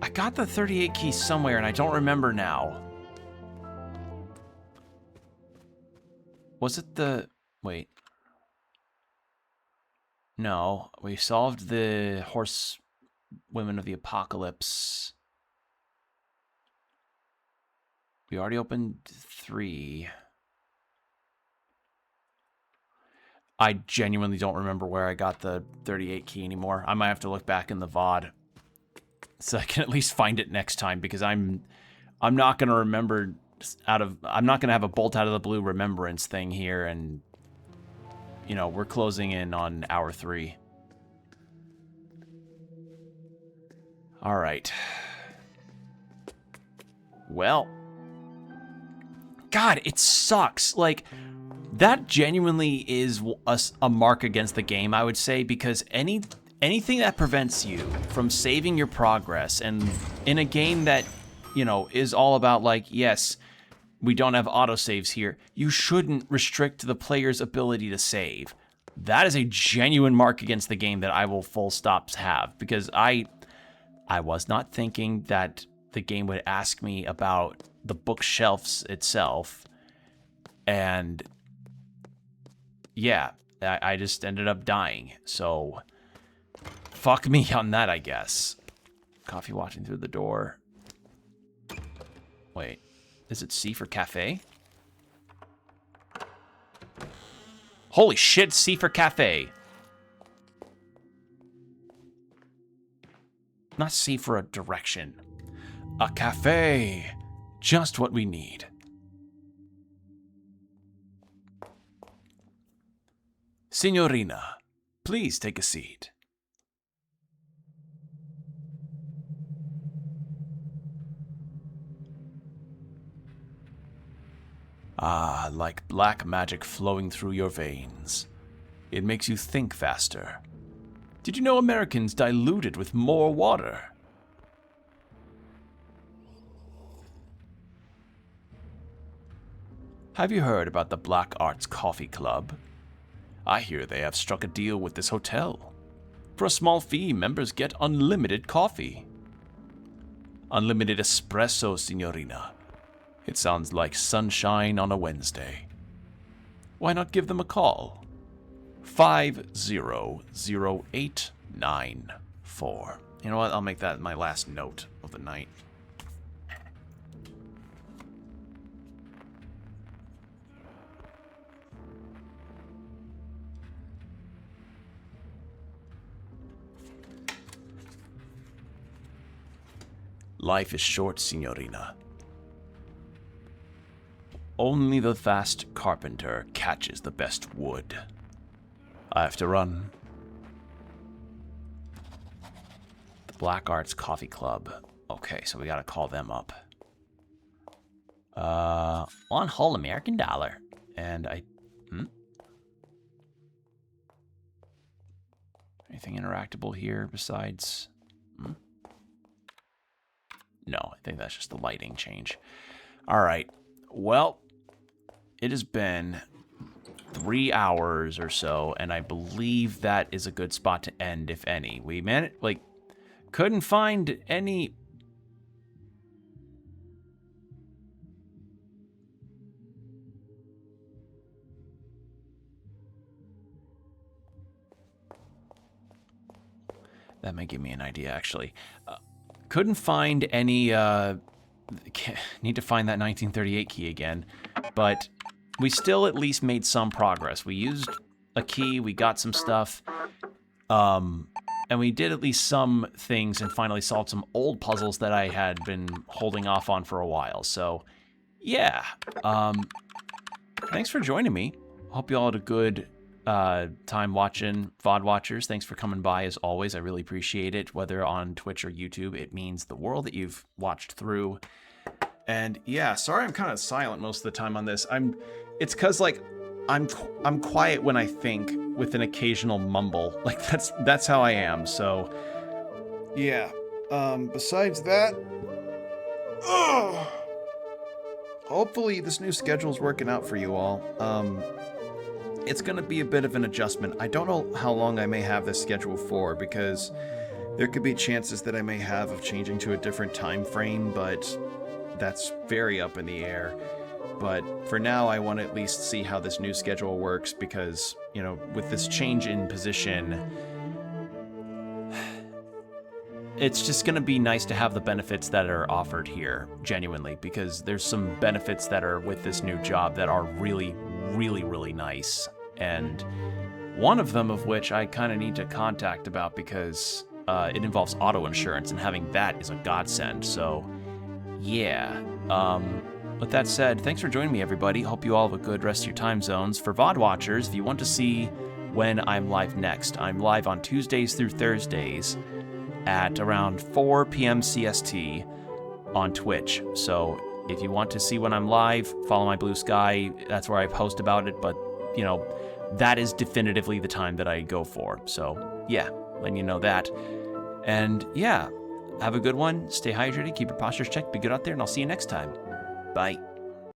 I got the 38 key somewhere, and I don't remember now. Was it the... Wait. No, we solved the Horsewomen of the Apocalypse. We already opened 3. I genuinely don't remember where I got the 38 key anymore. I might have to look back in the VOD so I can at least find it next time, because I'm not going to remember I'm not going to have a bolt out of the blue remembrance thing here, and you know, we're closing in on hour 3. All right. Well, God, it sucks. Like, that genuinely is a mark against the game, I would say, because anything that prevents you from saving your progress, and in a game that, you know, is all about, like, yes, we don't have autosaves here, you shouldn't restrict the player's ability to save. That is a genuine mark against the game that I will full stop have, because I was not thinking that the game would ask me about the bookshelves itself, and yeah, I just ended up dying, so fuck me on that, I guess. Coffee watching through the door. Wait, is it C for cafe? Holy shit, C for cafe. Not C for a direction. A cafe. Just what we need. Signorina, please take a seat. Ah, like black magic flowing through your veins. It makes you think faster. Did you know Americans dilute it with more water? Have you heard about the Black Arts Coffee Club? I hear they have struck a deal with this hotel. For a small fee, members get unlimited coffee. Unlimited espresso, signorina. It sounds like sunshine on a Wednesday. Why not give them a call? 500894. You know what? I'll make that my last note of the night. Life is short, signorina. Only the fast carpenter catches the best wood. I have to run. The Black Arts Coffee Club. Okay, so we gotta call them up. One whole American dollar. And anything interactable here besides... No, I think that's just the lighting change. Alright, well, it has been 3 hours or so, and I believe that is a good spot to end, if any. We couldn't find any... That might give me an idea, actually. Couldn't find any... need to find that 1938 key again, but we still at least made some progress. We used a key, we got some stuff, and we did at least some things and finally solved some old puzzles that I had been holding off on for a while. So, yeah, thanks for joining me. Hope you all had a good time watching. VOD watchers, thanks for coming by as always. I really appreciate it. Whether on Twitch or YouTube, it means the world that you've watched through. And yeah, sorry I'm kind of silent most of the time on this. It's because like I'm quiet when I think with an occasional mumble. Like that's how I am. So yeah. Besides that, hopefully this new schedule's working out for you all. It's gonna be a bit of an adjustment. I don't know how long I may have this schedule for, because there could be chances that I may have of changing to a different time frame, but that's very up in the air. But for now, I want to at least see how this new schedule works, because, you know, with this change in position, it's just going to be nice to have the benefits that are offered here, genuinely, because there's some benefits that are with this new job that are really, really, really nice. And one of them of which I kind of need to contact about, because it involves auto insurance, and having that is a godsend. So yeah. With that said, thanks for joining me, everybody. Hope you all have a good rest of your time zones. For VOD watchers, if you want to see when I'm live next, I'm live on Tuesdays through Thursdays at around 4 p.m. CST on Twitch. So if you want to see when I'm live, follow my Blue Sky. That's where I post about it. But, you know, that is definitively the time that I go for. So yeah, letting you know that. And yeah, have a good one. Stay hydrated. Keep your postures checked. Be good out there. And I'll see you next time. Bye.